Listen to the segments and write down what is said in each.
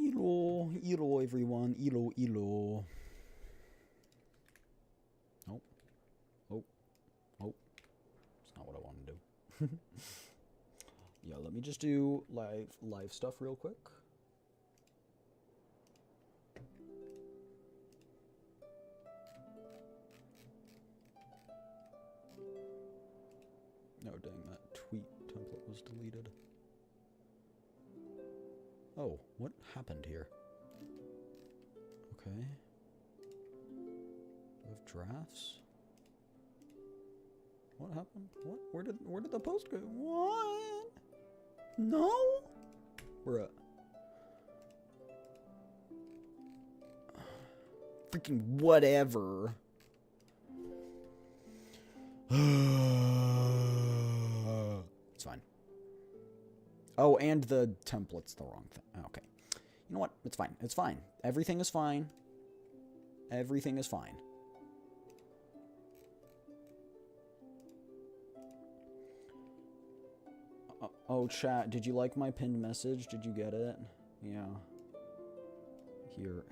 Elo, elo, everyone. Elo, elo. Oh, oh, oh. It's not what I want to do. Yeah, let me just do live stuff real quick. No, dang, that tweet template was deleted. Oh, what happened here? Okay. We have drafts. What happened? What? Where did the post go? What? No? Bruh. Freaking whatever. It's fine. Oh, and the template's the wrong thing. Okay. You know what? It's fine. It's fine. Everything is fine. Everything is fine. Oh, chat. Did you like my pinned message? Did you get it? Yeah. Here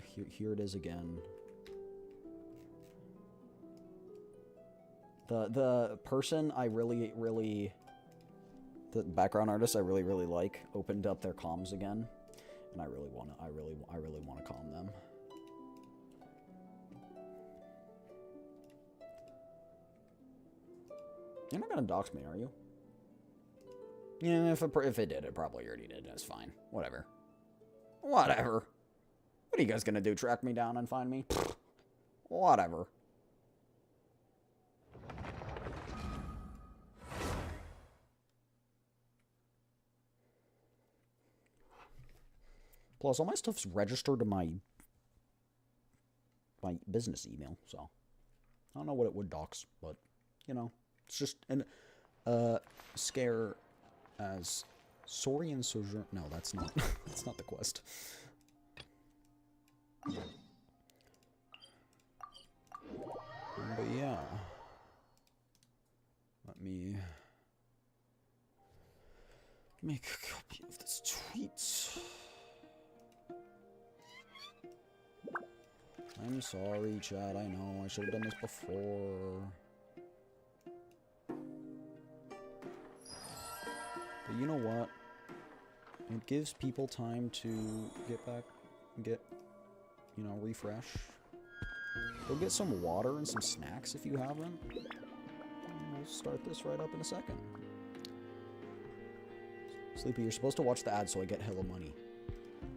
it is again. The person I really the background artist I really like opened up their comms again, and I really want to calm them. You're not gonna dox me, are you? Yeah, if it did, it probably already did. That's fine. Whatever. Whatever. What are you guys gonna do? Track me down and find me? Whatever. Plus, all my stuff's registered to my business email, so I don't know what it would dox, but you know, it's just an scare as Saurian Sojourn. No, that's not. That's not the quest. But yeah, let me make a copy of this tweet. I'm sorry, Chad. I know. I should have done this before. But you know what? It gives people time to get back, you know, refresh. Go get some water and some snacks if you have them. And we'll start this right up in a second. Sleepy, you're supposed to watch the ads so I get hella money.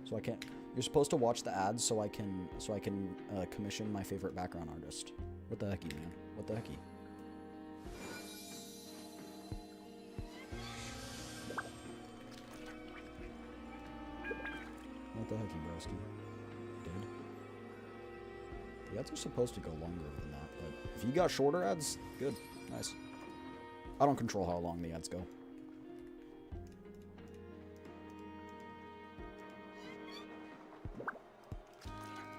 So I can't. You're supposed to watch the ads so I can commission my favorite background artist. What the hecky, man? What the hecky? What the hecky, broski? Dead? The ads are supposed to go longer than that, but if you got shorter ads, good, nice. I don't control how long the ads go.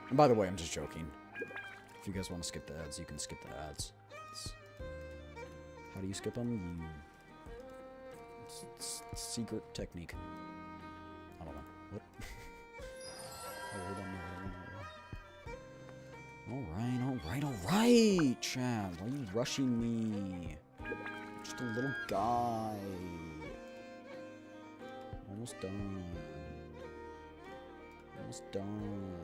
And by the way, I'm just joking. If you guys want to skip the ads, you can skip the ads. How do you skip them? It's secret technique. I don't know. What? Alright, Chad. Why are you rushing me? I'm just a little guy. Almost done. Almost done.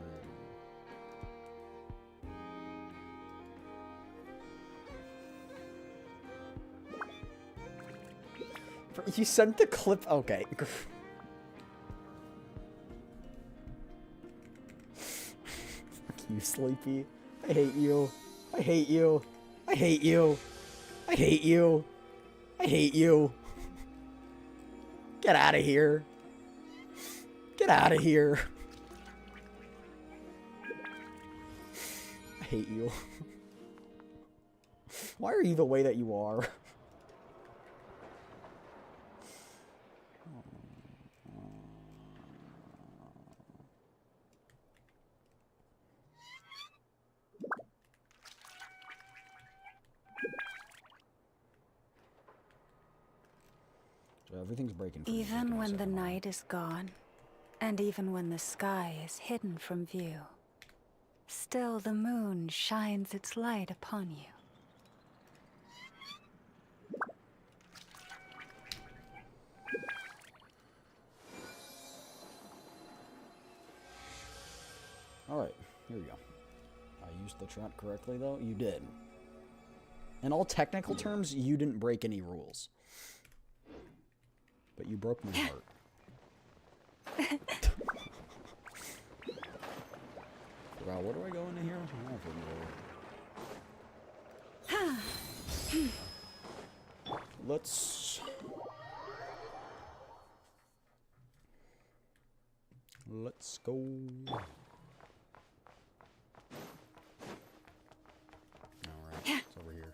You sent the clip. Okay. Fuck you, Sleepy. I hate you. I hate you. I hate you. I hate you. I hate you. Get out of here. Get out of here. I hate you. Why are you the way that you are? Everything's breaking. Even when the night is gone, And even when the sky is hidden from view, still the moon shines its light upon you. Alright, here we go. I used the trap correctly, though? You did. In all technical terms, you didn't break any rules. But you broke my heart. Wow, where do I go into here? I don't know. Let's go. Alright, it's over here.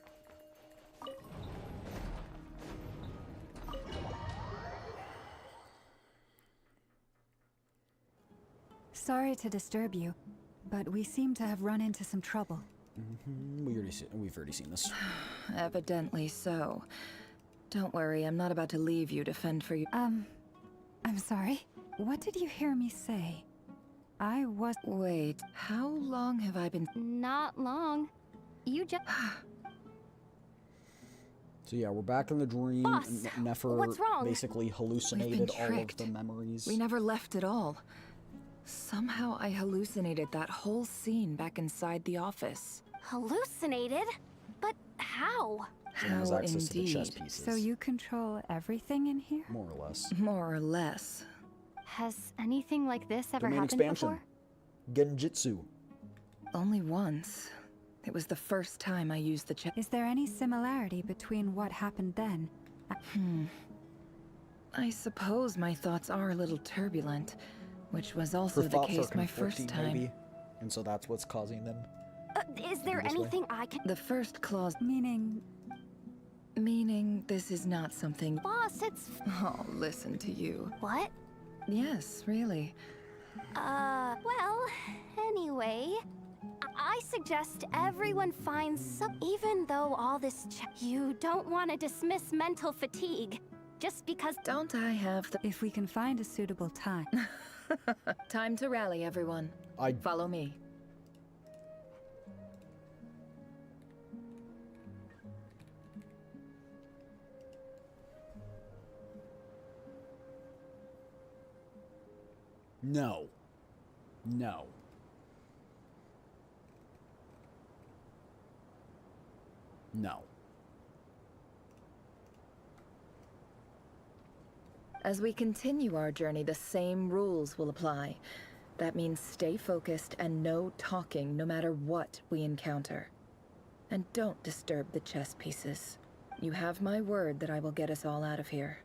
Sorry to disturb you, but we seem to have run into some trouble. We've already seen this. Evidently so. Don't worry, I'm not about to leave you to fend for you. I'm sorry. What did you hear me say? I was... Wait, how long have I been... Not long. You just... So yeah, we're back in the dream. Boss, Nefer what's wrong? basically hallucinated all of the memories. We never left at all. Somehow I hallucinated that whole scene back inside the office. Hallucinated? But how? Someone has How access to the chess indeed. pieces. So you control everything in here? More or less. More or less. Has anything like this ever Domain happened expansion. before? Genjitsu. Only once. It was the first time I used the chess. Is there any similarity between what happened then? I suppose my thoughts are a little turbulent, which was also Her the thoughts are case my first conflicting, time. maybe, and so that's what's causing them. Is there This way? anything I can... The first clause, Meaning... meaning this is not something... Boss, it's... Oh, listen to you. What? Yes, really. Well, anyway... I suggest everyone finds some... Even though all this you don't want to dismiss mental fatigue. Just because... Don't I have the... If we can find a suitable time. Time to rally, everyone. Follow me. No. No. No. As we continue our journey, the same rules will apply. That means stay focused and no talking no matter what we encounter. And don't disturb the chess pieces. You have my word that I will get us all out of here.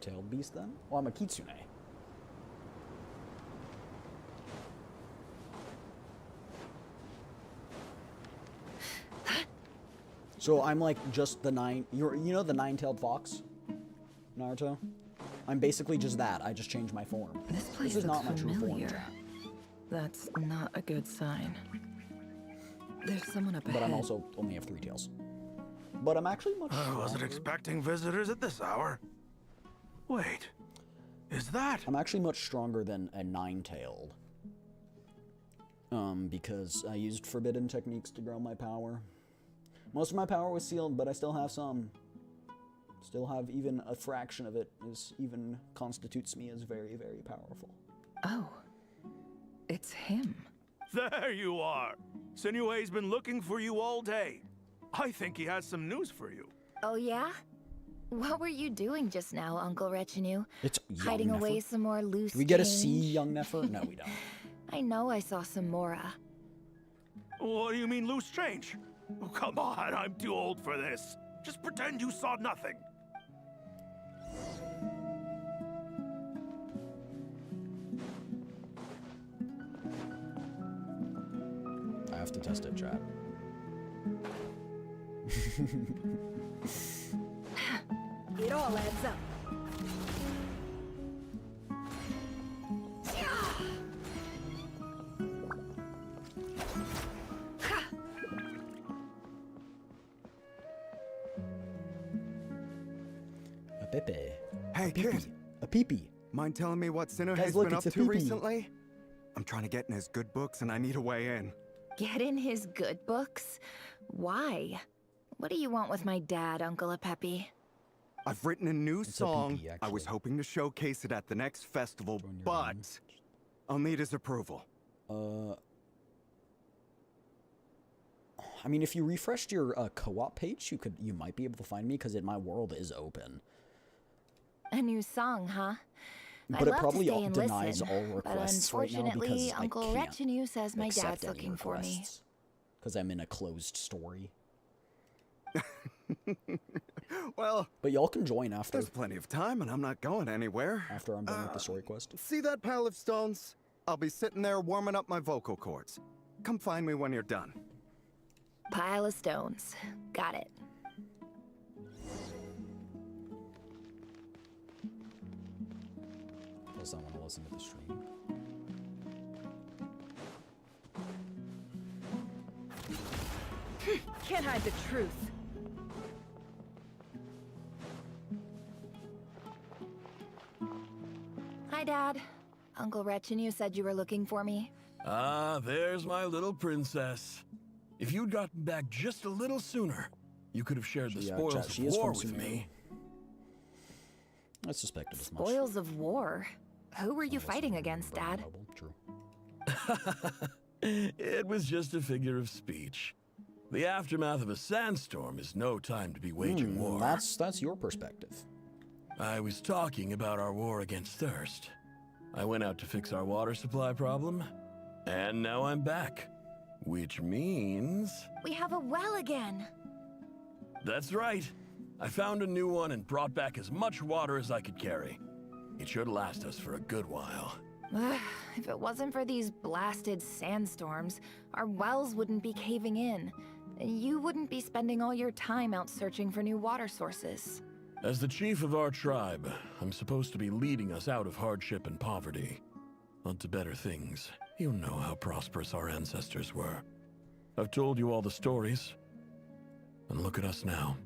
Tailed beast then? Well, I'm a kitsune. So I'm like just the you know the nine-tailed fox? Naruto? I'm basically just that. I just changed my form. This place is looks not my true form, familiar. chat. That's not a good sign. There's someone up ahead. But I'm also only have 3 tails. But I'm actually much I wasn't stronger. expecting visitors at this hour. Wait, is that? I'm actually much stronger than a 9-tailed. Because I used forbidden techniques to grow my power. Most of my power was sealed, but I still have some. Still have even a fraction of it even constitutes me as very, very powerful. Oh, it's him. There you are. Sinue's been looking for you all day. I think he has some news for you. Oh yeah? What were you doing just now, Uncle Retinue? It's young Hiding Nefer. away some more loose Do we get to change? see young Nefer? No, we don't. I know I saw some Mora. What do you mean loose change? Oh, come on, I'm too old for this. Just pretend you saw nothing. I have to test it, chat. It all adds up. A Pepe. Hey, A kid. A peepee. Mind telling me what Guys, Sinuhe's look, been it's up a to peepee. recently? I'm trying to get in his good books and I need a way in. Get in his good books? Why? What do you want with my dad, Uncle Apepi? I've written a new It's a song. PP, I was actually. hoping to showcase it at the next festival, Join your but band. I'll need his approval. I mean, if you refreshed your co-op page, you might be able to find me because my world is open. A new song, huh? But I'd it love probably to stay and denies listen, all but requests right now unfortunately, because Uncle I can't Retinue says my accept dad's any looking for me. requests. Because I'm in a closed story. Well, But y'all can join after there's plenty of time and I'm not going anywhere. after I'm done with the story quest. See that pile of stones? I'll be sitting there warming up my vocal cords. Come find me when you're done. Pile of stones. Got it. Plus, I want to listen to the stream. Can't hide the truth. Hi, Dad. Uncle Retinue said you were looking for me. Ah, there's my little princess. If you'd gotten back just a little sooner, you could have shared the spoils chat, of she is war from with me. I suspected as much. Spoils of war? Who were you Unless fighting you're against, very Dad? noble. True. It was just a figure of speech. The aftermath of a sandstorm is no time to be waging war. That's your perspective. I was talking about our war against thirst. I went out to fix our water supply problem, and now I'm back. Which means... We have a well again. That's right. I found a new one and brought back as much water as I could carry. It should last us for a good while. If it wasn't for these blasted sandstorms, our wells wouldn't be caving in. You wouldn't be spending all your time out searching for new water sources. As the chief of our tribe, I'm supposed to be leading us out of hardship and poverty. Onto better things. You know how prosperous our ancestors were. I've told you all the stories. And look at us now.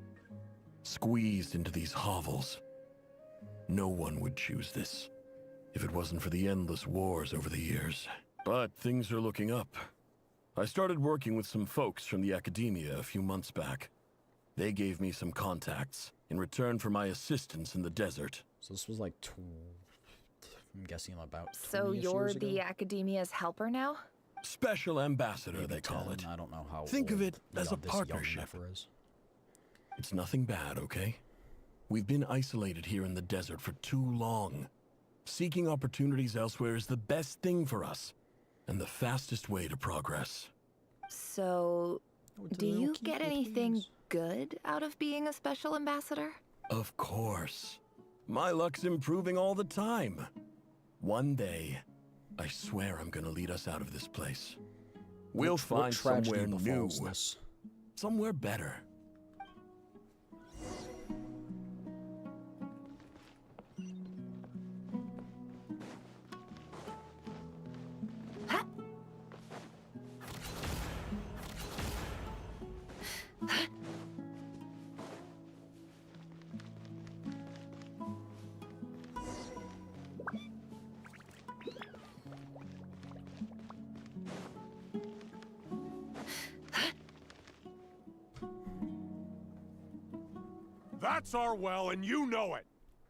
Squeezed into these hovels. No one would choose this, if it wasn't for the endless wars over the years. But things are looking up. I started working with some folks from the academia a few months back. They gave me some contacts in return for my assistance in the desert. So this was like, I'm guessing about 20 So you're the academia's helper now? Special ambassador, they call it. I don't know how Think of old, it as a this young partnership. Nefer is. It's nothing bad, okay? We've been isolated here in the desert for too long. Seeking opportunities elsewhere is the best thing for us, and the fastest way to progress. So, do you get anything good out of being a special ambassador? Of course. My luck's improving all the time. One day, I swear I'm gonna lead us out of this place. We'll What find tragedy somewhere new, befalls this? somewhere better. That's our well, and you know it.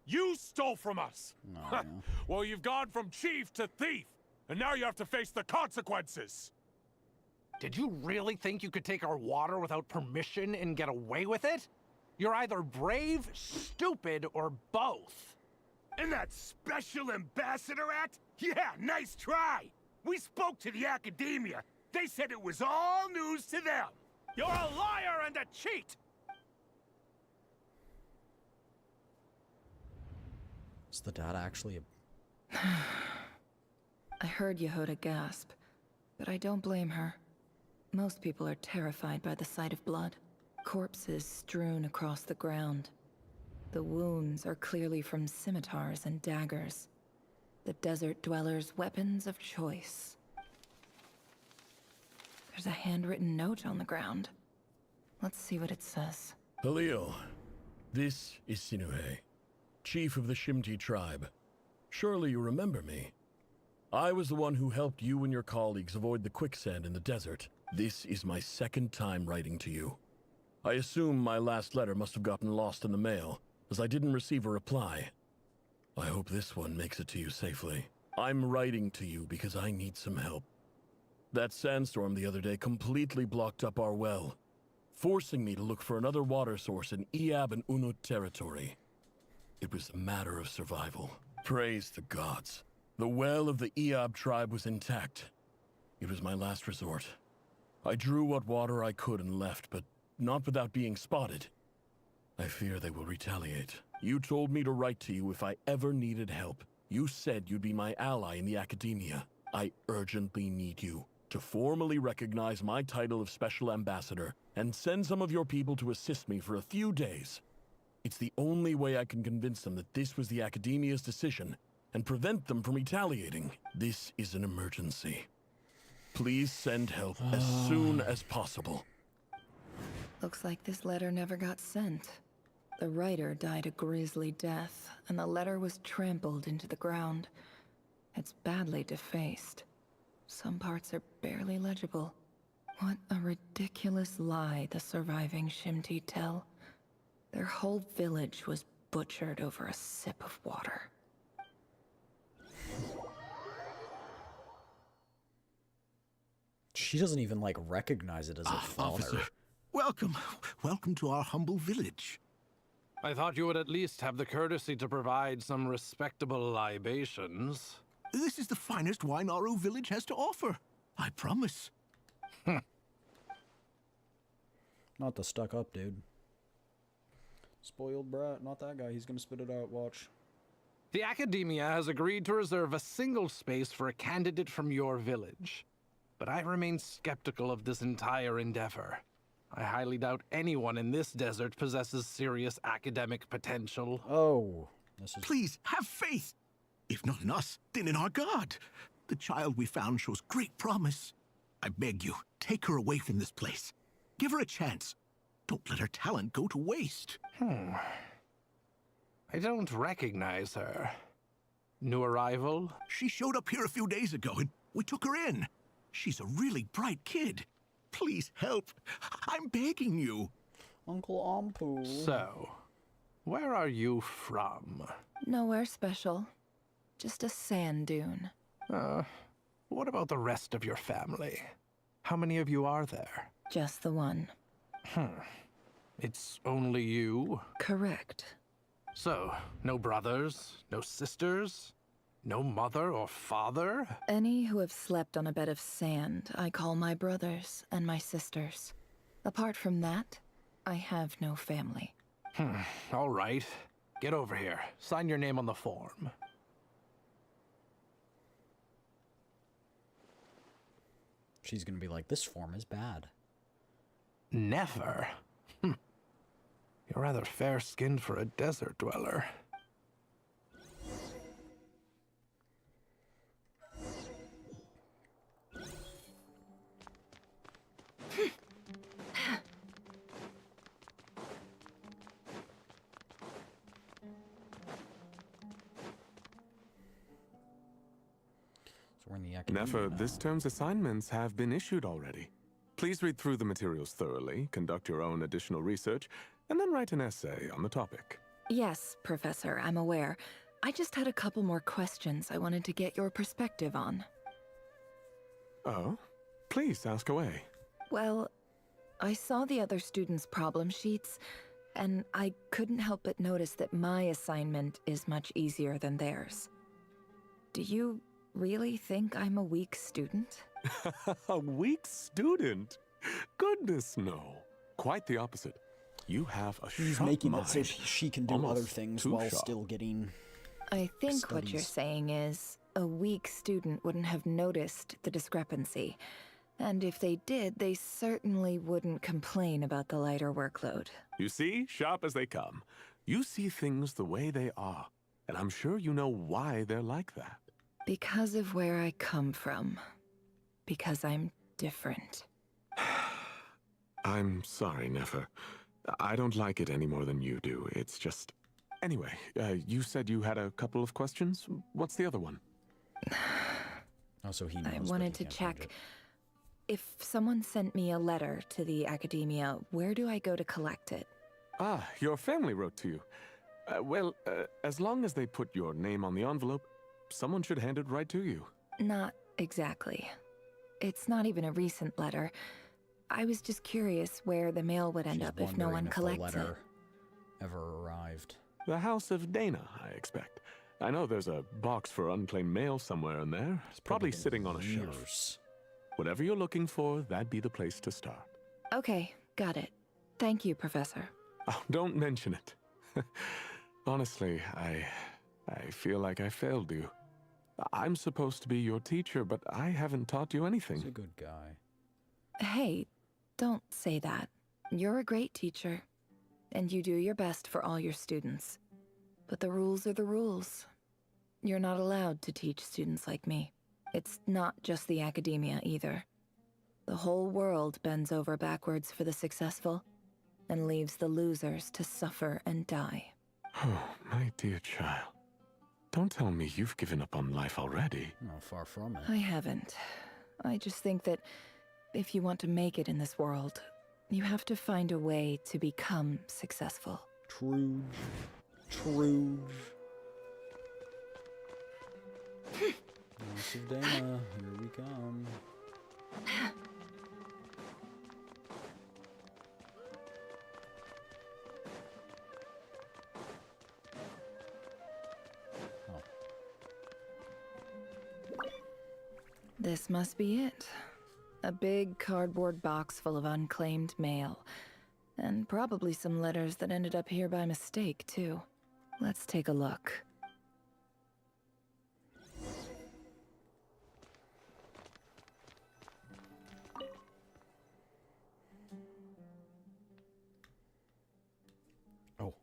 You stole from us. No, yeah. Well, you've gone from chief to thief, and now you have to face the consequences. Did you really think you could take our water without permission and get away with it? You're either brave, stupid, or both. And that special ambassador act? Yeah, nice try. We spoke to the academia. They said it was all news to them. You're a liar and a cheat! Is the dad actually a... I heard Yehuda gasp, but I don't blame her. Most people are terrified by the sight of blood. Corpses strewn across the ground. The wounds are clearly from scimitars and daggers. The desert dwellers' weapons of choice. There's a handwritten note on the ground. Let's see what it says. Halil, this is Sinuhe, chief of the Shimti tribe. Surely you remember me. I was the one who helped you and your colleagues avoid the quicksand in the desert. This is my second time writing to you. I assume my last letter must have gotten lost in the mail, as I didn't receive a reply. I hope this one makes it to you safely. I'm writing to you because I need some help. That sandstorm the other day completely blocked up our well, forcing me to look for another water source in Iab and Unut territory. It was a matter of survival. Praise the gods. The well of the Iab tribe was intact. It was my last resort. I drew what water I could and left, but not without being spotted. I fear they will retaliate. You told me to write to you if I ever needed help. You said you'd be my ally in the academia. I urgently need you to formally recognize my title of Special Ambassador and send some of your people to assist me for a few days. It's the only way I can convince them that this was the academia's decision and prevent them from retaliating. This is an emergency. Please send help as soon as possible. Looks like this letter never got sent. The writer died a grisly death, and the letter was trampled into the ground. It's badly defaced. Some parts are barely legible. What a ridiculous lie the surviving Shimti tell. Their whole village was butchered over a sip of water. She doesn't even, like, recognize it as a father. Officer, welcome. Welcome to our humble village. I thought you would at least have the courtesy to provide some respectable libations. This is the finest wine our village has to offer. I promise. Not the stuck-up dude. Spoiled brat. Not that guy. He's gonna spit it out. Watch. The Academia has agreed to reserve a single space for a candidate from your village. But I remain skeptical of this entire endeavor. I highly doubt anyone in this desert possesses serious academic potential. Oh. This is... Please, have faith. If not in us, then in our God. The child we found shows great promise. I beg you, take her away from this place. Give her a chance. Don't let her talent go to waste. I don't recognize her. New arrival? She showed up here a few days ago and we took her in. She's a really bright kid. Please help. I'm begging you. Uncle Ampu. So, where are you from? Nowhere special. Just a sand dune. What about the rest of your family? How many of you are there? Just the one. It's only you? Correct. So, no brothers, no sisters, no mother or father? Any who have slept on a bed of sand, I call my brothers and my sisters. Apart from that, I have no family. All right. Get over here. Sign your name on the form. She's gonna be like, this form is bad. Nefer? You're rather fair-skinned for a desert dweller. So we're in the academia Nefer, now. this term's assignments have been issued already. Please read through the materials thoroughly, conduct your own additional research, and then write an essay on the topic. Yes, Professor, I'm aware. I just had a couple more questions I wanted to get your perspective on. Oh? Please ask away. Well, I saw the other students' problem sheets, and I couldn't help but notice that my assignment is much easier than theirs. Do you really think I'm a weak student? A weak student? Goodness, no. Quite the opposite. You have a He's sharp making mind. it so she can do Almost other things too while sharp. still getting... I think what you're Studies. saying is, a weak student wouldn't have noticed the discrepancy. And if they did, they certainly wouldn't complain about the lighter workload. You see, sharp as they come. You see things the way they are, and I'm sure you know why they're like that. Because of where I come from. Because I'm different. I'm sorry, Nefer. I don't like it any more than you do. It's just... Anyway, you said you had a couple of questions. What's the other one? Oh, so he knows, I but wanted he to can't find check. it. If someone sent me a letter to the academia, where do I go to collect it? Ah, your family wrote to you. Well, as long as they put your name on the envelope, someone should hand it right to you. Not exactly. It's not even a recent letter. I was just curious where the mail would end She's up if no one wondering if collects the it. letter ever arrived. The House of Dana, I expect. I know there's a box for unclaimed mail somewhere in there. It's probably been sitting on a shelf. years. Whatever you're looking for, that'd be the place to start. Okay, got it. Thank you, Professor. Oh, don't mention it. Honestly, I feel like I failed you. I'm supposed to be your teacher, but I haven't taught you anything. He's a good guy. Hey, don't say that. You're a great teacher, and you do your best for all your students. But the rules are the rules. You're not allowed to teach students like me. It's not just the academia either. The whole world bends over backwards for the successful and leaves the losers to suffer and die. Oh, my dear child. Don't tell me you've given up on life already. No, far from it. I haven't. I just think that if you want to make it in this world, you have to find a way to become successful. True. True. House of Dana, here we come. Oh. This must be it. A big cardboard box full of unclaimed mail. And probably some letters that ended up here by mistake, too. Let's take a look. Oh.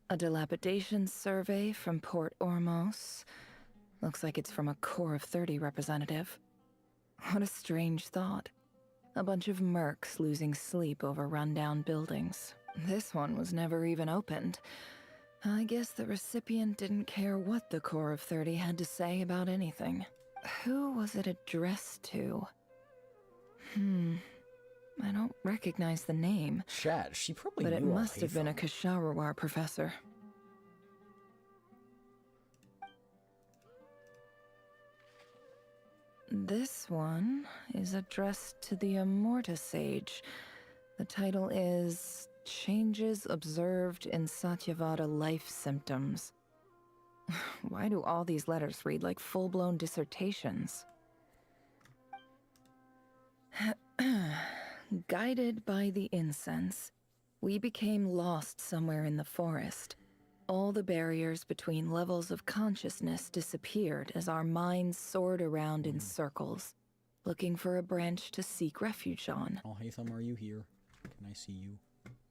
A dilapidation survey from Port Ormos. Looks like it's from a Core of 30 representative. What a strange thought. A bunch of mercs losing sleep over rundown buildings. This one was never even opened. I guess the recipient didn't care what the Core of 30 had to say about anything. Who was it addressed to? I don't recognize the name. Chad, she probably But it knew must have been a Al-Haytham. Kasharawar professor. This one is addressed to the Immorta Sage. The title is Changes Observed in Satyavada Life Symptoms. Why do all these letters read like full-blown dissertations? Guided by the incense, we became lost somewhere in the forest. All the barriers between levels of consciousness disappeared as our minds soared around in circles, looking for a branch to seek refuge on. Al-Haytham, are you here? Can I see you?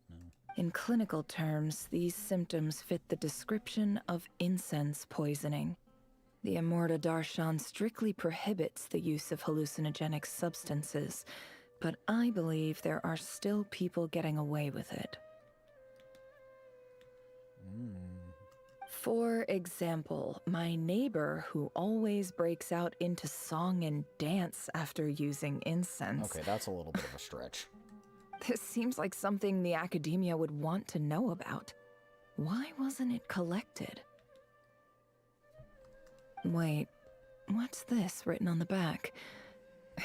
No. In clinical terms, these symptoms fit the description of incense poisoning. The Immorta Darshan strictly prohibits the use of hallucinogenic substances, but I believe there are still people getting away with it. For example, my neighbor who always breaks out into song and dance after using incense. Okay, that's a little bit of a stretch. This seems like something the academia would want to know about. Why wasn't it collected? Wait, what's this written on the back?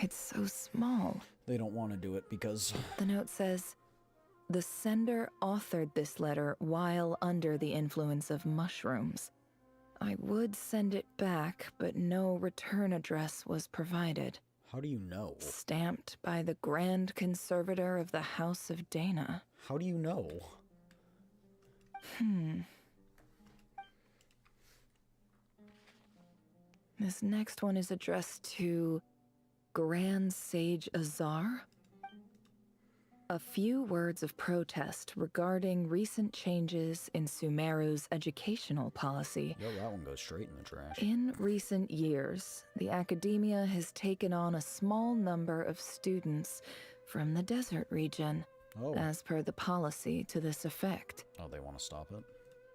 It's so small. They don't want to do it because... The note says, the sender authored this letter while under the influence of mushrooms. I would send it back, but no return address was provided. How do you know? Stamped by the Grand Conservator of the House of Dana. How do you know? This next one is addressed to Grand Sage Azar. A few words of protest regarding recent changes in Sumeru's educational policy. Yo, that one goes straight in the trash. In recent years, the academia has taken on a small number of students from the desert region. Oh. as per the policy to this effect. Oh, they want to stop it?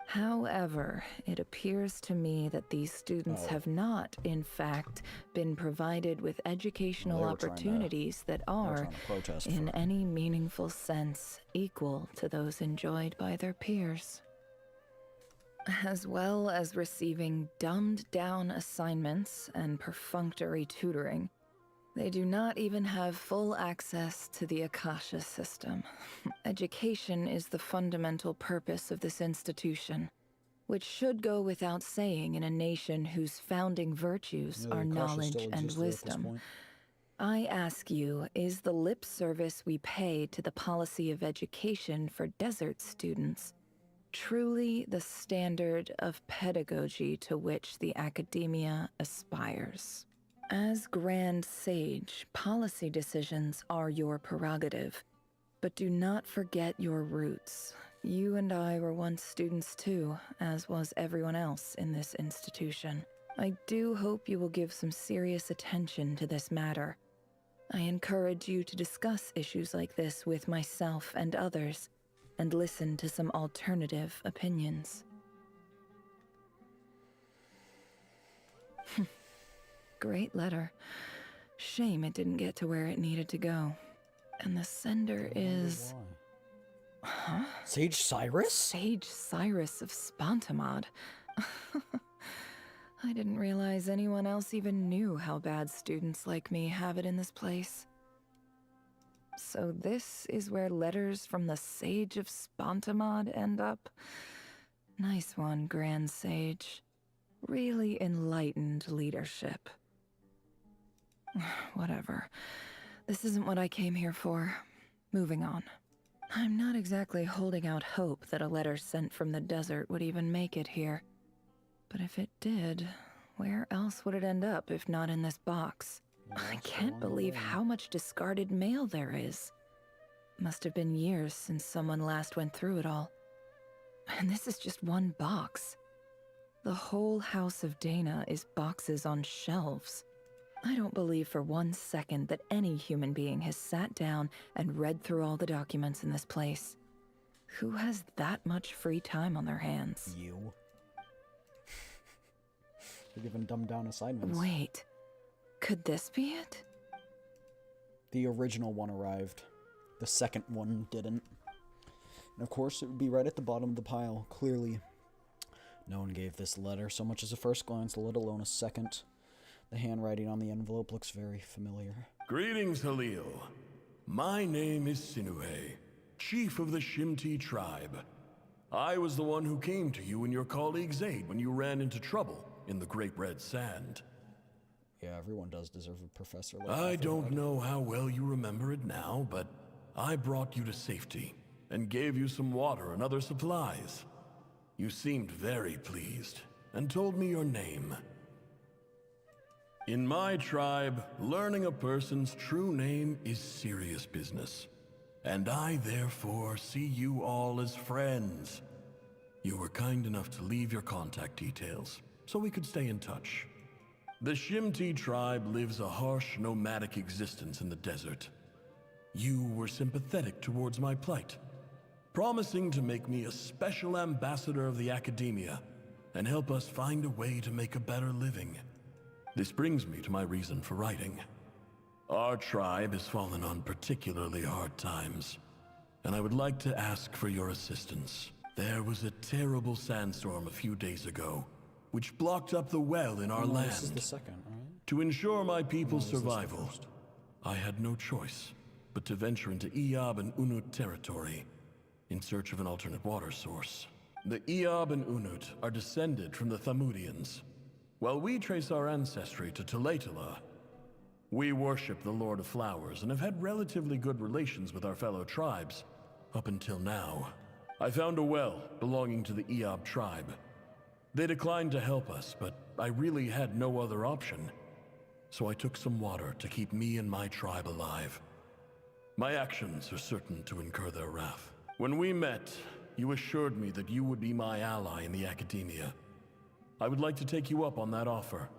However, it appears to me that these students Oh. have not, in fact, been provided with educational Well, they were trying to- opportunities that They're are, trying to protest in for- any meaningful sense, equal to those enjoyed by their peers. As well as receiving dumbed-down assignments and perfunctory tutoring, they do not even have full access to the Akasha system. Education is the fundamental purpose of this institution, which should go without saying in a nation whose founding virtues Yeah, the are Akasha knowledge still and existed at this wisdom. point. I ask you, is the lip service we pay to the policy of education for desert students truly the standard of pedagogy to which the academia aspires? As Grand Sage, policy decisions are your prerogative, but do not forget your roots. You and I were once students too, as was everyone else in this institution. I do hope you will give some serious attention to this matter. I encourage you to discuss issues like this with myself and others, and listen to some alternative opinions. Great letter. Shame it didn't get to where it needed to go. And the sender is... Huh? Sage Cyrus? Sage Cyrus of Spontamod. I didn't realize anyone else even knew how bad students like me have it in this place. So this is where letters from the Sage of Spontamod end up? Nice one, Grand Sage. Really enlightened leadership. Whatever. This isn't what I came here for. Moving on. I'm not exactly holding out hope that a letter sent from the desert would even make it here. But if it did, where else would it end up if not in this box? I can't believe how much discarded mail there is. Must have been years since someone last went through it all. And this is just one box. The whole House of Dana is boxes on shelves. I don't believe for 1 second that any human being has sat down and read through all the documents in this place. Who has that much free time on their hands? You. You're giving dumbed down assignments. Wait. Could this be it? The original one arrived. The second one didn't. And of course, it would be right at the bottom of the pile, clearly. No one gave this letter so much as a first glance, let alone a second. The handwriting on the envelope looks very familiar. Greetings, Halil. My name is Sinuhe, chief of the Shimti tribe. I was the one who came to you and your colleague's aid when you ran into trouble in the Great Red Sand. Yeah, everyone does deserve a professor like I Nefer. don't know how well you remember it now, but I brought you to safety and gave you some water and other supplies. You seemed very pleased and told me your name. In my tribe, learning a person's true name is serious business, and I therefore see you all as friends. You were kind enough to leave your contact details, so we could stay in touch. The Shimti tribe lives a harsh, nomadic existence in the desert. You were sympathetic towards my plight, promising to make me a special ambassador of the academia and help us find a way to make a better living. This brings me to my reason for writing. Our tribe has fallen on particularly hard times, and I would like to ask for your assistance. There was a terrible sandstorm a few days ago, which blocked up the well in our land. This is the second, right? To ensure my people's This is the survival, first. I had no choice but to venture into Eob and Unut territory in search of an alternate water source. The Eob and Unut are descended from the Thamudians, while we trace our ancestry to Tulatala. We worship the Lord of Flowers and have had relatively good relations with our fellow tribes up until now. I found a well belonging to the Eob tribe. They declined to help us, but I really had no other option. So I took some water to keep me and my tribe alive. My actions are certain to incur their wrath. When we met, you assured me that you would be my ally in the academia. I would like to take you up on that offer,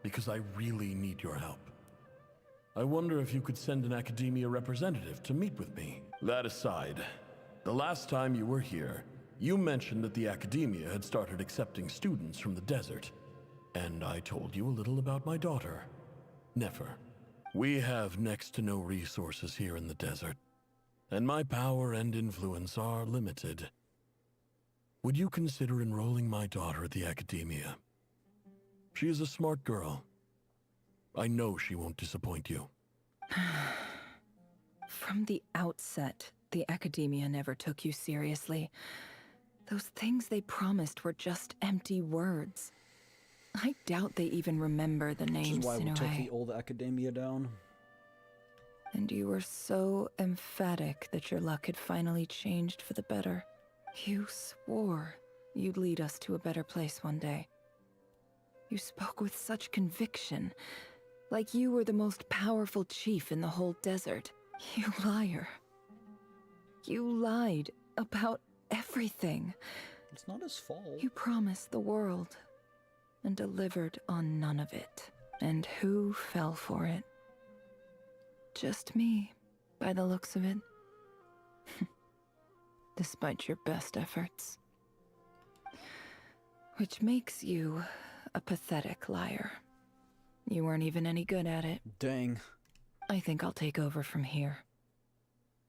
because I really need your help. I wonder if you could send an academia representative to meet with me. That aside, the last time you were here, you mentioned that the Academia had started accepting students from the desert. And I told you a little about my daughter, Nefer. We have next to no resources here in the desert, and my power and influence are limited. Would you consider enrolling my daughter at the Academia? She is a smart girl. I know she won't disappoint you. From the outset, the Academia never took you seriously. Those things they promised were just empty words. I doubt they even remember the name Which is why we took Sinuhe. the old Academia down. And you were so emphatic that your luck had finally changed for the better. You swore you'd lead us to a better place one day. You spoke with such conviction, like you were the most powerful chief in the whole desert. You liar. You lied about everything. It's not his fault. You promised the world and delivered on none of it. And who fell for it? Just me, by the looks of it. Despite your best efforts. Which makes you a pathetic liar. You weren't even any good at it. Dang. I think I'll take over from here.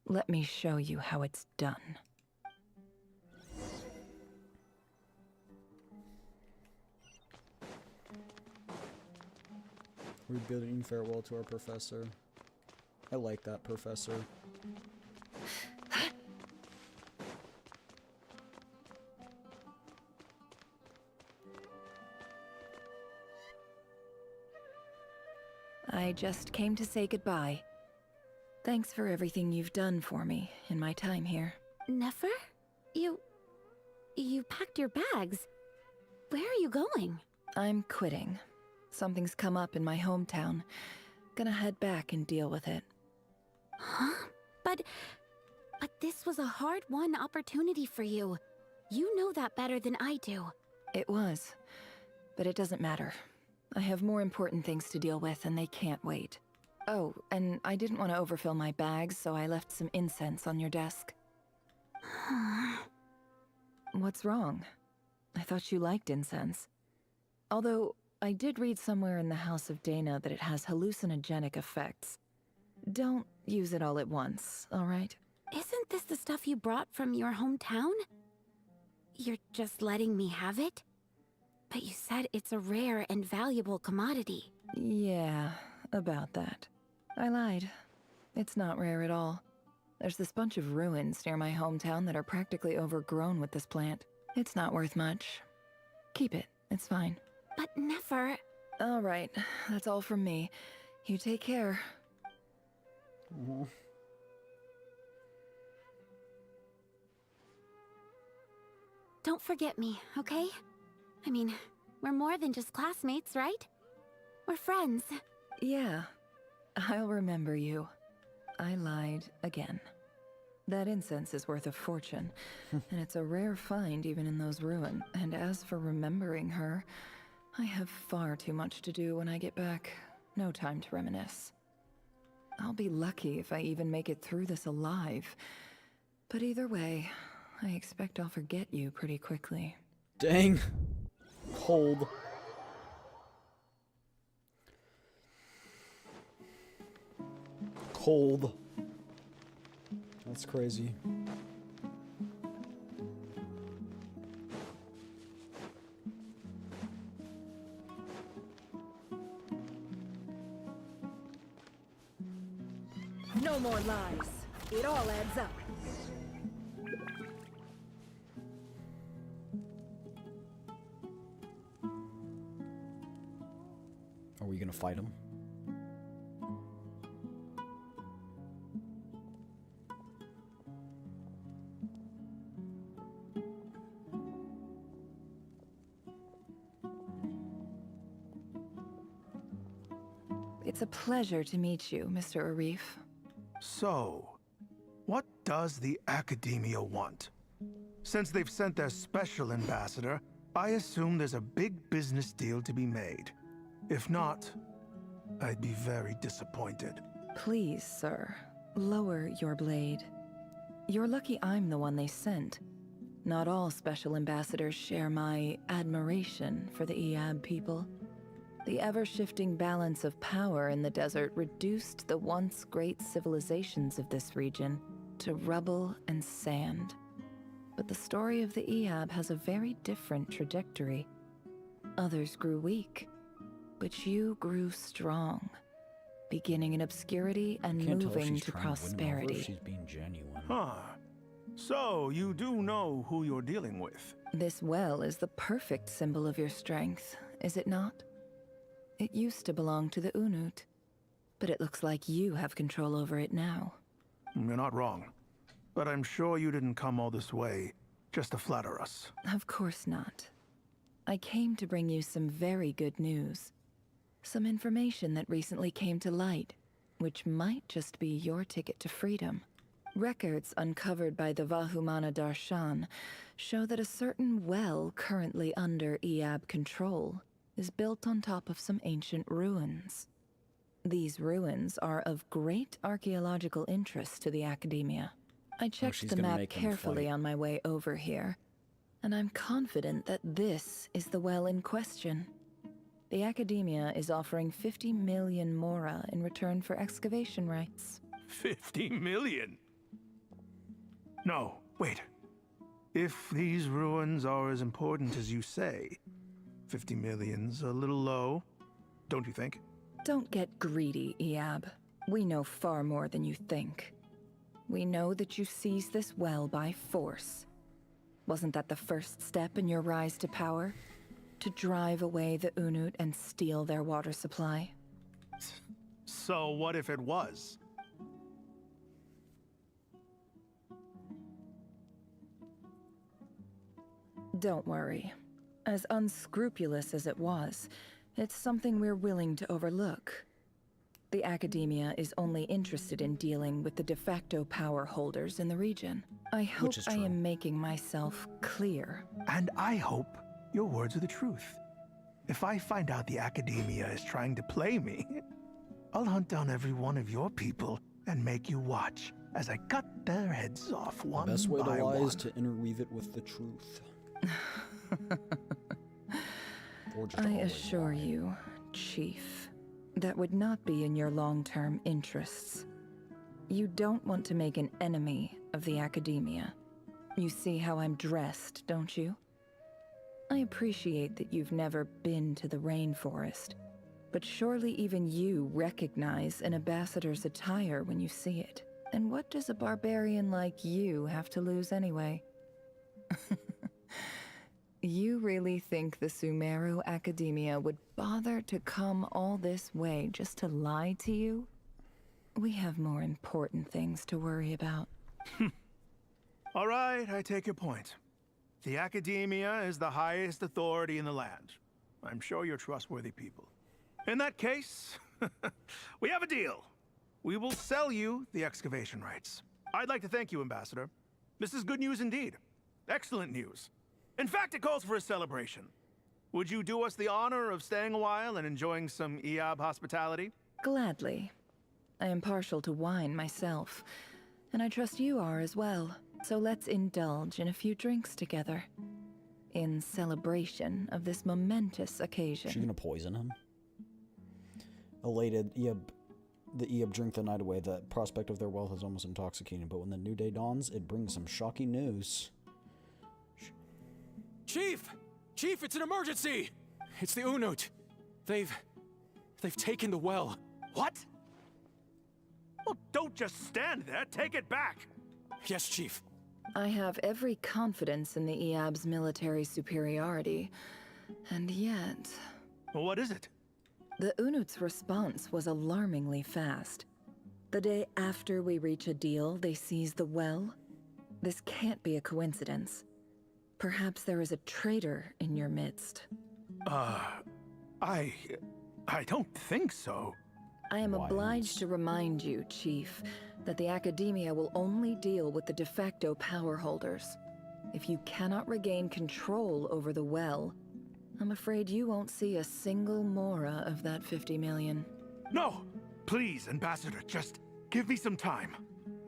Let me show you how it's done. We're bidding farewell to our professor. I like that professor. I just came to say goodbye. Thanks for everything you've done for me in my time here. Nefer? You packed your bags. Where are you going? I'm quitting. Something's come up in my hometown. Gonna head back and deal with it. Huh? But this was a hard-won opportunity for you. You know that better than I do. It was. But it doesn't matter. I have more important things to deal with, and they can't wait. Oh, and I didn't want to overfill my bags, so I left some incense on your desk. What's wrong? I thought you liked incense. Although, I did read somewhere in the House of Dana that it has hallucinogenic effects. Don't use it all at once, all right? Isn't this the stuff you brought from your hometown? You're just letting me have it? But you said it's a rare and valuable commodity. Yeah, about that. I lied. It's not rare at all. There's this bunch of ruins near my hometown that are practically overgrown with this plant. It's not worth much. Keep it. It's fine. But Nefer... All right. That's all from me. You take care. Aw. Don't forget me, okay? I mean, we're more than just classmates, right? We're friends. Yeah. I'll remember you. I lied again. That incense is worth a fortune, and it's a rare find even in those ruins. And as for remembering her, I have far too much to do when I get back. No time to reminisce. I'll be lucky if I even make it through this alive. But either way, I expect I'll forget you pretty quickly. Dang. Cold. Cold. That's crazy. No more lies. It all adds up. Are we gonna fight him? It's a pleasure to meet you, Mr. Arif. So, what does the Academia want? Since they've sent their special ambassador, I assume there's a big business deal to be made. If not, I'd be very disappointed. Please, sir, lower your blade. You're lucky I'm the one they sent. Not all special ambassadors share my admiration for the Eab people. The ever-shifting balance of power in the desert reduced the once great civilizations of this region to rubble and sand. But the story of the Eab has a very different trajectory. Others grew weak, but you grew strong, beginning in obscurity and Can't tell if moving she's to trying to win him over or if prosperity. she's being genuine. Huh. So, you do know who you're dealing with? This well is the perfect symbol of your strength, is it not? It used to belong to the Unut, but it looks like you have control over it now. You're not wrong. But I'm sure you didn't come all this way just to flatter us. Of course not. I came to bring you some very good news. Some information that recently came to light, which might just be your ticket to freedom. Records uncovered by the Vahumana Darshan show that a certain well currently under Eab control is built on top of some ancient ruins. These ruins are of great archaeological interest to the Academia. I checked she's the gonna map make him carefully fight. on my way over here, and I'm confident that this is the well in question. The Academia is offering 50 million mora in return for excavation rights. 50 million? No, wait. If these ruins are as important as you say, 50 million's a little low, don't you think? Don't get greedy, Eab. We know far more than you think. We know that you seized this well by force. Wasn't that the first step in your rise to power? To drive away the Unut and steal their water supply? So what if it was? Don't worry. As unscrupulous as it was, it's something we're willing to overlook. The Academia is only interested in dealing with the de facto power holders in the region. I hope is I true. am making myself clear. And I hope your words are the truth. If I find out the Academia is trying to play me, I'll hunt down every one of your people and make you watch as I cut their heads off one The best way to by lie one. is to interweave it with the truth. Or just I always assure lie. you, Chief, that would not be in your long-term interests. You don't want to make an enemy of the Academia. You see how I'm dressed, don't you? I appreciate that you've never been to the rainforest, but surely even you recognize an ambassador's attire when you see it. And what does a barbarian like you have to lose anyway? You really think the Sumeru Academia would bother to come all this way just to lie to you? We have more important things to worry about. All right, I take your point. The Academia is the highest authority in the land. I'm sure you're trustworthy people. In that case, we have a deal. We will sell you the excavation rights. I'd like to thank you, Ambassador. This is good news indeed. Excellent news. In fact, it calls for a celebration. Would you do us the honor of staying a while and enjoying some Eab hospitality? Gladly. I am partial to wine myself, and I trust you are as well. So let's indulge in a few drinks together. In celebration of this momentous occasion. Is she gonna poison him? Elated, the Eab drink the night away. The prospect of their wealth is almost intoxicating, but when the new day dawns, it brings some shocking news. Chief! Chief, it's an emergency! It's the Unut. They've taken the well. What? Well, don't just stand there. Take it back. Yes, Chief. I have every confidence in the Eab's military superiority, and yet... Well, what is it? The Unut's response was alarmingly fast. The day after we reach a deal, they seize the well. This can't be a coincidence. Perhaps there is a traitor in your midst. I don't think so. I am obliged to remind you, Chief, that the Academia will only deal with the de facto power holders. If you cannot regain control over the well, I'm afraid you won't see a single mora of that 50 million. No! Please, Ambassador, just give me some time.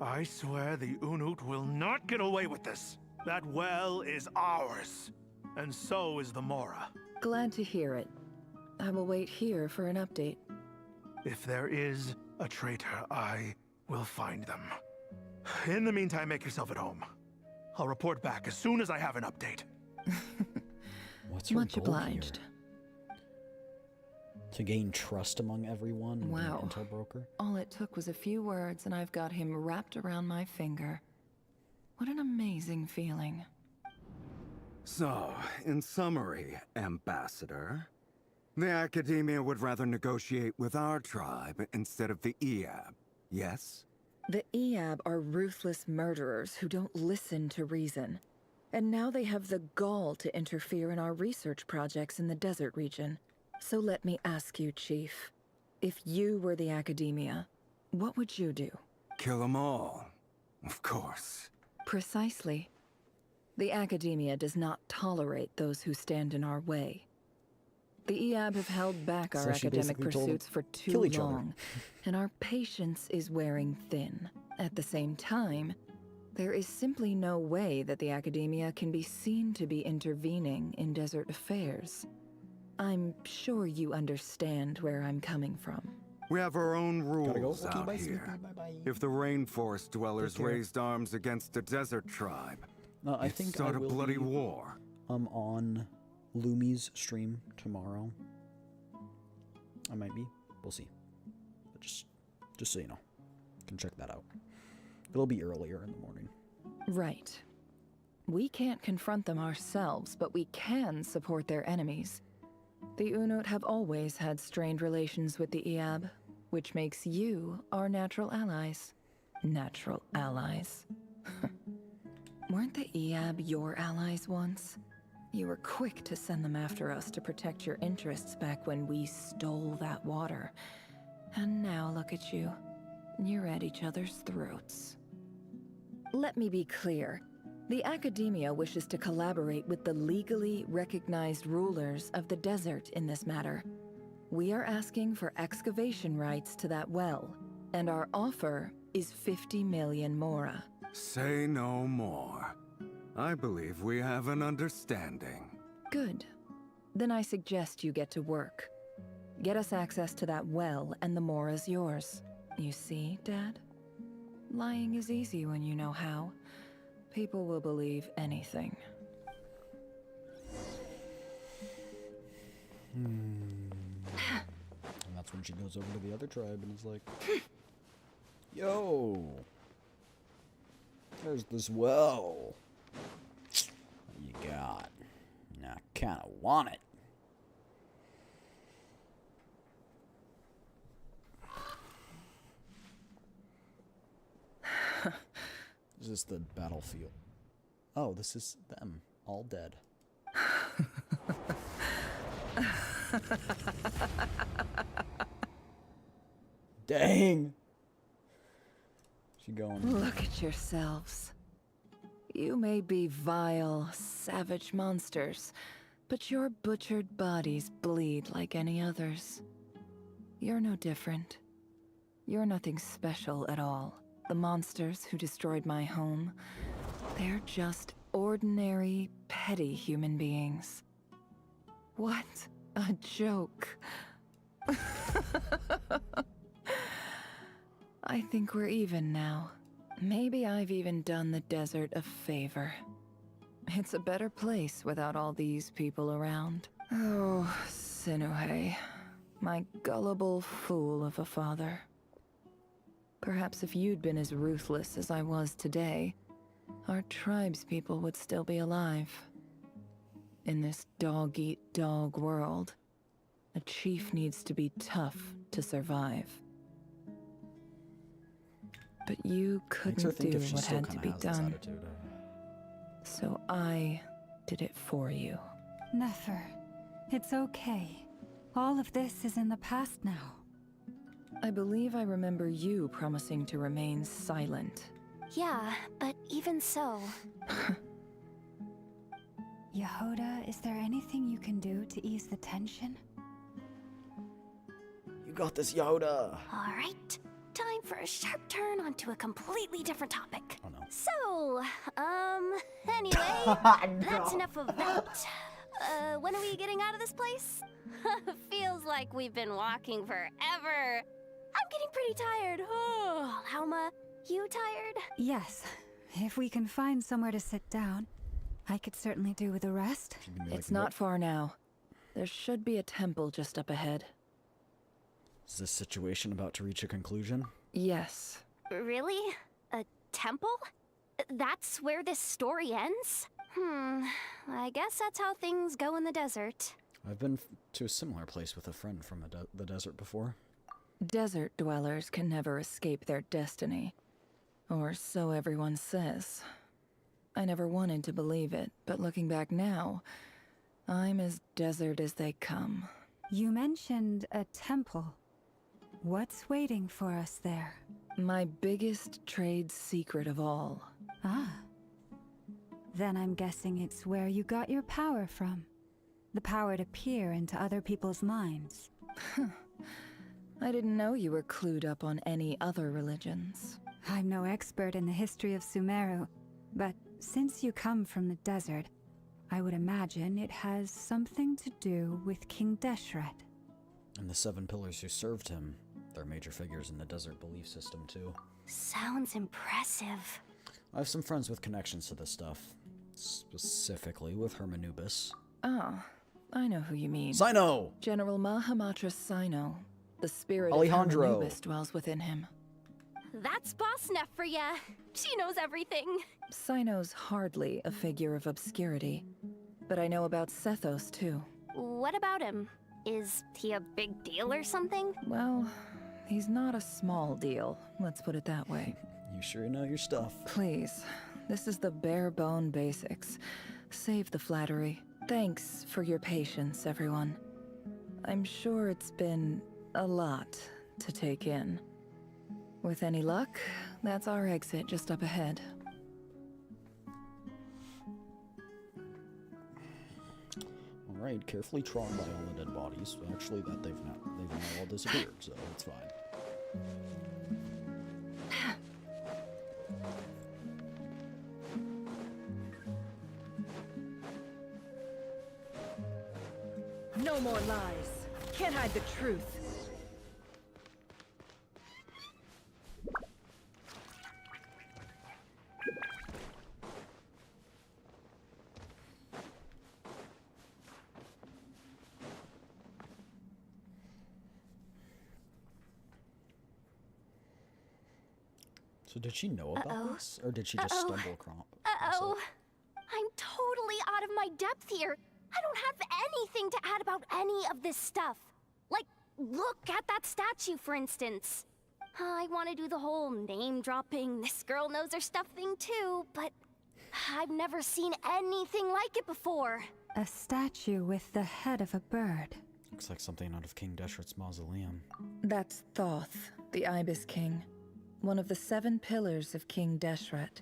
I swear the Unut will not get away with this. That well is ours. And so is the Mora. Glad to hear it. I will wait here for an update. If there is a traitor, I will find them. In the meantime, make yourself at home. I'll report back as soon as I have an update. What's your Much goal obliged. here? To gain trust among everyone and be an Wow. intel broker? All it took was a few words, and I've got him wrapped around my finger. What an amazing feeling. So, in summary, Ambassador, the Academia would rather negotiate with our tribe instead of the Eab, yes? The Eab are ruthless murderers who don't listen to reason. And now they have the gall to interfere in our research projects in the desert region. So let me ask you, Chief. If you were the Academia, what would you do? Kill them all, of course. Precisely. The Academia does not tolerate those who stand in our way. The Eab have held back our So she academic basically told pursuits them, for "Kill too each other." long, and our patience is wearing thin. At the same time, there is simply no way that the Academia can be seen to be intervening in desert affairs. I'm sure you understand where I'm coming from. We have our own Gotta go. rules Okay, out bye, here. Snoopy. Bye-bye. If the rainforest dwellers Take care. raised arms against a desert tribe, I it'd think start I a will bloody be, war. on Lumi's stream tomorrow. I might be. We'll see. But just so you know, you can check that out. It'll be earlier in the morning. Right. We can't confront them ourselves, but we can support their enemies. The Unut have always had strained relations with the Eab, which makes you our natural allies. Natural allies. Weren't the Eab your allies once? You were quick to send them after us to protect your interests back when we stole that water. And now look at you. You're at each other's throats. Let me be clear. The Academia wishes to collaborate with the legally recognized rulers of the desert in this matter. We are asking for excavation rights to that well, and our offer is 50 million mora. Say no more. I believe we have an understanding. Good. Then I suggest you get to work. Get us access to that well, and the mora's yours. You see, Dad? Lying is easy when you know how. People will believe anything. And that's when she goes over to the other tribe and is like, yo, there's this well. What you got? And I kind of want it. Is this the battlefield? Oh, this is them, all dead. Dang! She going. Look at yourselves. You may be vile, savage monsters, but your butchered bodies bleed like any others. You're no different. You're nothing special at all. The monsters who destroyed my home, they're just ordinary, petty human beings. What a joke. I think we're even now. Maybe I've even done the desert a favor. It's a better place without all these people around. Oh, Sinuhe, my gullible fool of a father. Perhaps if you'd been as ruthless as I was today, our tribespeople would still be alive. In this dog-eat-dog world, a chief needs to be tough to survive. But you Makes her couldn't think do if she what still had to kind be of has this done. attitude. So I did it for you. Nefer, it's okay. All of this is in the past now. I believe I remember you promising to remain silent. Yeah, but even so. Yehoda, is there anything you can do to ease the tension? You got this, Yoda! All right. time for a sharp turn onto a completely different topic. Oh no. So, anyway, that's enough of that. When are we getting out of this place? Feels like we've been walking forever. I'm getting pretty tired. Oh, Alma, you tired? Yes. If we can find somewhere to sit down, I could certainly do with a rest. It's not far now. There should be a temple just up ahead. Is this situation about to reach a conclusion? Yes. Really? A temple? That's where this story ends? I guess that's how things go in the desert. I've been to a similar place with a friend from the desert before. Desert dwellers can never escape their destiny. Or so everyone says. I never wanted to believe it, but looking back now, I'm as desert as they come. You mentioned a temple. What's waiting for us there? My biggest trade secret of all. Ah. Then I'm guessing it's where you got your power from. The power to peer into other people's minds. I didn't know you were clued up on any other religions. I'm no expert in the history of Sumeru, but since you come from the desert, I would imagine it has something to do with King Deshret. And the 7 pillars who served him, they're major figures in the desert belief system too. Sounds impressive. I have some friends with connections to this stuff, specifically with Hermanubis. Ah, I know who you mean. Sino! General Mahamatra Sino. The spirit Alejandro. of Hermanubis dwells within him. That's Boss Neff for ya. She knows everything. Sino's hardly a figure of obscurity, but I know about Sethos too. What about him? Is he a big deal or something? Well, he's not a small deal, let's put it that way. You sure know your stuff. Please, this is the bare bone basics. Save the flattery. Thanks for your patience, everyone. I'm sure it's been a lot to take in. With any luck, that's our exit just up ahead. Alright, carefully trod by all the dead bodies. Actually, they've now all disappeared, so it's fine. No more lies. Can't hide the truth. So did she know about this? Or did she just stumble across Uh-oh. I'm totally out of my depth here. I don't have anything to add about any of this stuff. Like, look at that statue, for instance. I want to do the whole name-dropping, this girl knows her stuff thing too, but I've never seen anything like it before. A statue with the head of a bird. Looks like something out of King Deshret's mausoleum. That's Thoth, the Ibis King. One of the 7 pillars of King Deshret.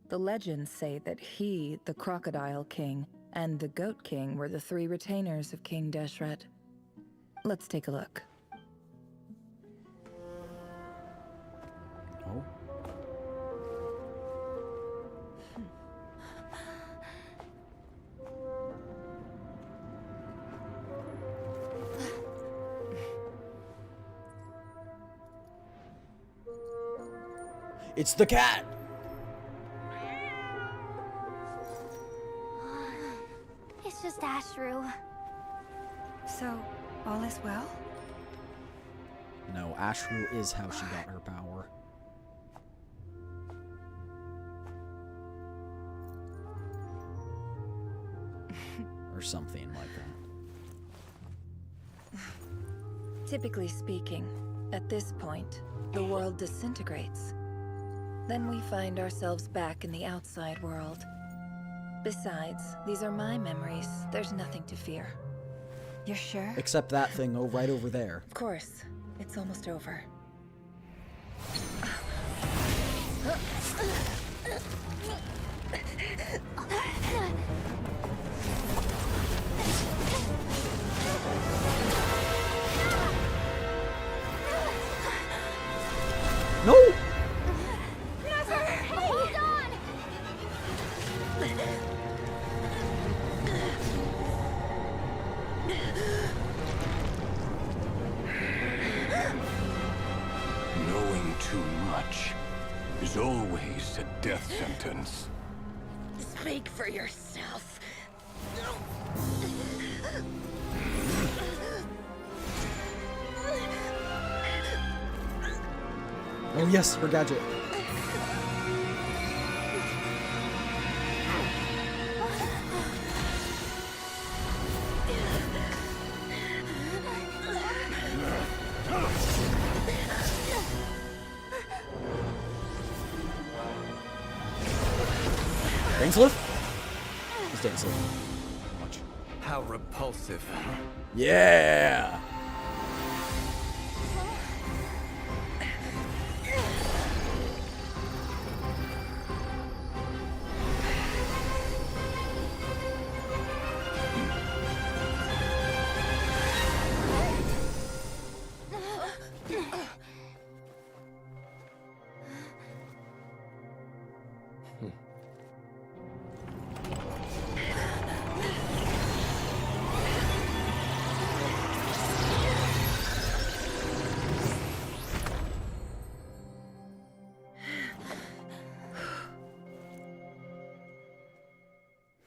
The legends say that he, the Crocodile King, and the Goat King were the 3 retainers of King Deshret. Let's take a look. Oh? It's the cat! It's just Ashru. So, all is well? No, Ashru is how she got her power. Or something like that. Typically speaking, at this point, the world disintegrates. Then we find ourselves back in the outside world. Besides, these are my memories. There's nothing to fear. You're sure? Except that thing right over there. Of course. It's almost over. Knowing too much is always a death sentence. Speak for yourself. Oh yes, her gadget. Dainsliff? It's Dainsliff. Watch. How repulsive. Yeah!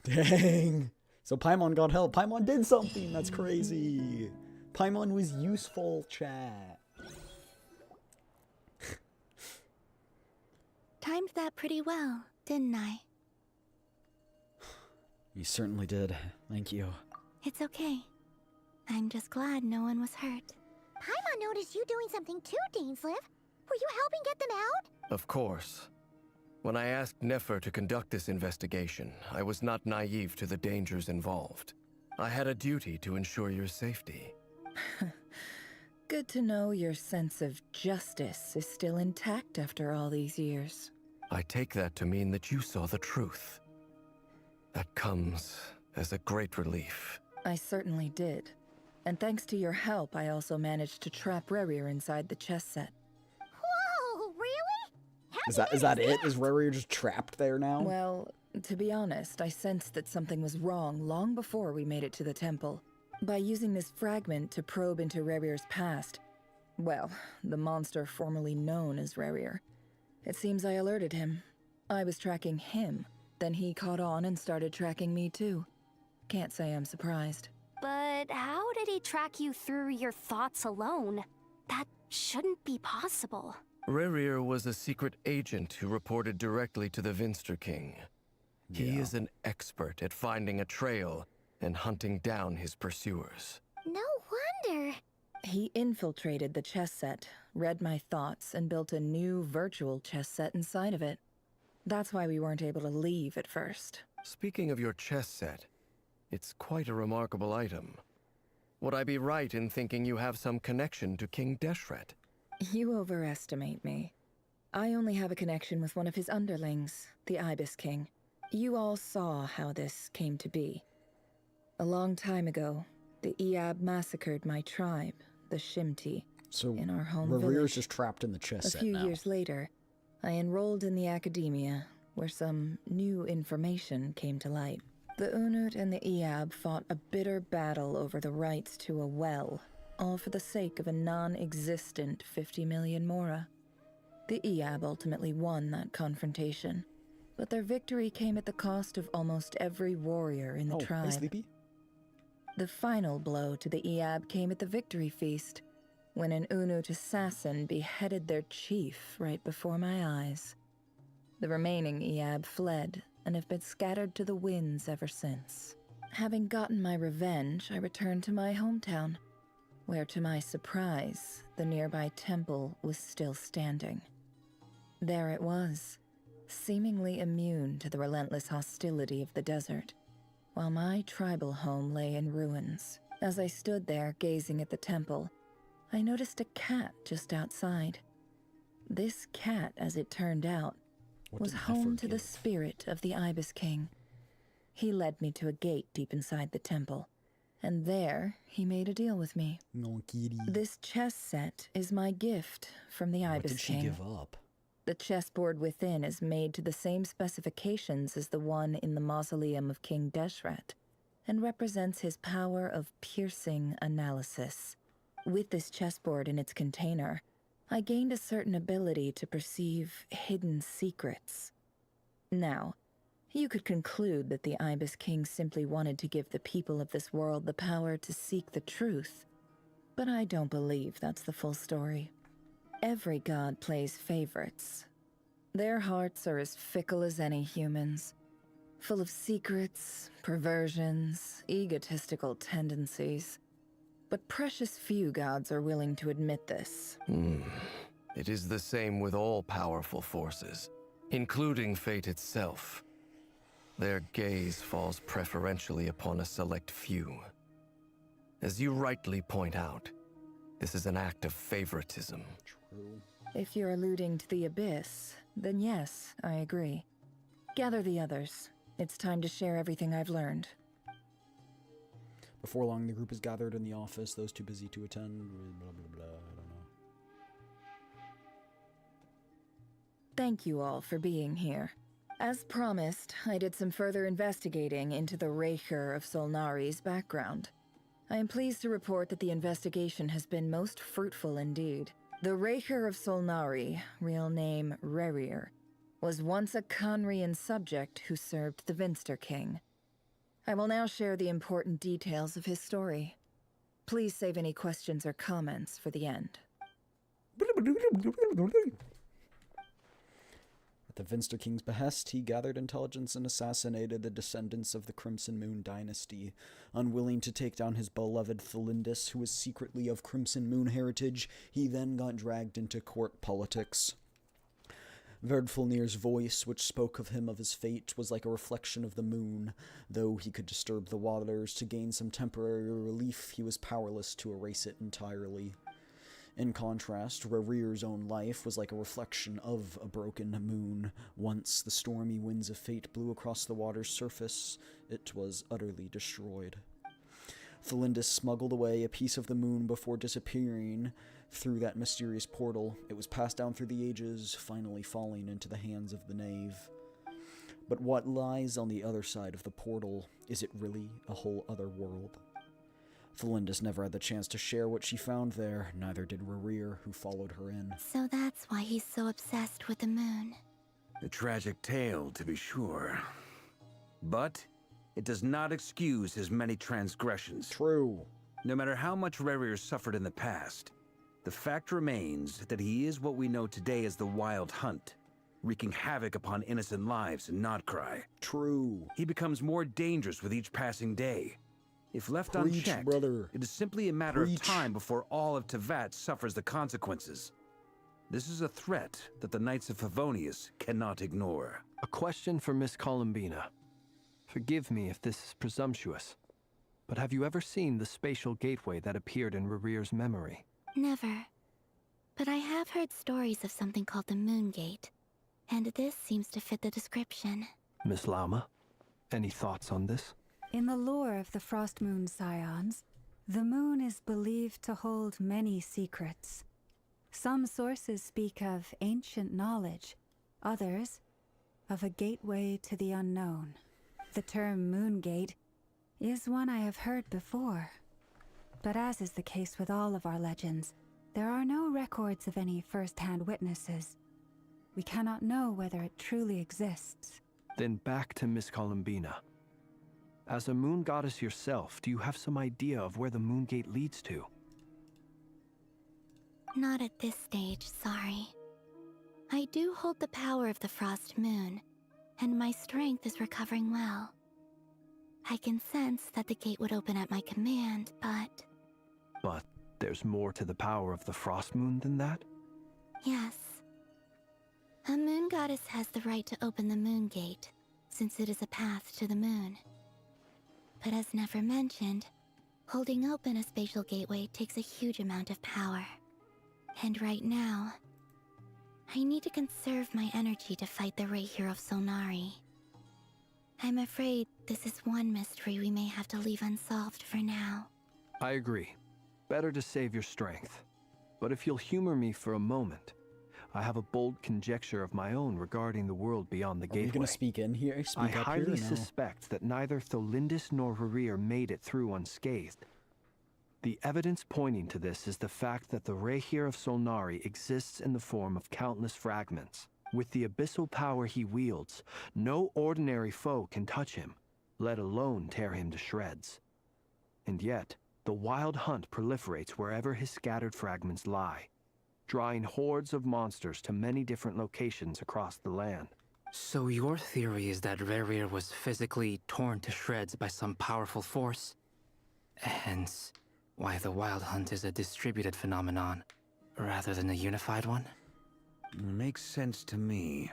Dang. So Paimon got help. Paimon did something. That's crazy. Paimon was useful, chat. Timed that pretty well, didn't I? You certainly did. Thank you. It's okay. I'm just glad no one was hurt. Paimon noticed you doing something too, Dainsliff. Were you helping get them out? Of course. When I asked Nefer to conduct this investigation, I was not naive to the dangers involved. I had a duty to ensure your safety. Good to know your sense of justice is still intact after all these years. I take that to mean that you saw the truth. That comes as a great relief. I certainly did. And thanks to your help, I also managed to trap Rerir inside the chess set. Whoa, really? Is that it? Is Rerir just trapped there now? Well, to be honest, I sensed that something was wrong long before we made it to the temple. By using this fragment to probe into Rerir's past, well, the monster formerly known as Rerir, it seems I alerted him. I was tracking him, then he caught on and started tracking me too. Can't say I'm surprised. But how did he track you through your thoughts alone? That shouldn't be possible. Rerir was a secret agent who reported directly to the Vinster King. He is an expert at finding a trail and hunting down his pursuers. No wonder. He infiltrated the chess set, read my thoughts, and built a new virtual chess set inside of it. That's why we weren't able to leave at first. Speaking of your chess set, it's quite a remarkable item. Would I be right in thinking you have some connection to King Deshret? You overestimate me. I only have a connection with one of his underlings, the Ibis King. You all saw how this came to be. A long time ago, the Eab massacred my tribe, the Shimti, in our home Rerir's village. just trapped in the chess set A few now. years later, I enrolled in the academia, where some new information came to light. The Unut and the Eab fought a bitter battle over the rights to a well, all for the sake of a non-existent 50 million mora. The Eab ultimately won that confrontation, but their victory came at the cost of almost every warrior in the tribe. Hey, Sleepy? The final blow to the Eab came at the victory feast, when an Unut assassin beheaded their chief right before my eyes. The remaining Eab fled and have been scattered to the winds ever since. Having gotten my revenge, I returned to my hometown, where to my surprise, the nearby temple was still standing. There it was, seemingly immune to the relentless hostility of the desert, while my tribal home lay in ruins. As I stood there gazing at the temple, I noticed a cat just outside. This cat, as it turned out, was home to the spirit of the Ibis King. He led me to a gate deep inside the temple, and there he made a deal with me. No kitty. This chess set is my gift from the Ibis What did she King. give up? The chessboard within is made to the same specifications as the one in the mausoleum of King Deshret, and represents his power of piercing analysis. With this chessboard in its container, I gained a certain ability to perceive hidden secrets. Now, you could conclude that the Ibis King simply wanted to give the people of this world the power to seek the truth, but I don't believe that's the full story. Every god plays favorites. Their hearts are as fickle as any human's, full of secrets, perversions, egotistical tendencies. But precious few gods are willing to admit this. It is the same with all powerful forces, including fate itself. Their gaze falls preferentially upon a select few. As you rightly point out, this is an act of favoritism. True. If you're alluding to the Abyss, then yes, I agree. Gather the others. It's time to share everything I've learned. Before long, the group is gathered in the office, those too busy to attend. Blah, blah, blah, I don't know. Thank you all for being here. As promised, I did some further investigating into the Raker of Solnari's background. I am pleased to report that the investigation has been most fruitful indeed. The Raker of Solnari, real name Rerir, was once a Conrian subject who served the Vinster King. I will now share the important details of his story. Please save any questions or comments for the end. At the Vinster King's behest, he gathered intelligence and assassinated the descendants of the Crimson Moon dynasty. Unwilling to take down his beloved Thalindus, who was secretly of Crimson Moon heritage, he then got dragged into court politics. Verdfulnir's voice, which spoke of him of his fate, was like a reflection of the moon. Though he could disturb the waters to gain some temporary relief, he was powerless to erase it entirely. In contrast, Rerir's own life was like a reflection of a broken moon. Once the stormy winds of fate blew across the water's surface, it was utterly destroyed. Thalindus smuggled away a piece of the moon before disappearing through that mysterious portal. It was passed down through the ages, finally falling into the hands of the knave. But what lies on the other side of the portal? Is it really a whole other world? Thalindus never had the chance to share what she found there, neither did Rerir, who followed her in. So that's why he's so obsessed with the moon. A tragic tale, to be sure. But it does not excuse his many transgressions. True. No matter how much Rerir suffered in the past, the fact remains that he is what we know today as the Wild Hunt, wreaking havoc upon innocent lives in Nodcry. True. He becomes more dangerous with each passing day. If left Preach, unchecked, brother. it is simply a matter of time before all of Tevat suffers the consequences. This is a threat that the Knights of Favonius cannot ignore. A question for Miss Columbina. Forgive me if this is presumptuous, but have you ever seen the spatial gateway that appeared in Rerir's memory? Never. But I have heard stories of something called the Moon Gate, and this seems to fit the description. Miss Lama, any thoughts on this? In the lore of the Frost Moon Scions, the moon is believed to hold many secrets. Some sources speak of ancient knowledge, others of a gateway to the unknown. The term Moon Gate is one I have heard before. But as is the case with all of our legends, there are no records of any first-hand witnesses. We cannot know whether it truly exists. Then back to Miss Columbina. As a moon goddess yourself, do you have some idea of where the Moon Gate leads to? Not at this stage, sorry. I do hold the power of the Frost Moon, and my strength is recovering well. I can sense that the gate would open at my command, but... But there's more to the power of the Frost Moon than that? Yes. A moon goddess has the right to open the Moon Gate, since it is a path to the moon. But as Nefer mentioned, holding open a spatial gateway takes a huge amount of power. And right now, I need to conserve my energy to fight the Raker of Solnari. I'm afraid this is one mystery we may have to leave unsolved for now. I agree. Better to save your strength. But if you'll humor me for a moment, I have a bold conjecture of my own regarding the world beyond the gateway. Are you going to speak in here? Speak I up highly here? No? suspect that neither Tholindis nor Rerir made it through unscathed. The evidence pointing to this is the fact that the Rehir of Solnari exists in the form of countless fragments. With the abyssal power he wields, no ordinary foe can touch him, let alone tear him to shreds. And yet, the Wild Hunt proliferates wherever his scattered fragments lie, drawing hordes of monsters to many different locations across the land. So your theory is that Rerir was physically torn to shreds by some powerful force? Hence, why the Wild Hunt is a distributed phenomenon, rather than a unified one? Makes sense to me.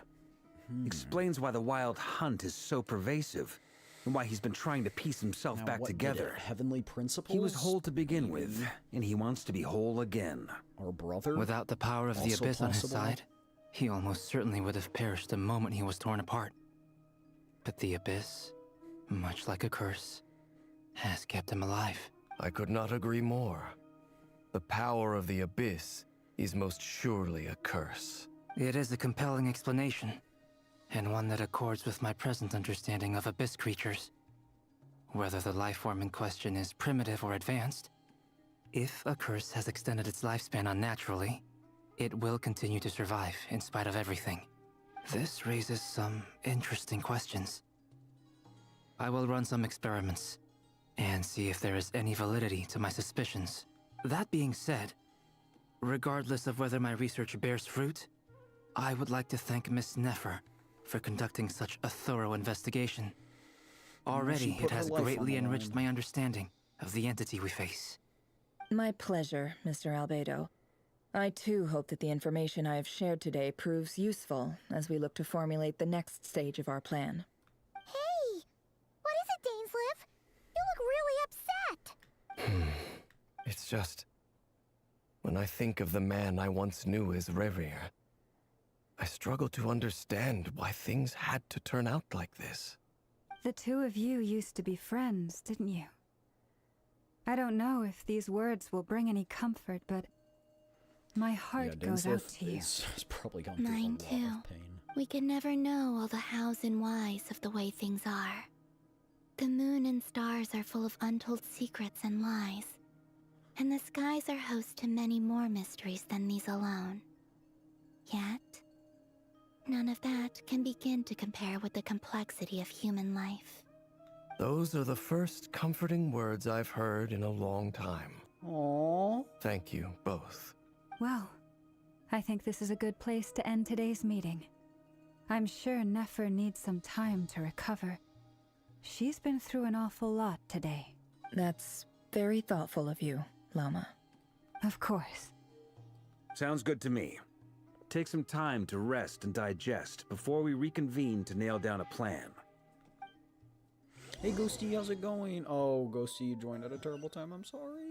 Explains why the Wild Hunt is so pervasive, and why he's been trying to piece himself back together. Heavenly principles? He was whole to begin with, and he wants to be whole again. Our brother? Without the power of the Abyss on his side, he almost certainly would have perished the moment he was torn apart. But the Abyss, much like a curse, has kept him alive. I could not agree more. The power of the Abyss is most surely a curse. It is a compelling explanation, and one that accords with my present understanding of Abyss creatures. Whether the life form in question is primitive or advanced, if a curse has extended its lifespan unnaturally, it will continue to survive in spite of everything. This raises some interesting questions. I will run some experiments and see if there is any validity to my suspicions. That being said, regardless of whether my research bears fruit, I would like to thank Miss Nefer for conducting such a thorough investigation. Already, it has greatly enriched my understanding of the entity we face. My pleasure, Mr. Albedo. I too hope that the information I have shared today proves useful as we look to formulate the next stage of our plan. Hey! What is it, Dainsleif? You look really upset! It's just... when I think of the man I once knew as Rerir, I struggle to understand why things had to turn out like this. The two of you used to be friends, didn't you? I don't know if these words will bring any comfort, but my heart goes out to you. It's probably gone through Mine a too. lot of pain. We can never know all the hows and whys of the way things are. The moon and stars are full of untold secrets and lies. And the skies are host to many more mysteries than these alone. Yet, none of that can begin to compare with the complexity of human life. Those are the first comforting words I've heard in a long time. Aww. Thank you, both. Well, I think this is a good place to end today's meeting. I'm sure Nefer needs some time to recover. She's been through an awful lot today. That's very thoughtful of you, Lama. Of course. Sounds good to me. Take some time to rest and digest before we reconvene to nail down a plan. Hey Ghosty, how's it going? Oh, Ghosty, you joined at a terrible time. I'm sorry.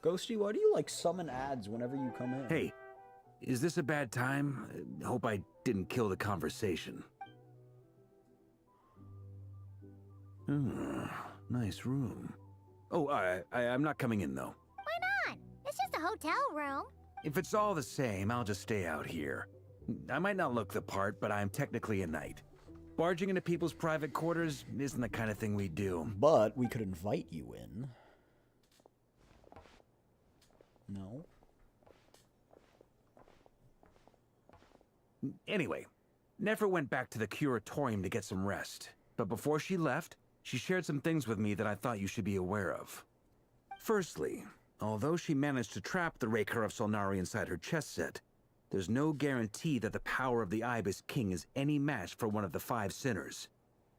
Ghosty, why do you like summon ads whenever you come in? Hey, is this a bad time? Hope I didn't kill the conversation. Nice room. Oh, I'm not coming in though. Why not? It's just a hotel room. If it's all the same, I'll just stay out here. I might not look the part, but I'm technically a knight. Barging into people's private quarters isn't the kind of thing we do. But we could invite you in. No? Anyway, Nefer went back to the curatorium to get some rest. But before she left, she shared some things with me that I thought you should be aware of. Firstly, although she managed to trap the Raker of Solnari inside her chest set, there's no guarantee that the power of the Ibis King is any match for one of the 5 sinners.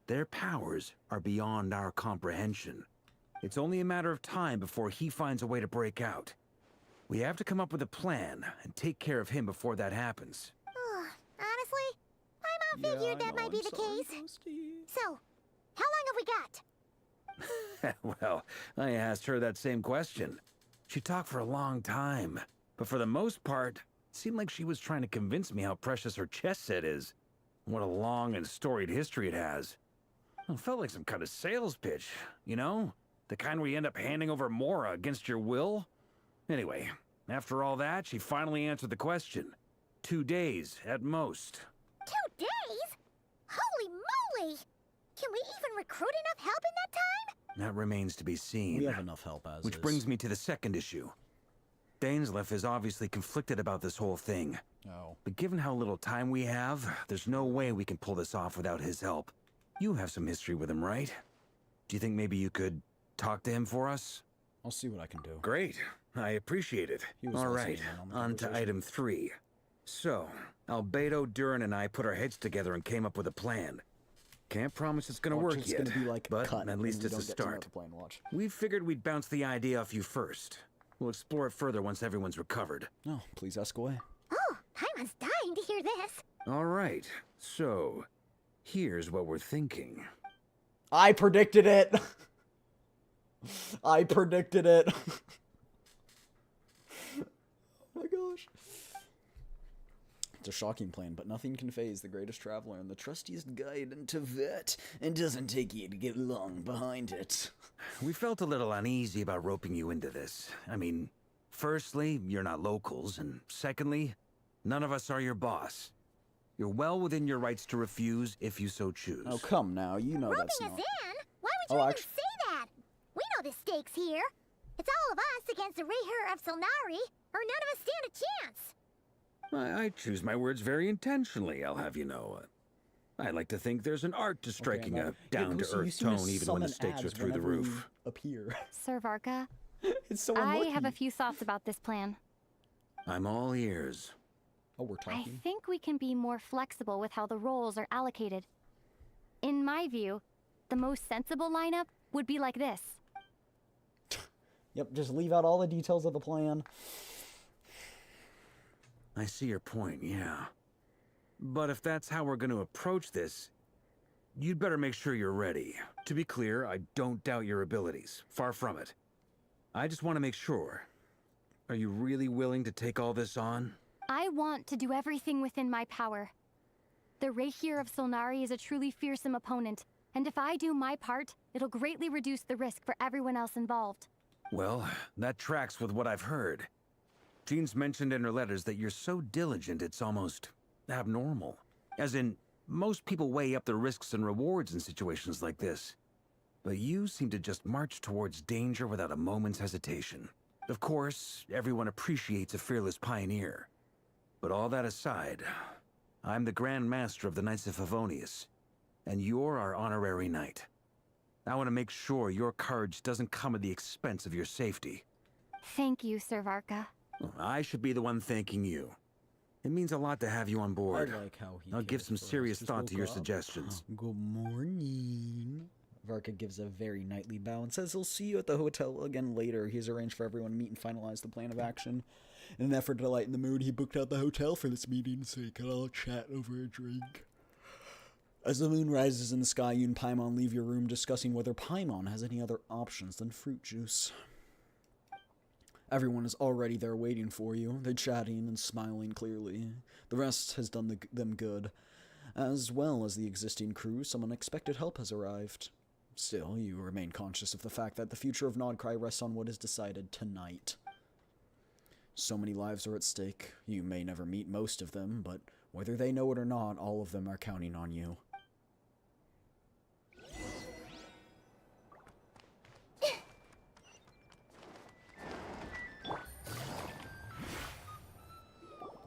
Their powers are beyond our comprehension. It's only a matter of time before he finds a way to break out. We have to come up with a plan and take care of him before that happens. Honestly, I might figured that might be the case. So, how long have we got? Well, I asked her that same question. She talked for a long time, but for the most part, it seemed like she was trying to convince me how precious her chess set is. What a long and storied history it has. It felt like some kind of sales pitch, you know? The kind where you end up handing over Mora against your will. Anyway, after all that, she finally answered the question. 2 days at most. 2 days? Holy moly! Can we even recruit enough help in that time? That remains to be seen. We have enough help as Which is. brings me to the second issue. Dainsleif is obviously conflicted about this whole thing. Oh. But given how little time we have, there's no way we can pull this off without his help. You have some history with him, right? Do you think maybe you could talk to him for us? I'll see what I can do. Great. I appreciate it. All right, on to item 3. So, Albedo, Durin, and I put our heads together and came up with a plan. Can't promise it's gonna work It's yet, gonna be like but cut at and least we it's a don't get to know start. the plan. Watch. We figured we'd bounce the idea off you first. We'll explore it further once everyone's recovered. No, please ask away. Oh, Paimon's dying to hear this. All right, so here's what we're thinking. I predicted it. I predicted it. Oh my gosh. It's a shocking plan, but nothing can faze the greatest traveler and the trustiest guide into vet, and doesn't take you to get long behind it. We felt a little uneasy about roping you into this. I mean, firstly, you're not locals, and secondly, none of us are your boss. You're well within your rights to refuse if you so choose. Oh, come now, you know that's Roping not... us in? Why would you even say that? We know the stakes here. It's all of us against the Reher of Solnari, or none of us stand a chance. I choose my words very intentionally, I'll have you know. I like to think there's an art to striking a down-to-earth tone even when the stakes are through the roof. Appear. Sir Varka, it's so I unlucky. have a few thoughts about this plan. I'm all ears. Oh, we're I talking? think we can be more flexible with how the roles are allocated. In my view, the most sensible lineup would be like this. Yep, just leave out all the details of the plan. I see your point, yeah. But if that's how we're going to approach this, you'd better make sure you're ready. To be clear, I don't doubt your abilities. Far from it. I just want to make sure. Are you really willing to take all this on? I want to do everything within my power. The Rehyr of Solnari is a truly fearsome opponent, and if I do my part, it'll greatly reduce the risk for everyone else involved. Well, that tracks with what I've heard. Jean's mentioned in her letters that you're so diligent it's almost abnormal. As in, most people weigh up the risks and rewards in situations like this. But you seem to just march towards danger without a moment's hesitation. Of course, everyone appreciates a fearless pioneer. But all that aside, I'm the Grand Master of the Knights of Favonius, and you're our honorary knight. I want to make sure your courage doesn't come at the expense of your safety. Thank you, Sir Varka. I should be the one thanking you. It means a lot to have you on board. I like how he I'll give cares some for us. serious Just thought to woke your up. suggestions. Good morning. Varka gives a very knightly bow and says he'll see you at the hotel again later. He has arranged for everyone to meet and finalize the plan of action. In an effort to lighten the mood, he booked out the hotel for this meeting so he could all chat over a drink. As the moon rises in the sky, you and Paimon leave your room discussing whether Paimon has any other options than fruit juice. Everyone is already there waiting for you. They're chatting and smiling clearly. The rest has done them good. As well as the existing crew, some unexpected help has arrived. Still, you remain conscious of the fact that the future of Nodcry rests on what is decided tonight. So many lives are at stake. You may never meet most of them, but whether they know it or not, all of them are counting on you.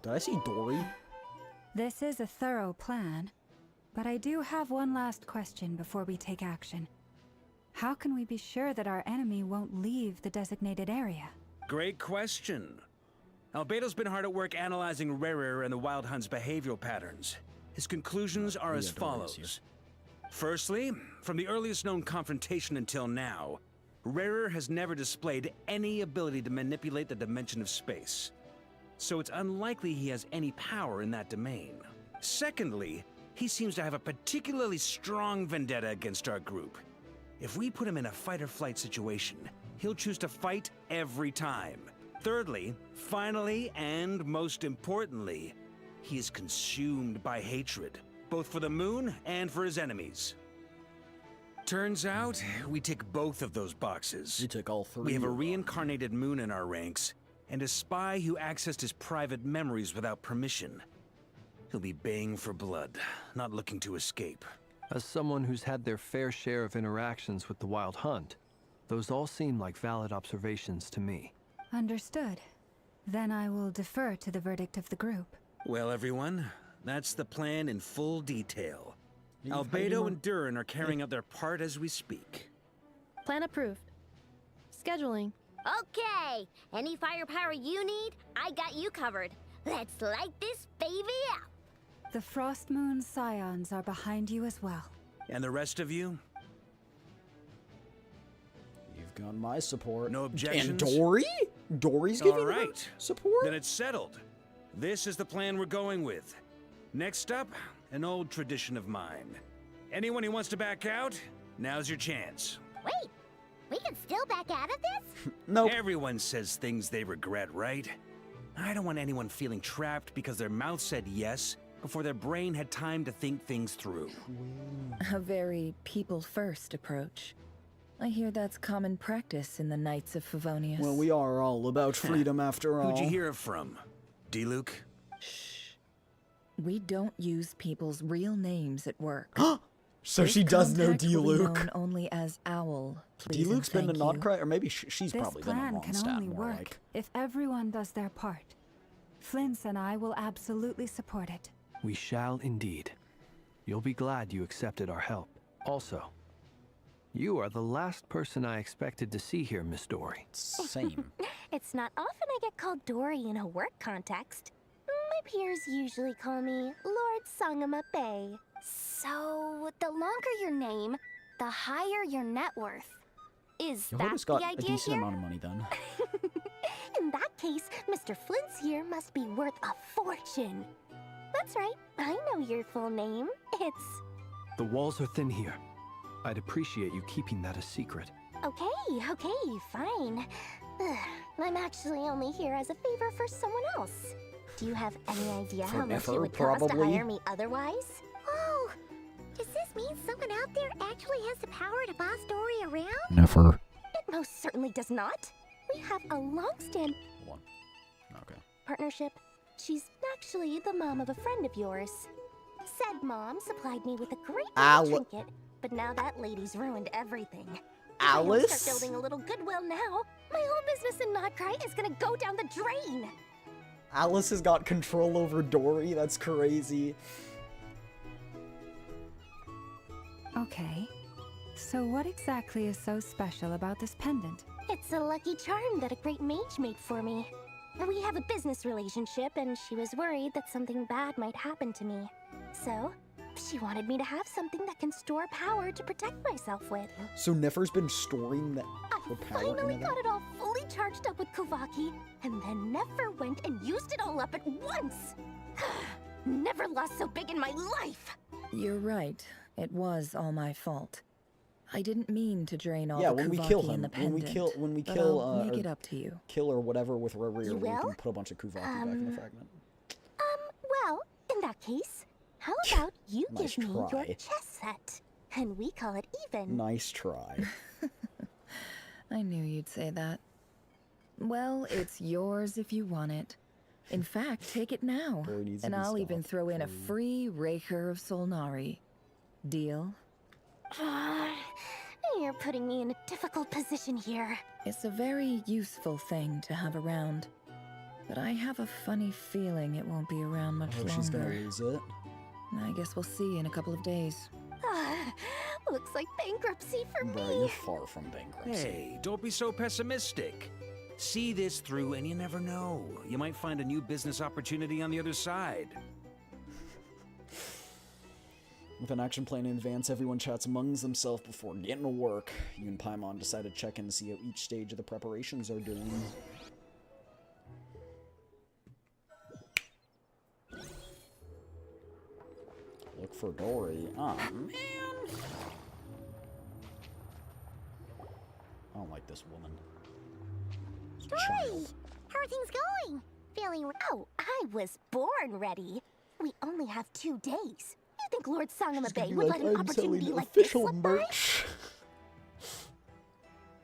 Did I see Dory? This is a thorough plan, but I do have one last question before we take action. How can we be sure that our enemy won't leave the designated area? Great question. Albedo's been hard at work analyzing Rehyr and the Wild Hunt's behavioral patterns. His conclusions are as follows. Firstly, from the earliest known confrontation until now, Rehyr has never displayed any ability to manipulate the dimension of space. So it's unlikely he has any power in that domain. Secondly, he seems to have a particularly strong vendetta against our group. If we put him in a fight-or-flight situation, he'll choose to fight every time. Thirdly, finally, and most importantly, he is consumed by hatred, both for the moon and for his enemies. Turns out, we tick both of those boxes. We tick all three. We have a reincarnated moon in our ranks, and a spy who accessed his private memories without permission. He'll be baying for blood, not looking to escape. As someone who's had their fair share of interactions with the Wild Hunt, those all seem like valid observations to me. Understood. Then I will defer to the verdict of the group. Well, everyone, that's the plan in full detail. Albedo and Durin are carrying out their part as we speak. Plan approved. Scheduling. Okay, any firepower you need, I got you covered. Let's light this baby up. The Frost Moon Scions are behind you as well. And the rest of you? You've got my support. No objections? And Dory? Dory's giving All right. her support? Then it's settled. This is the plan we're going with. Next up, an old tradition of mine. Anyone who wants to back out, now's your chance. Wait, we can still back out of this? No. Everyone says things they regret, right? I don't want anyone feeling trapped because their mouth said yes before their brain had time to think things through. A very people-first approach. I hear that's common practice in the Knights of Favonius. Well, we are all about freedom after all. Who'd you hear it from? D-Luke? We don't use people's real names at work. So This she does know contact will be D-Luke. known only as Owl. Please D-Luke's and been to thank you. Nodcry, or maybe she's This probably been plan to can Mondstadt only more work like. if everyone does their part. Flint's and I will absolutely support it. We shall indeed. You'll be glad you accepted our help. Also, you are the last person I expected to see here, Miss Dory. Same. It's not often I get called Dory in a work context. My peers usually call me Lord Sangama Bay. So, the longer your name, the higher your net worth. Is that Yehoda's the got a idea decent here? amount of money then. In that case, Mr. Flint's here must be worth a fortune. That's right, I know your full name. It's... The walls are thin here. I'd appreciate you keeping that a secret. Okay, fine. Ugh, I'm actually only here as a favor for someone else. Do you have any idea For how much Nefer, it would cost to probably? hire me otherwise? Oh, does this mean someone out there actually has the power to boss Dory around? Nefer. It most certainly does not. We have a long-standing Okay. partnership. She's actually the mom of a friend of yours. Said mom supplied me with a great little trinket, but now that lady's ruined everything. If I don't Alice? start building a little goodwill now, my whole business in Nodcry is gonna go down the drain. Alice has got control over Dory. That's crazy. Okay. So what exactly is so special about this pendant? It's a lucky charm that a great mage made for me. We have a business relationship, and she was worried that something bad might happen to me. So, she wanted me to have something that can store power to protect myself with. So Nefer's been storing that her power Finally into that? got it all fully charged up with Kuvaki, and then Nefer went and used it all up at once. Never lost so big in my life. You're right. It was all my fault. I didn't mean to drain all Yeah, the when we Kuvaki kill in him, the when we pendant. kill, but I'll or make it up to you. kill or whatever with Rory, You we will? can put a bunch of Kuvaki back in the fragment. Well, in that case, how about you Nice give me your try. chess set, and we call it even. Nice try. I knew you'd say that. Well, it's yours if you want it. In fact, take it now, needs to and be I'll even throw in a free Raker of Solnari. Deal? You're putting me in a difficult position here. It's a very useful thing to have around. But I have a funny feeling it won't be around much longer. She's gonna lose it. I guess we'll see in a couple of days. Looks like bankruptcy for Bro, me. you're far from bankruptcy. Hey, don't be so pessimistic. See this through and you never know. You might find a new business opportunity on the other side. With an action plan in advance, everyone chats amongst themselves before getting to work. You and Paimon decide to check in to see how each stage of the preparations are doing. Look for Dory. Ah, man. I don't like this woman. This Dory, child. how are things going? Feeling... Oh, I was born ready. We only have 2 days. You think Lord Sangama Bay would let an opportunity like this slip by?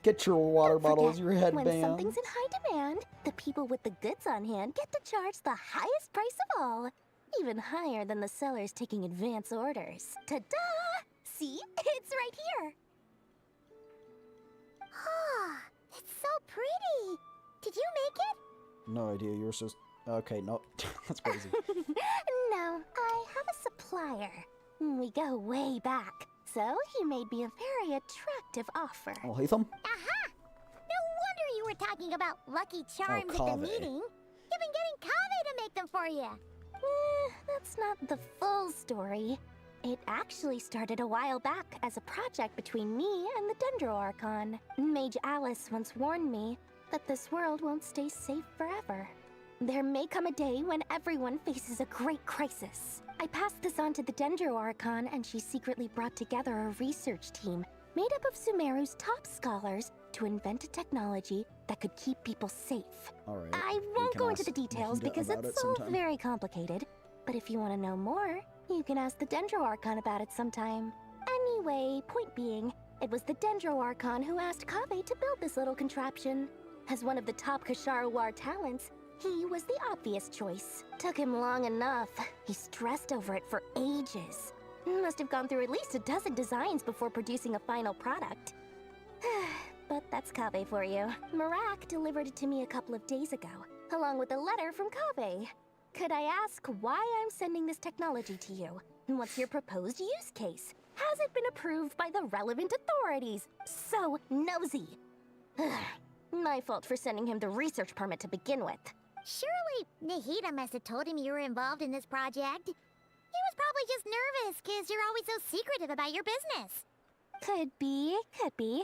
Get your water Don't bottles, forget, your headbands. when something's in high demand, the people with the goods on hand get to charge the highest price of all. Even higher than the sellers taking advance orders. Ta-da! See? It's right here. Oh, it's so pretty. Did you make it? No idea, you were so... Okay, no. That's crazy. No, I have a supplier. We go way back, so he made me a very attractive offer. Oh, Hatham? Aha! No wonder you were talking about Lucky Charms at the Kaveh. meeting. You've been getting Kaveh to make them for you. That's not the full story. It actually started a while back as a project between me and the Dendro Archon. Mage Alice once warned me that this world won't stay safe forever. There may come a day when everyone faces a great crisis. I passed this on to the Dendro Archon, and she secretly brought together a research team made up of Sumeru's top scholars to invent a technology that could keep people safe. Alright. I won't go into the details because it's all very complicated. But if you want to know more, you can ask the Dendro Archon about it sometime. Anyway, point being, it was the Dendro Archon who asked Kaveh to build this little contraption. As one of the top Kasharawar talents, he was the obvious choice. Took him long enough. He stressed over it for ages. Must have gone through at least a dozen designs before producing a final product. But that's Kaveh for you. Marak delivered it to me a couple of days ago, along with a letter from Kaveh. Could I ask why I'm sending this technology to you? And what's your proposed use case? Has it been approved by the relevant authorities? So nosy. My fault for sending him the research permit to begin with. Surely, Nahida must have told him you were involved in this project. He was probably just nervous because you're always so secretive about your business. Could be, could be.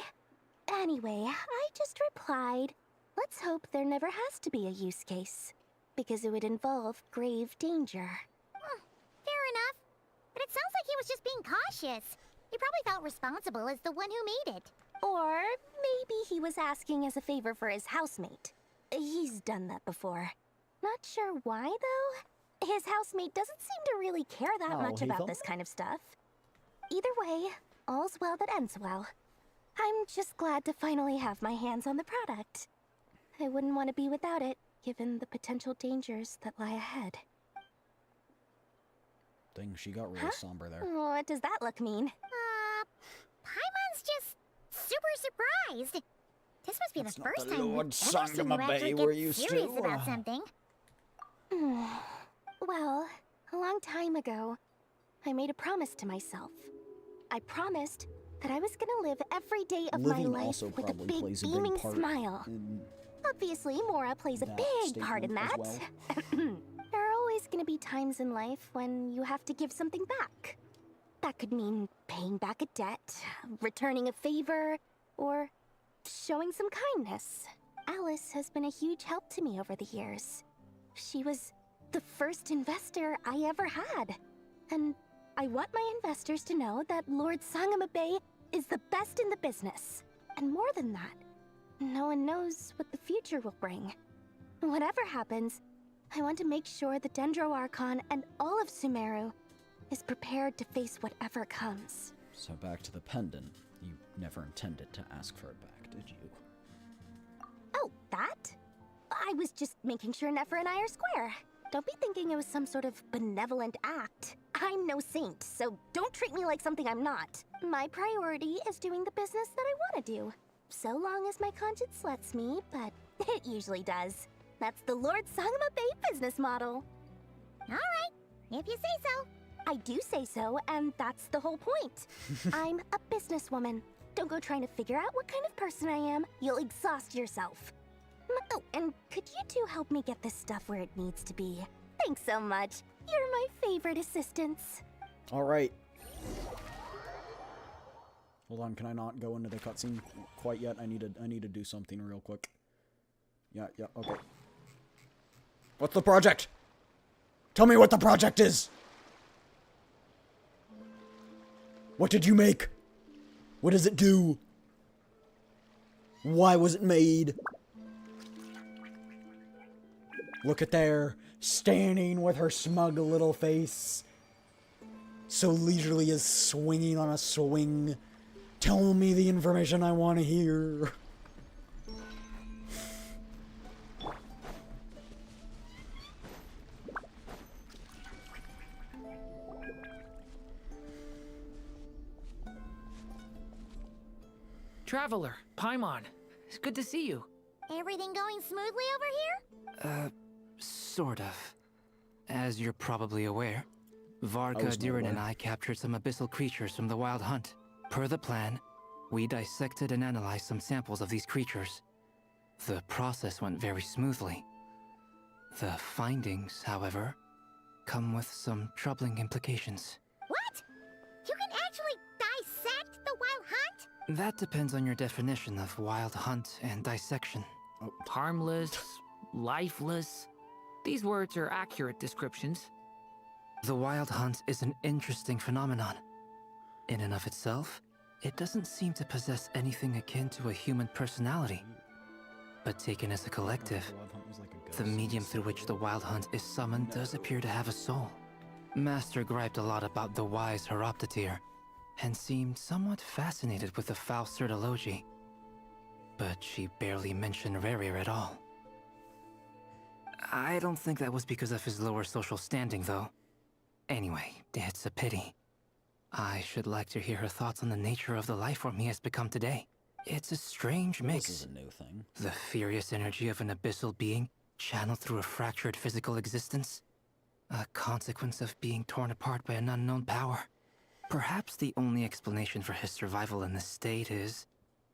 Anyway, I just replied, let's hope there never has to be a use case. Because it would involve grave danger. Fair enough. But it sounds like he was just being cautious. He probably felt responsible as the one who made it. Or maybe he was asking as a favor for his housemate. He's done that before. Not sure why, though. His housemate doesn't seem to really care that much about this kind of stuff. Either way, all's well that ends well. I'm just glad to finally have my hands on the product. I wouldn't want to be without it, given the potential dangers that lie ahead. Dang, she got really somber there. What does that look mean? Paimon's just super surprised. This must be the first time Lord we've ever seen you actually get serious about something. Well, a long time ago, I made a promise to myself. I promised that I was gonna live every day of my life with a big beaming smile. Obviously, Mora plays a big part in that. There are always gonna be times in life when you have to give something back. That could mean paying back a debt, returning a favor, or showing some kindness. Alice has been a huge help to me over the years. She was the first investor I ever had. And I want my investors to know that Lord Sangamabe is the best in the business. And more than that, no one knows what the future will bring. Whatever happens, I want to make sure the Dendro Archon and all of Sumeru is prepared to face whatever comes. So back to the pendant. You never intended to ask for it back, did you? Oh, that? I was just making sure Nefer and I are square. Don't be thinking it was some sort of benevolent act. I'm no saint, so don't treat me like something I'm not. My priority is doing the business that I want to do. So long as my conscience lets me, but it usually does. That's the Lord Sangamabe business model. Alright, if you say so. I do say so, and that's the whole point. I'm a businesswoman. Don't go trying to figure out what kind of person I am. You'll exhaust yourself. Oh, and could you two help me get this stuff where it needs to be? Thanks so much. You're my favorite assistants. Alright. Hold on, can I not go into the cutscene quite yet? I need to do something real quick. Yeah, okay. What's the project? Tell me what the project is! What did you make? What does it do? Why was it made? Look at there, standing with her smug little face. So leisurely as swinging on a swing. Tell me the information I want to hear. Traveler, Paimon. It's good to see you. Everything going smoothly over here? Sort of. As you're probably aware, Varka, was not Durin, and aware. I captured some abyssal creatures from the Wild Hunt. Per the plan, we dissected and analyzed some samples of these creatures. The process went very smoothly. The findings, however, come with some troubling implications. What? You can actually dissect the Wild Hunt? That depends on your definition of Wild Hunt and dissection. Harmless, lifeless. These words are accurate descriptions. The Wild Hunt is an interesting phenomenon. In and of itself, it doesn't seem to possess anything akin to a human personality. But taken as a collective, the medium through which the Wild Hunt is summoned does appear to have a soul. Master griped a lot about the wise Horoptetyr, and seemed somewhat fascinated with the foul Certology. But she barely mentioned Rerir at all. I don't think that was because of his lower social standing, though. Anyway, it's a pity. I should like to hear her thoughts on the nature of the life form he has become today. It's a strange mix. This is a new thing. The furious energy of an abyssal being channeled through a fractured physical existence. A consequence of being torn apart by an unknown power. Perhaps the only explanation for his survival in this state is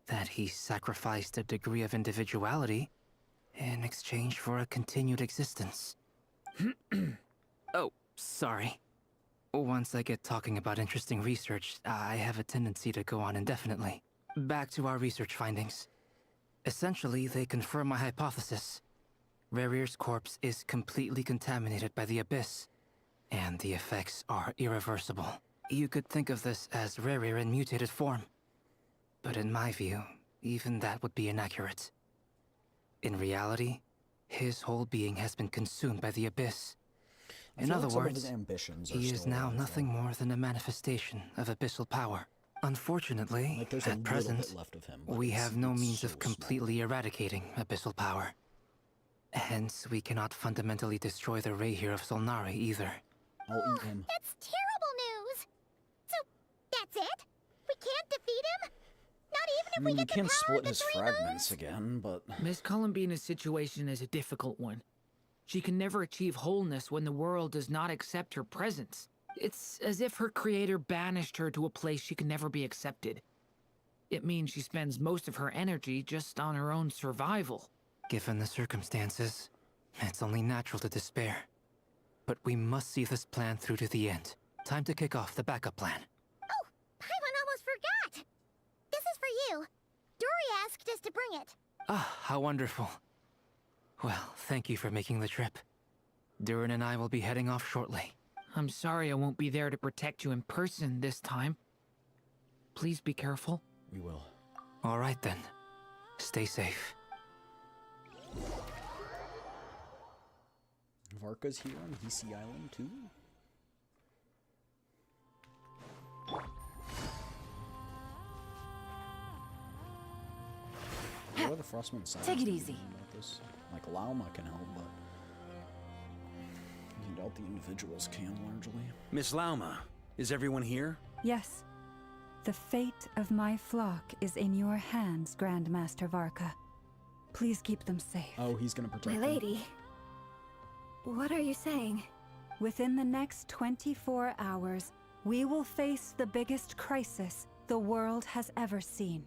that he sacrificed a degree of individuality in exchange for a continued existence. Oh, sorry. Once I get talking about interesting research, I have a tendency to go on indefinitely. Back to our research findings. Essentially, they confirm my hypothesis. Rerir's corpse is completely contaminated by the Abyss, and the effects are irreversible. You could think of this as Rerir in mutated form. But in my view, even that would be inaccurate. In reality, his whole being has been consumed by the Abyss. In other words, he is now nothing more than a manifestation of abyssal power. Unfortunately, at present, we have no means of completely eradicating abyssal power. Hence, we cannot fundamentally destroy the Rehyr of Solnari either. I'll eat him. That's terrible news! So, that's it? We can't defeat him? Not even if we get the can't power split of the his three fragments again, but... Miss Columbina's situation is a difficult one. She can never achieve wholeness when the world does not accept her presence. It's as if her creator banished her to a place she can never be accepted. It means she spends most of her energy just on her own survival. Given the circumstances, it's only natural to despair. But we must see this plan through to the end. Time to kick off the backup plan. Oh, Paimon almost forgot! This is for you. Dory asked us to bring it. Ah, how wonderful. Well, thank you for making the trip. Durin and I will be heading off shortly. I'm sorry I won't be there to protect you in person this time. Please be careful. We will. All right then. Stay safe. Varka's here on Hisi Island too? What are the Frostmoon signs? Take it easy. About this? Like Lauma can help, but I doubt the individuals can largely. Miss Lauma, is everyone here? Yes. The fate of my flock is in your hands, Grandmaster Varka. Please keep them safe. Oh, he's gonna protect My them. lady. What are you saying? Within the next 24 hours, we will face the biggest crisis the world has ever seen.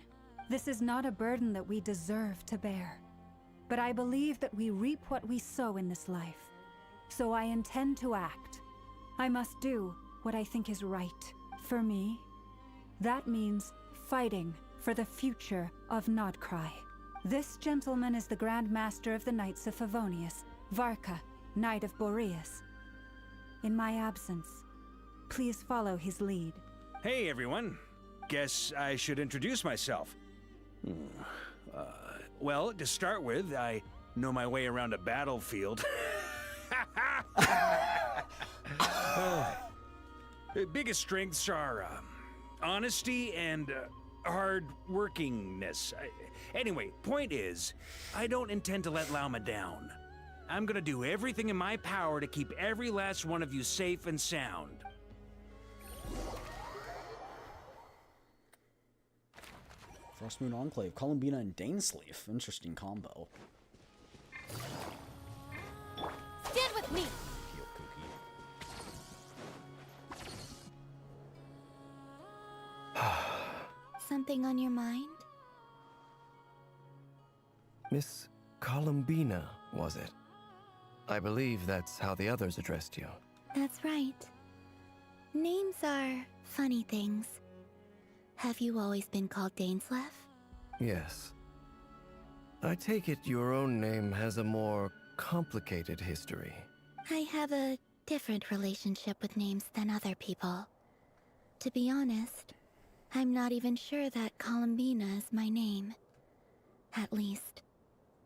This is not a burden that we deserve to bear. But I believe that we reap what we sow in this life. So I intend to act. I must do what I think is right. For me, that means fighting for the future of Nodcry. This gentleman is the Grand Master of the Knights of Favonius, Varka, Knight of Boreas. In my absence, please follow his lead. Hey, everyone. Guess I should introduce myself. Well, to start with, I know my way around a battlefield. Biggest strengths are honesty and hard-workingness. Anyway, point is, I don't intend to let Lauma down. I'm gonna do everything in my power to keep every last one of you safe and sound. Frostmoon Enclave, Columbina and Dainsleif. Interesting combo. Stand with me! Something on your mind? Miss Columbina, was it? I believe that's how the others addressed you. That's right. Names are funny things. Have you always been called Dainsleif? Yes. I take it your own name has a more complicated history. I have a different relationship with names than other people. To be honest, I'm not even sure that Columbina is my name. At least,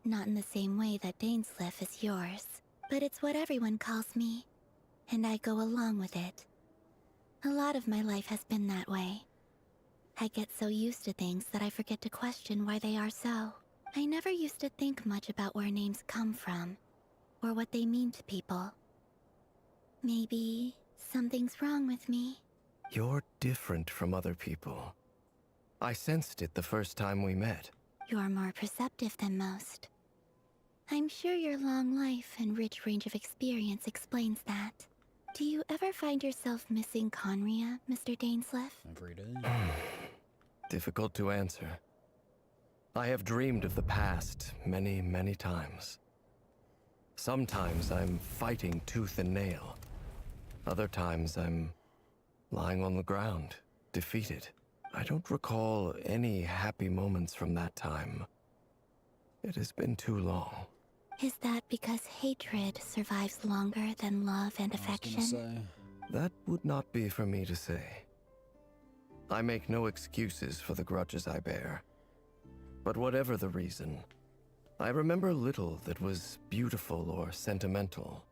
not in the same way that Dainsleif is yours. But it's what everyone calls me, and I go along with it. A lot of my life has been that way. I get so used to things that I forget to question why they are so. I never used to think much about where names come from, or what they mean to people. Maybe something's wrong with me. You're different from other people. I sensed it the first time we met. You're more perceptive than most. I'm sure your long life and rich range of experience explains that. Do you ever find yourself missing Conria, Mr. Dainsleif? Every day. Difficult to answer. I have dreamed of the past many, many times. Sometimes I'm fighting tooth and nail. Other times I'm lying on the ground, defeated. I don't recall any happy moments from that time. It has been too long. Is that because hatred survives longer than love and affection? That would not be for me to say. I make no excuses for the grudges I bear. But whatever the reason, I remember little that was beautiful or sentimental.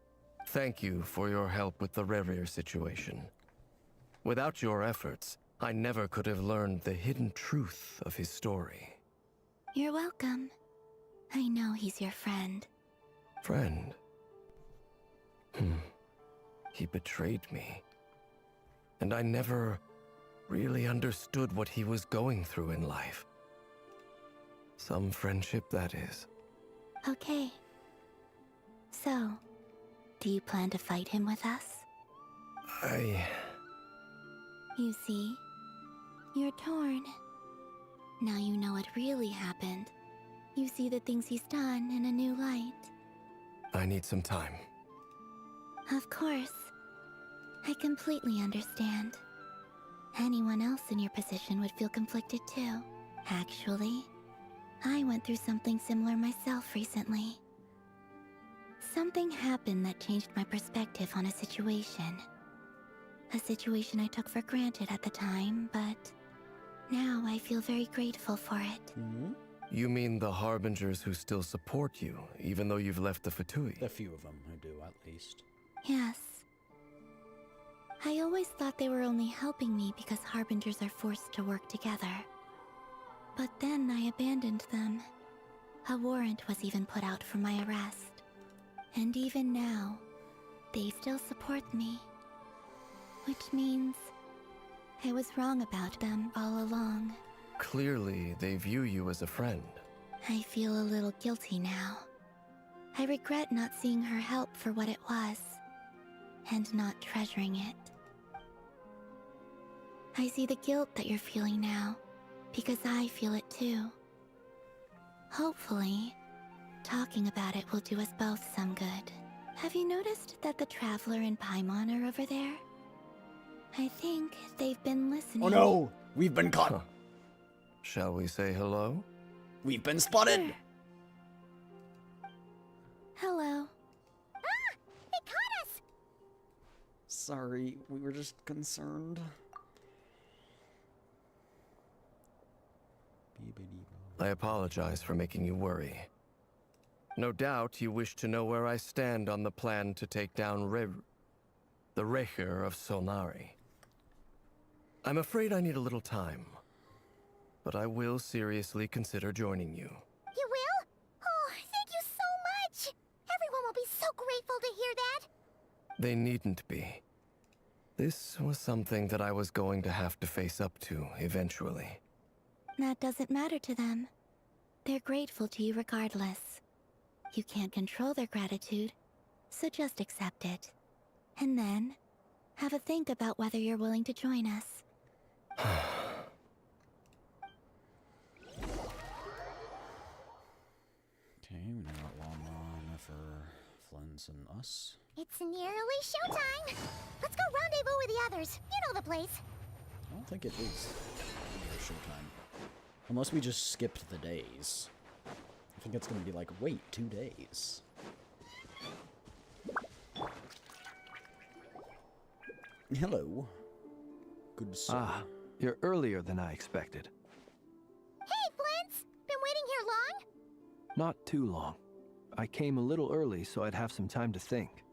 Thank you for your help with the Rerir situation. Without your efforts, I never could have learned the hidden truth of his story. You're welcome. I know he's your friend. Friend? He betrayed me. And I never really understood what he was going through in life. Some friendship, that is. Okay. So, do you plan to fight him with us? You see, you're torn. Now you know what really happened. You see the things he's done in a new light. I need some time. Of course. I completely understand. Anyone else in your position would feel conflicted too. Actually, I went through something similar myself recently. Something happened that changed my perspective on a situation. A situation I took for granted at the time, but now I feel very grateful for it. You mean the Harbingers who still support you, even though you've left the Fatui? A few of them who do, at least. Yes. I always thought they were only helping me because Harbingers are forced to work together. But then I abandoned them. A warrant was even put out for my arrest. And even now, they still support me. Which means I was wrong about them all along. Clearly, they view you as a friend. I feel a little guilty now. I regret not seeing her help for what it was, and not treasuring it. I see the guilt that you're feeling now, because I feel it too. Hopefully, talking about it will do us both some good. Have you noticed that the Traveler and Paimon are over there? I think they've been listening. Oh no! We've been caught! Huh. Shall we say hello? We've been spotted! Sure. Hello. Ah! They caught us! Sorry, we were just concerned. I apologize for making you worry. No doubt you wish to know where I stand on the plan to take down the Recher of Solnari. I'm afraid I need a little time, but I will seriously consider joining you. You will? Oh, thank you so much! Everyone will be so grateful to hear that! They needn't be. This was something that I was going to have to face up to eventually. That doesn't matter to them. They're grateful to you regardless. You can't control their gratitude, so just accept it. And then, have a think about whether you're willing to join us. Okay, we now got Lama, Nefer, Flens, and us. It's nearly showtime! Let's go rendezvous with the others. You know the place. I don't think it is near showtime. Unless we just skipped the days. I think it's gonna be like, wait, 2 days. Hello. Good sir. Ah, you're earlier than I expected. Hey, Flint's! Been waiting here long? Not too long. I came a little early so I'd have some time to think.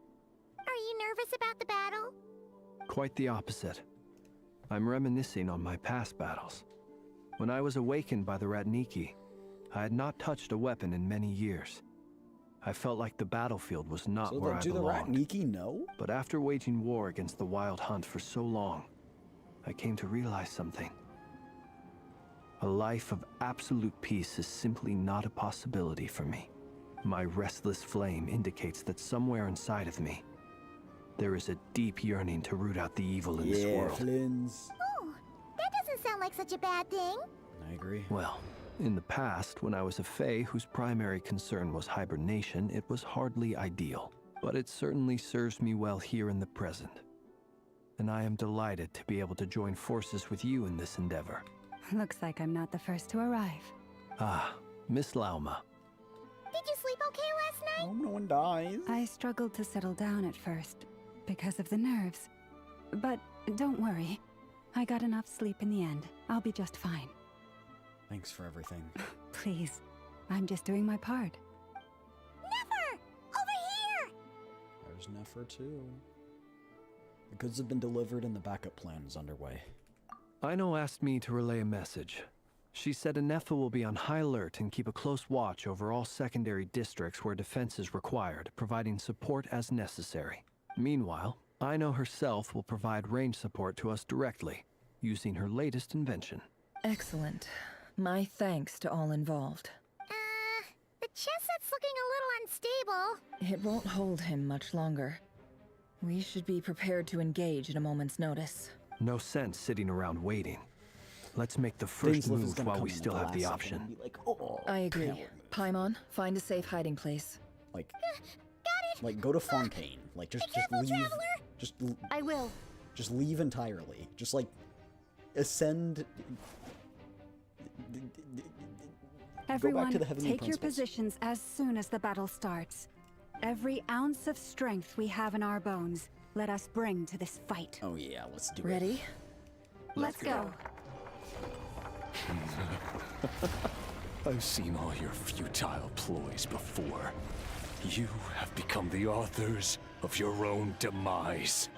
Are you nervous about the battle? Quite the opposite. I'm reminiscing on my past battles. When I was awakened by the Ratniki, I had not touched a weapon in many years. I felt like the battlefield was not where I belonged. Do the Ratniki know? But after waging war against the Wild Hunt for so long, I came to realize something. A life of absolute peace is simply not a possibility for me. My restless flame indicates that somewhere inside of me, there is a deep yearning to root out the evil in this world. Flins. Oh, that doesn't sound like such a bad thing. I agree. Well, in the past, when I was a Fae whose primary concern was hibernation, it was hardly ideal. But it certainly serves me well here in the present. And I am delighted to be able to join forces with you in this endeavor. Looks like I'm not the first to arrive. Ah, Miss Lauma. Did you sleep okay last night? Oh, no one dies. I struggled to settle down at first, because of the nerves. But don't worry. I got enough sleep in the end. I'll be just fine. Thanks for everything. Please, I'm just doing my part. Nefer! Over here! There's Nefer too. The goods have been delivered and the backup plan is underway. Aino asked me to relay a message. She said Nefer will be on high alert and keep a close watch over all secondary districts where defense is required, providing support as necessary. Meanwhile, Aino herself will provide range support to us directly, using her latest invention. Excellent. My thanks to all involved. The chess set's looking a little unstable. It won't hold him much longer. We should be prepared to engage at a moment's notice. No sense sitting around waiting. Let's make the first move while we still have the option. Like, oh, I agree. Paimon, find a safe hiding place. Like, got it. Like, go to Fontaine. Like, just leave. Traveler. I will. Just leave entirely. Just like ascend. Everyone, go back to the take your positions as soon as the battle starts. Every ounce of strength we have in our bones, let us bring to this fight. Oh yeah, let's do Ready? it. Let's go. I've seen all your futile ploys before. You have become the authors of your own demise.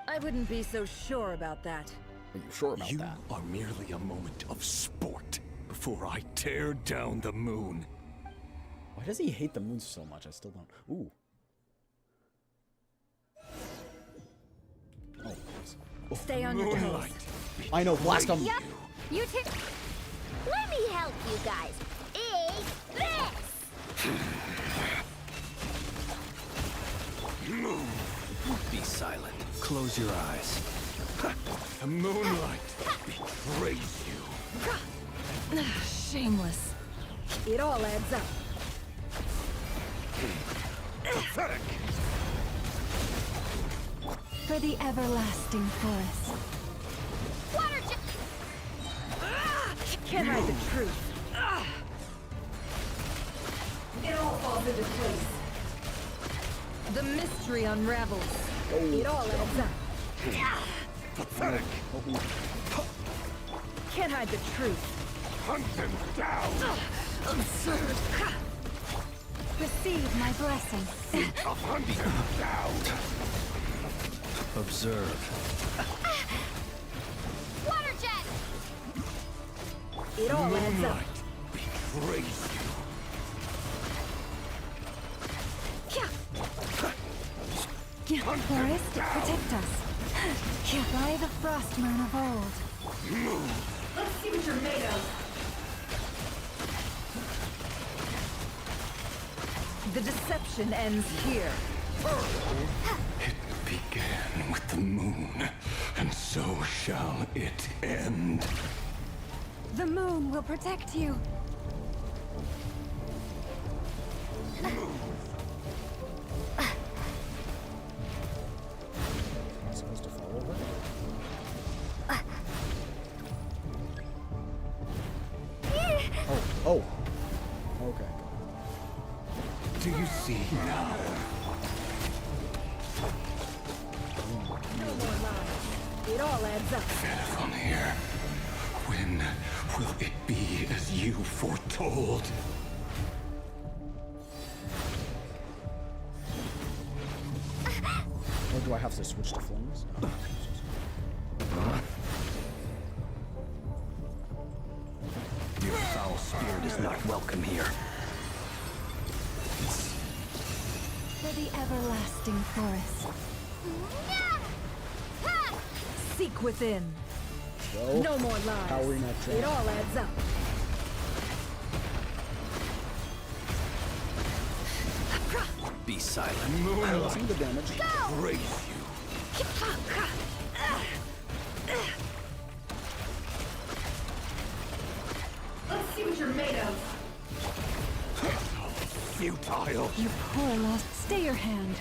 I wouldn't be so sure about that. Are you sure about you that? are merely a moment of sport before I tear down the moon. Why does he hate the moon so much? I still don't. Ooh. Oh, please. Stay on your toes. I know, blast him. Yep. You two. Let me help you guys. Eat this. Be silent. Close your eyes. The moonlight betrays you. Shameless. It all adds up. Pathetic. For the everlasting forest. Water Can't hide the truth. It all falls into place. The mystery unravels. It all adds up. Pathetic. Can't hide the truth. Hunt them down. Absurd. Receive my blessing. Hunt them down. Observe. Water jet. It all adds up. Moonlight betrays you. Forest, protect us. By the frost moon of old. Let's see what you're made of. The deception ends here. It began with the moon, and so shall it end. The moon will protect you. Supposed to follow her? Oh. Okay. Do you see now? No more lies. It all adds up. From here, when will it be as you foretold? Or do I have to switch to flames? Your foul spirit is not welcome here. For the everlasting forest. Seek within. Go. No more lies. Powering up It all adds up. Be silent. I'll see the damage. Raise Let's see what you're made of. Futile. You poor lost. Stay your hand.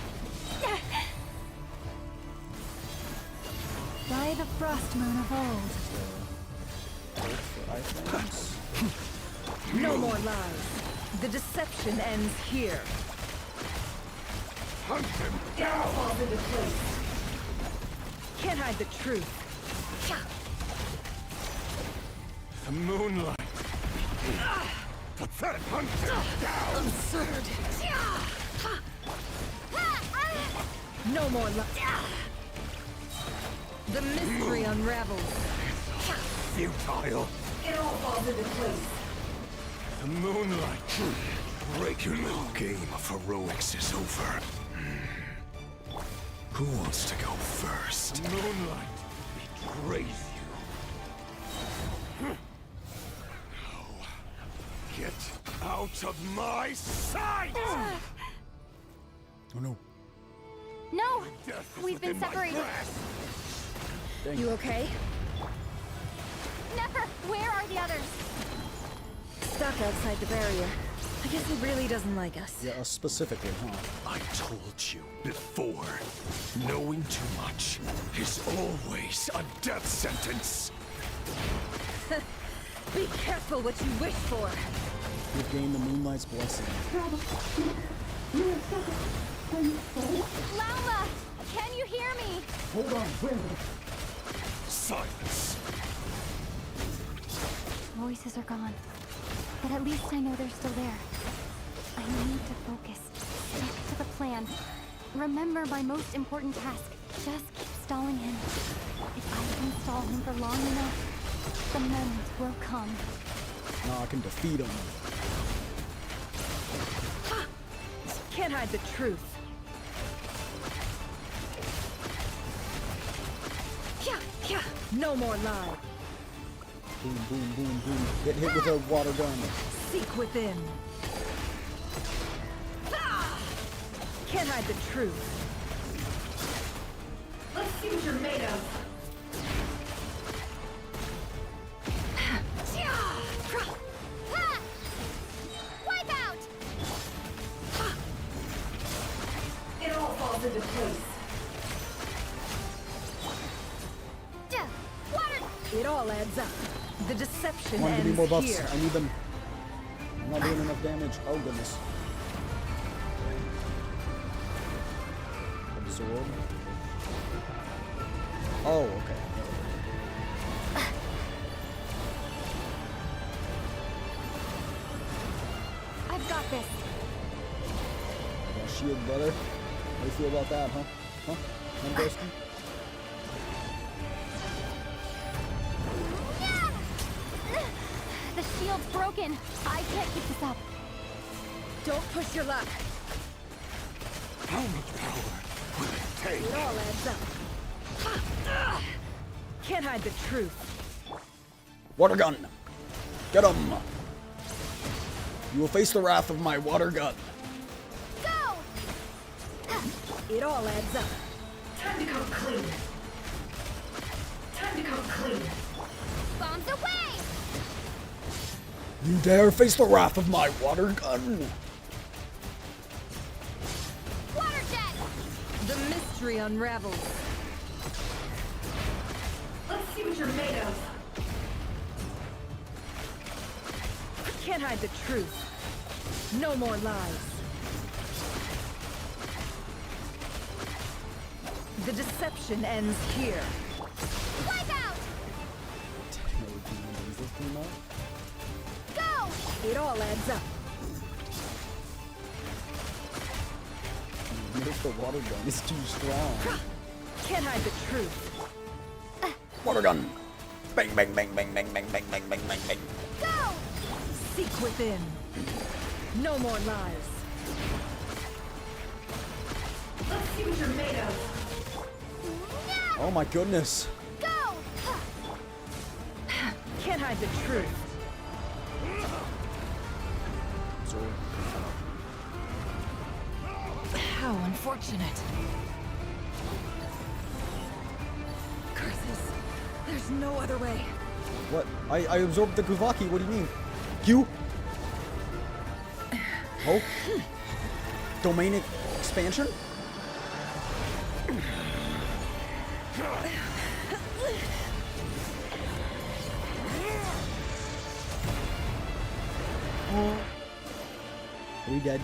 By the frost moon of old. No more lies. The deception ends here. Hunt him Down falls into place. Can't hide the truth. The moonlight. Pathetic. Hunt him down. Absurd. No more lies. The mystery unravels. Futile. It all falls into place. The moonlight. Break your little game of heroics is over. Who wants to go first? The moonlight betrays you. Now, get out of my sight! Oh no. No! Death is We've been within my separated. grasp. You okay? Nefer, where are the others? Stuck outside the barrier. I guess he really doesn't like us. Yeah, specifically, huh? I told you before, knowing too much is always a death sentence. Be careful what you wish for. You've gained the moonlight's blessing. Lauma! Can you hear me? Hold on, wait. Silence. Voices are gone. But at least I know they're still there. I need to focus. Stick to the plan. Remember my most important task. Just keep stalling him. If I can stall him for long enough, the moment will come. Now I can defeat him. Can't hide the truth. No more lie. Boom, boom, boom, boom. Get hit with a water gun. Seek within. Can't hide the truth. Let's see what you're made of. Wipe out! It all falls into place. Water! It all adds up. The deception Come on, give me ends more buffs. here. I need them. I'm not doing enough damage. Oh, goodness. Absorb. Oh, okay. I've got this. Got shield, brother. How do you feel about that, huh? Huh? Broski? The shield's broken. I can't keep this up. Don't push your luck. How much power will it take? It all adds up. Can't hide the truth. Water gun! Get him! You will face the wrath of my water gun. It all adds up. Time to come clean. Time to come clean. Bombs away! You dare face the wrath of my water gun! Water jet! The mystery unravels. Let's see what you're made of. Can't hide the truth. No more lies. The deception ends here. Wipe out! Go! It all adds up. The water gun is too strong. Can't hide the truth. Water gun! Bang, bang, bang, bang, bang, bang, bang, bang, bang, bang, bang. Go! Seek within. No more lies. Let's see what you're made of. Oh my goodness. Go! Can't hide the truth. How unfortunate. Curses. There's no other way. What? I absorbed the Kuvaki, what do you mean? Q? Oh? Domain expansion? We dead.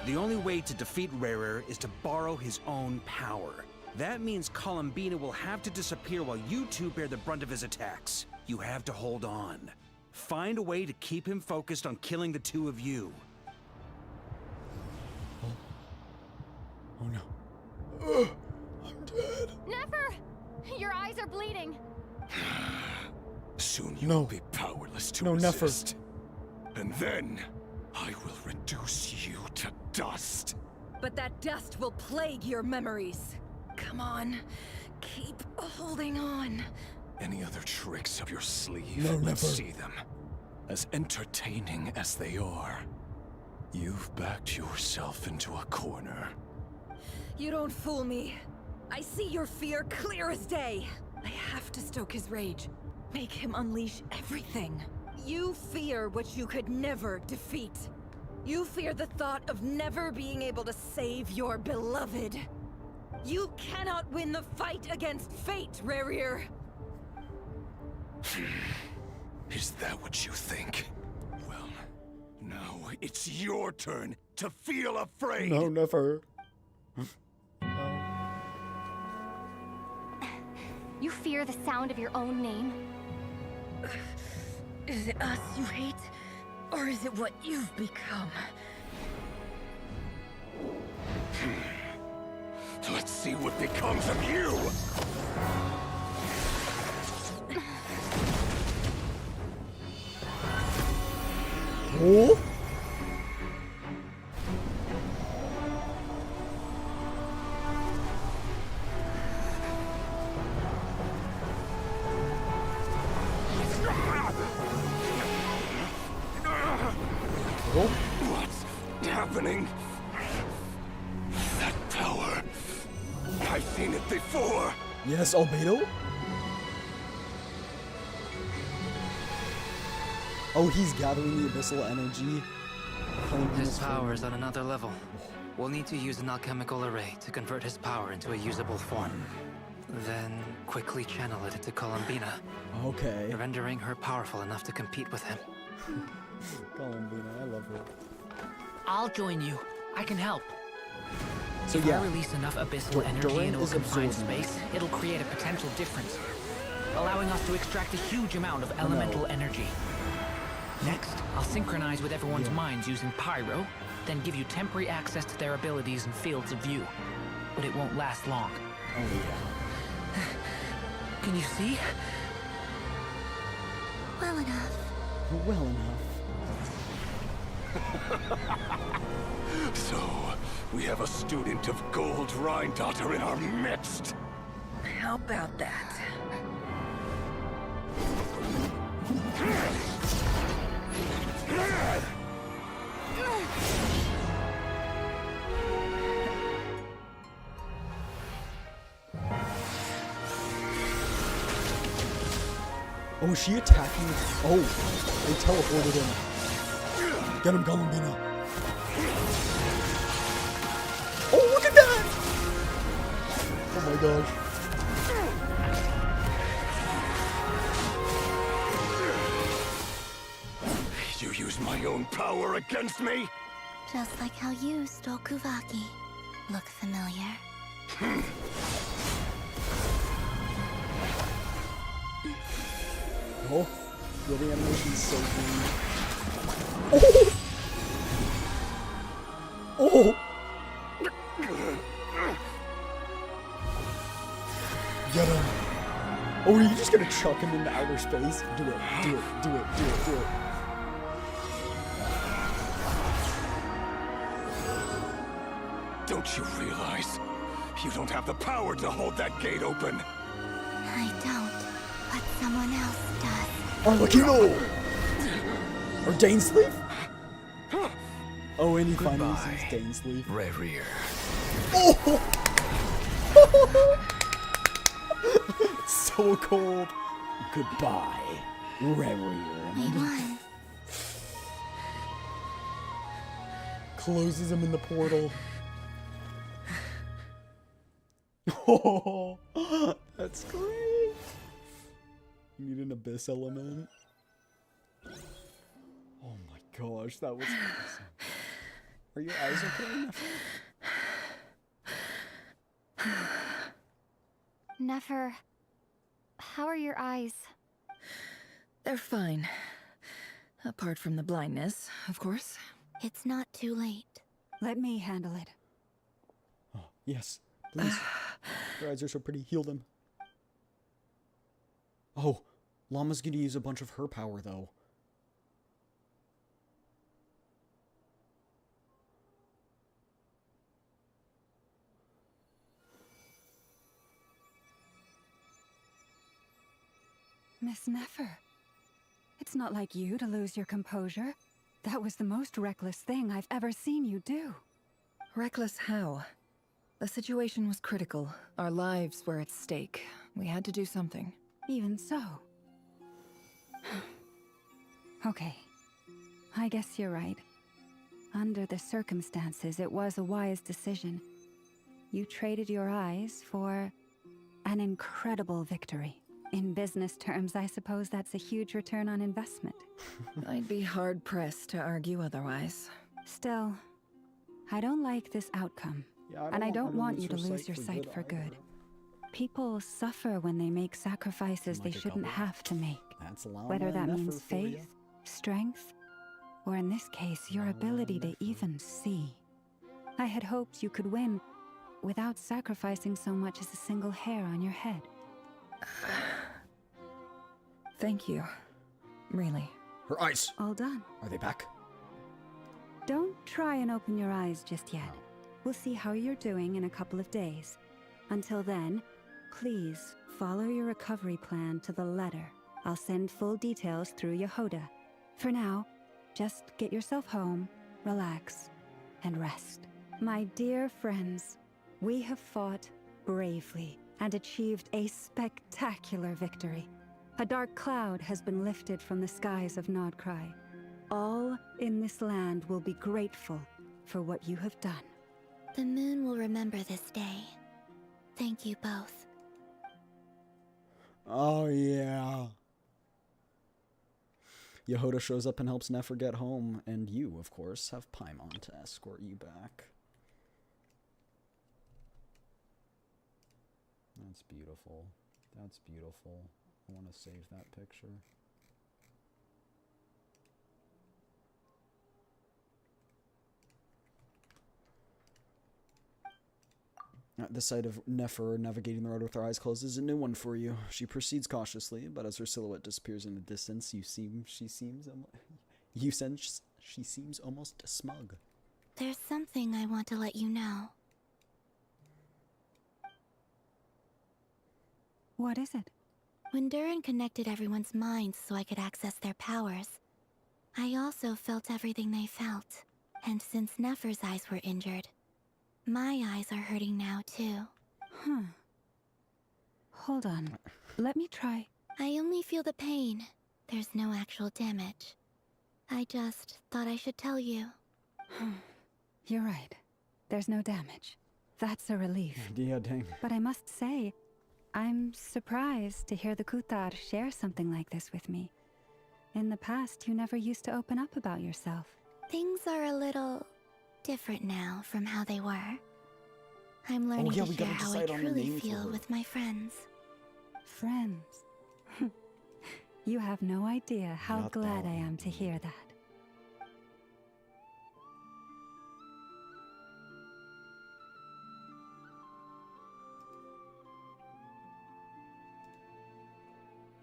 The only way to defeat Rarer is to borrow his own power. That means Columbina will have to disappear while you two bear the brunt of his attacks. You have to hold on. Find a way to keep him focused on killing the two of you. Oh no. I'm dead. Nefer! Your eyes are bleeding. Soon you will be powerless to resist. And then I will reduce you to dust. But that dust will plague your memories. Come on. Keep holding on. Any other tricks up your sleeve? No, Let's never. see them. As entertaining as they are, you've backed yourself into a corner. You don't fool me. I see your fear clear as day. I have to stoke his rage. Make him unleash everything. You fear what you could never defeat. You fear the thought of never being able to save your beloved. You cannot win the fight against fate, Rarir. Is that what you think? Well, now it's your turn to feel afraid. No, never. You fear the sound of your own name? Is it us you hate? Or is it what you've become? Let's see what becomes of you! Oh? What's happening? That power. I've seen it before. Yes, Albedo? Oh, he's gathering the abyssal energy. His power is on another level. We'll need to use an alchemical array to convert his power into a usable form. Then quickly channel it into Columbina. Okay. Rendering her powerful enough to compete with him. Columbina, I love her. I'll join you. I can help. So if yeah, I release enough abyssal energy Duran into a is confined absorbing space, it'll create a potential difference, allowing us to extract a huge amount of elemental energy. Next, I'll synchronize with everyone's minds using Pyro, then give you temporary access to their abilities and fields of view. But it won't last long. Oh yeah. Can you see? Well enough. Well enough. So, we have a student of Gold Rheindotter in our midst. How about that? Oh, is she attacking? Oh, they teleported him. Get him, Columbina. Oh, look at that! Oh my gosh. You use my own power against me? Just like how you stole Kuvaki. Look familiar? Oh, yeah, the animation's so good. Oh! Oh! Get him! Oh, are you just gonna chuck him into outer space? Do it, do it, do it, do it, do it. Don't you realize? You don't have the power to hold that gate open. I don't, but someone else does. Arlecchino! Or Dainsleif? Oh, and he finally sees Dainsleif. Rerir. Oh! So cold. Goodbye, Rerir. We won. Closes him in the portal. Oh, that's great. You need an abyss element. Oh my gosh, that was awesome. Are your eyes okay, Nefer? Nefer, how are your eyes? They're fine. Apart from the blindness, of course. It's not too late. Let me handle it. Oh, yes, please. Your eyes are so pretty. Heal them. Oh, Llama's gonna use a bunch of her power, though. Miss Nefer, it's not like you to lose your composure. That was the most reckless thing I've ever seen you do. Reckless how? The situation was critical. Our lives were at stake. We had to do something. Even so. Okay. I guess you're right. Under the circumstances, it was a wise decision. You traded your eyes for an incredible victory. In business terms, I suppose that's a huge return on investment. I'd be hard-pressed to argue otherwise. Still, I don't like this outcome. Yeah, and I don't want you to lose your sight for good. People suffer when they make sacrifices they shouldn't have to make. That's Llama Whether that and means Nefer for ya. faith, strength, or in this case, your ability to even see. I had hoped you could win without sacrificing so much as a single hair on your head. Thank you. Really. Her eyes. All done. Are they back? Don't try and open your eyes just yet. We'll see how you're doing in a couple of days. Until then, please follow your recovery plan to the letter. I'll send full details through Yehoda. For now, just get yourself home, relax, and rest. My dear friends, we have fought bravely and achieved a spectacular victory. A dark cloud has been lifted from the skies of Nodcry. All in this land will be grateful for what you have done. The moon will remember this day. Thank you both. Oh, yeah. Yehoda shows up and helps Nefer get home, and you, of course, have Paimon to escort you back. That's beautiful. That's beautiful. I want to save that picture. The sight of Nefer navigating the road with her eyes closed is a new one for you. She proceeds cautiously, but as her silhouette disappears in the distance, she seems almost smug. There's something I want to let you know. What is it? When Durin connected everyone's minds so I could access their powers, I also felt everything they felt. And since Nefer's eyes were injured, my eyes are hurting now too. Hold on. Let me try. I only feel the pain. There's no actual damage. I just thought I should tell you. You're right. There's no damage. That's a relief. Yeah, dang. But I must say, I'm surprised to hear the Kutar share something like this with me. In the past, you never used to open up about yourself. Things are a little different now from how they were. I'm learning to share how I truly feel with my friends. Friends? You have no idea how glad I am to hear that.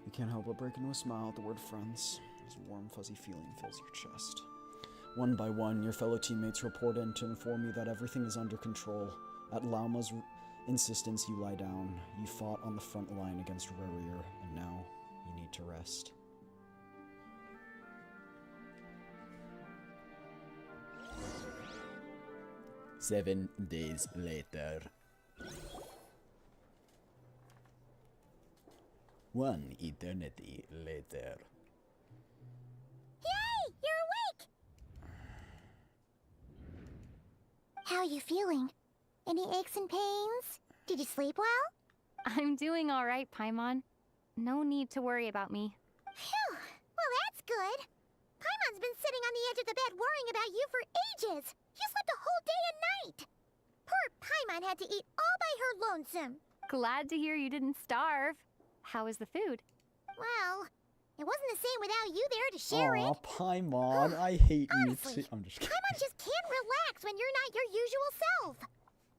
You can't help but break into a smile at the word friends. This warm, fuzzy feeling fills your chest. One by one, your fellow teammates report in to inform you that everything is under control. At Lauma's insistence, you lie down. You fought on the front line against Rerir, and now you need to rest. Seven days later. One eternity later. Yay! You're awake! How are you feeling? Any aches and pains? Did you sleep well? I'm doing all right, Paimon. No need to worry about me. Phew! Well, that's good. Paimon's been sitting on the edge of the bed worrying about you for ages. You slept a whole day and night. Poor Paimon had to eat all by her lonesome. Glad to hear you didn't starve. How is the food? Well, it wasn't the same without you there to share Aw, it. Paimon, I hate Honestly, you too. I'm just kidding. Paimon just can't relax when you're not your usual self.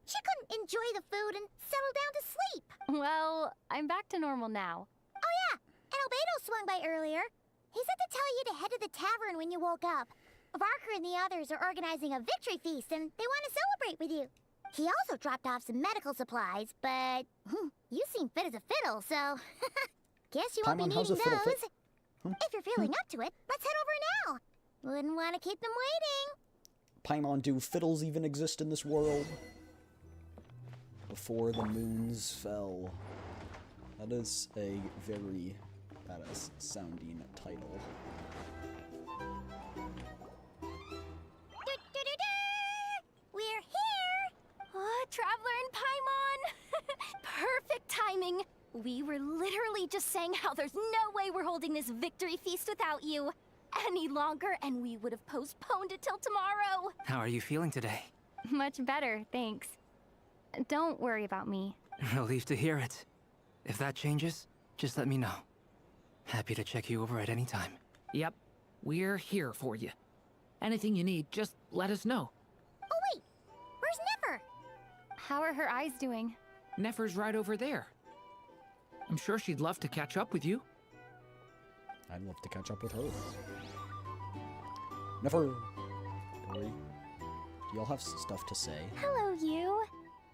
She couldn't enjoy the food and settle down to sleep. Well, I'm back to normal now. Oh yeah, and Albedo swung by earlier. He said to tell you to head to the tavern when you woke up. Varker and the others are organizing a victory feast and they want to celebrate with you. He also dropped off some medical supplies, but you seem fit as a fiddle, so guess you won't be needing those. If you're feeling up to it, let's head over now. Wouldn't want to keep them waiting. Paimon, do fiddles even exist in this world? Before the moons fell. That is a very badass sounding title. We're here! Oh, Traveler and Paimon! Perfect timing! We were literally just saying how there's no way we're holding this victory feast without you any longer, and we would have postponed it till tomorrow. How are you feeling today? Much better, thanks. Don't worry about me. Relieved to hear it. If that changes, just let me know. Happy to check you over at any time. Yep, we're here for you. Anything you need, just let us know. Oh wait, where's Nefer? How are her eyes doing? Nefer's right over there. I'm sure she'd love to catch up with you. I'd love to catch up with her. Never. Dory, do y'all have stuff to say? Hello, you.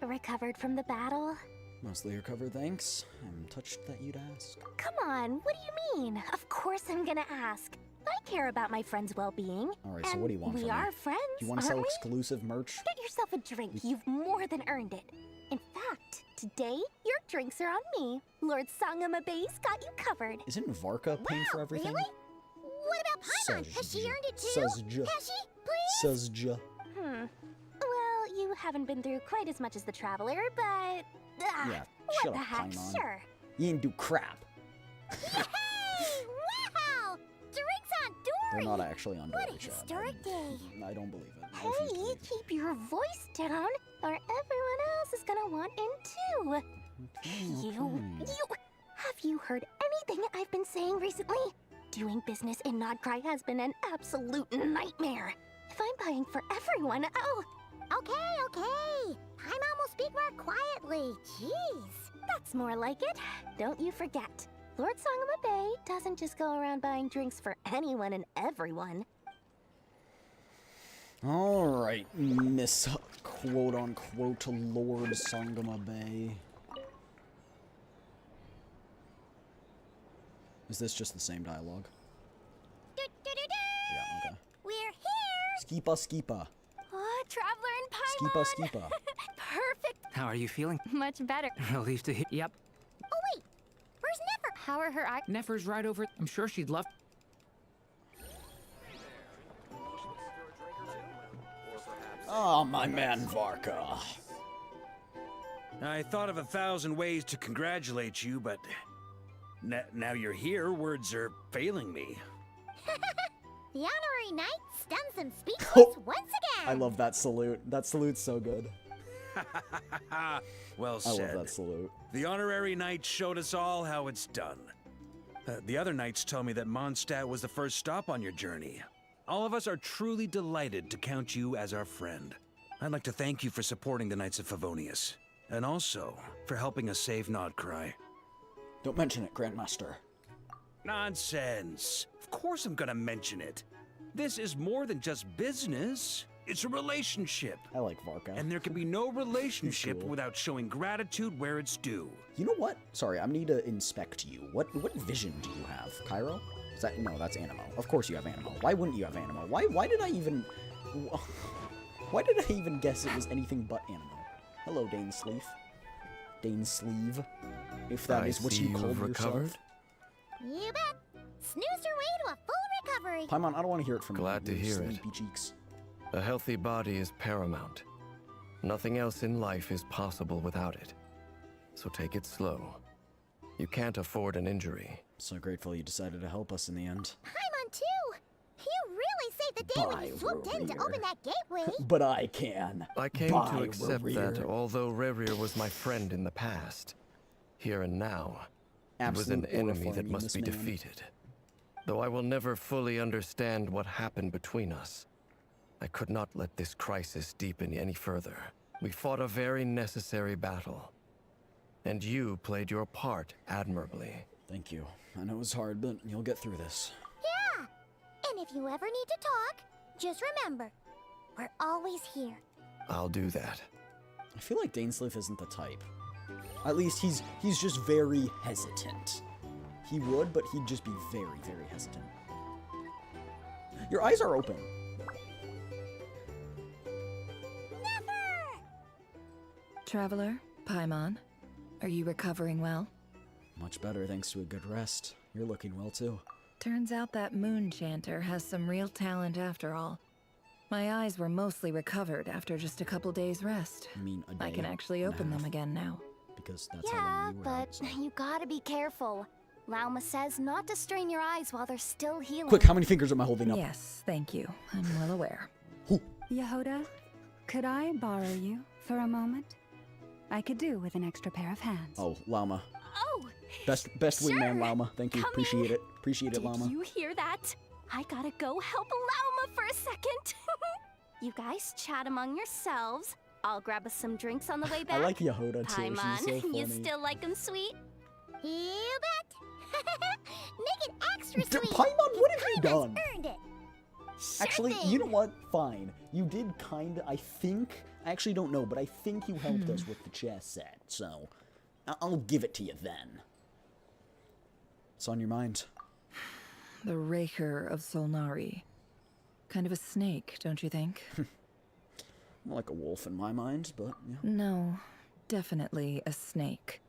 Recovered from the battle? Mostly recovered, thanks. I'm touched that you'd ask. Come on, what do you mean? Of course I'm gonna ask. I care about my friend's well-being. Alright, so what do you want from me? We are friends, You want to aren't sell we? exclusive merch? Get yourself a drink. You've more than earned it. In fact, today, your drinks are on me. Lord Sangama Bay's got you covered. Isn't Varka paying for everything? Really? What about Paimon? Has she earned it too? Sazja. Has she? Please? Sazja. Well, you haven't been through quite as much as the Traveler, but... Yeah, what shut the up, heck, Paimon. sure. You didn't do crap. Hey! Wow! Drinks on Dory! They're not actually on What Dory, a Chad. historic day. I don't believe it. I refuse to Hey, believe keep your voice down, or everyone else is gonna want in too. Have you heard anything I've been saying recently? Doing business in Nodcry has been an absolute nightmare. If I'm buying for everyone, oh... Okay. Paimon will speak more quietly. Jeez. That's more like it. Don't you forget. Lord Sangama Bay doesn't just go around buying drinks for anyone and everyone. Alright, Miss quote-unquote Lord Sangama Bay. Is this just the same dialogue? Yeah, okay. We're here! Skipa. Oh, Traveler and Paimon! Skipa. Perfect! How are you feeling? Much better. Relieved to hear. Yep. Oh wait, where's Nefer? How are her eyes? Nefer's right over. I'm sure she'd love. Oh, my man Varka. I thought of 1,000 ways to congratulate you, but now you're here, words are failing me. The honorary knight stuns them speechless once again. I love that salute. That salute's so good. Well I said. love that salute. The honorary knight showed us all how it's done. The other knights tell me that Mondstadt was the first stop on your journey. All of us are truly delighted to count you as our friend. I'd like to thank you for supporting the Knights of Favonius, and also for helping us save Nodcry. Don't mention it, Grandmaster. Nonsense. Of course I'm gonna mention it. This is more than just business. It's a relationship. I like Varka. And there can be no relationship cool. without showing gratitude where it's due. You know what? Sorry, I need to inspect you. What vision do you have? Cairo? Is that no? That's Animo. Of course you have Animo. Why wouldn't you have Animo? Why did I even? Why did I even guess it was anything but Animo? Hello, Dane Sleeve. Dane Sleeve, if that is what you called yourself. You bet. Snoozed her way to a full recovery. Paimon, I don't want to hear it from you. Glad to hear it. Sleepy cheeks. A healthy body is paramount. Nothing else in life is possible without it. So take it slow. You can't afford an injury. So grateful you decided to help us in the end. I'm on too. You really saved the day when you swooped in to open that gateway. But I can. I came to accept that although Rerir was my friend in the past, here and now, he was an enemy that must be defeated. Though I will never fully understand what happened between us, I could not let this crisis deepen any further. We fought a very necessary battle, and you played your part admirably. Thank you. I know it's hard, but you'll get through this. Yeah. And if you ever need to talk, just remember, we're always here. I'll do that. I feel like Dainsleif isn't the type. At least he's just very hesitant. He would, but he'd just be very, very hesitant. Your eyes are open. Nefer! Traveler, Paimon, are you recovering well? Much better thanks to a good rest. You're looking well too. Turns out that moon chanter has some real talent after all. My eyes were mostly recovered after just a couple days rest. You mean a day? I can actually open them again now. Because that's Yeah, how long you were but out, so. you gotta be careful. Lauma says not to strain your eyes while they're still healing. Quick, how many fingers am I holding up? Yes, thank you. I'm well aware. Yehoda, could I borrow you for a moment? I could do with an extra pair of hands. Oh, Lauma. Oh! Best wingman, Lauma. Thank you. Coming. Appreciate it. Appreciate it, Did Lauma. you hear that? I gotta go help Lauma for a second. You guys chat among yourselves. I'll grab us some drinks on the way back. I like Yehoda too. Paimon, She's so funny. you still like them sweet? You bet. Make it extra sweet. Paimon, what have you done? Earned it. Actually, you know what? Fine. You did kind of, I actually don't know, but I think you helped us with the chess set, so I'll give it to you then. What's on your mind? The Raker of Solnari. Kind of a snake, don't you think? More like a wolf in my mind, but yeah. No, definitely a snake.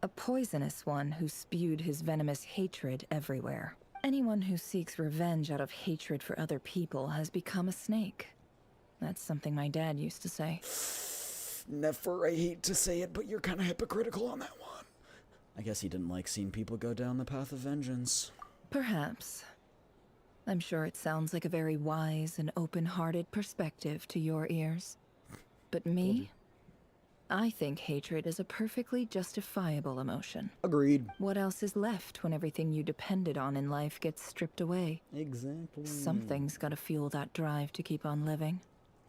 A poisonous one who spewed his venomous hatred everywhere. Anyone who seeks revenge out of hatred for other people has become a snake. That's something my dad used to say. Nefer, I hate to say it, but you're kind of hypocritical on that one. I guess he didn't like seeing people go down the path of vengeance. Perhaps. I'm sure it sounds like a very wise and open-hearted perspective to your ears. But me? I think hatred is a perfectly justifiable emotion. Agreed. What else is left when everything you depended on in life gets stripped away? Exactly. Something's gotta fuel that drive to keep on living.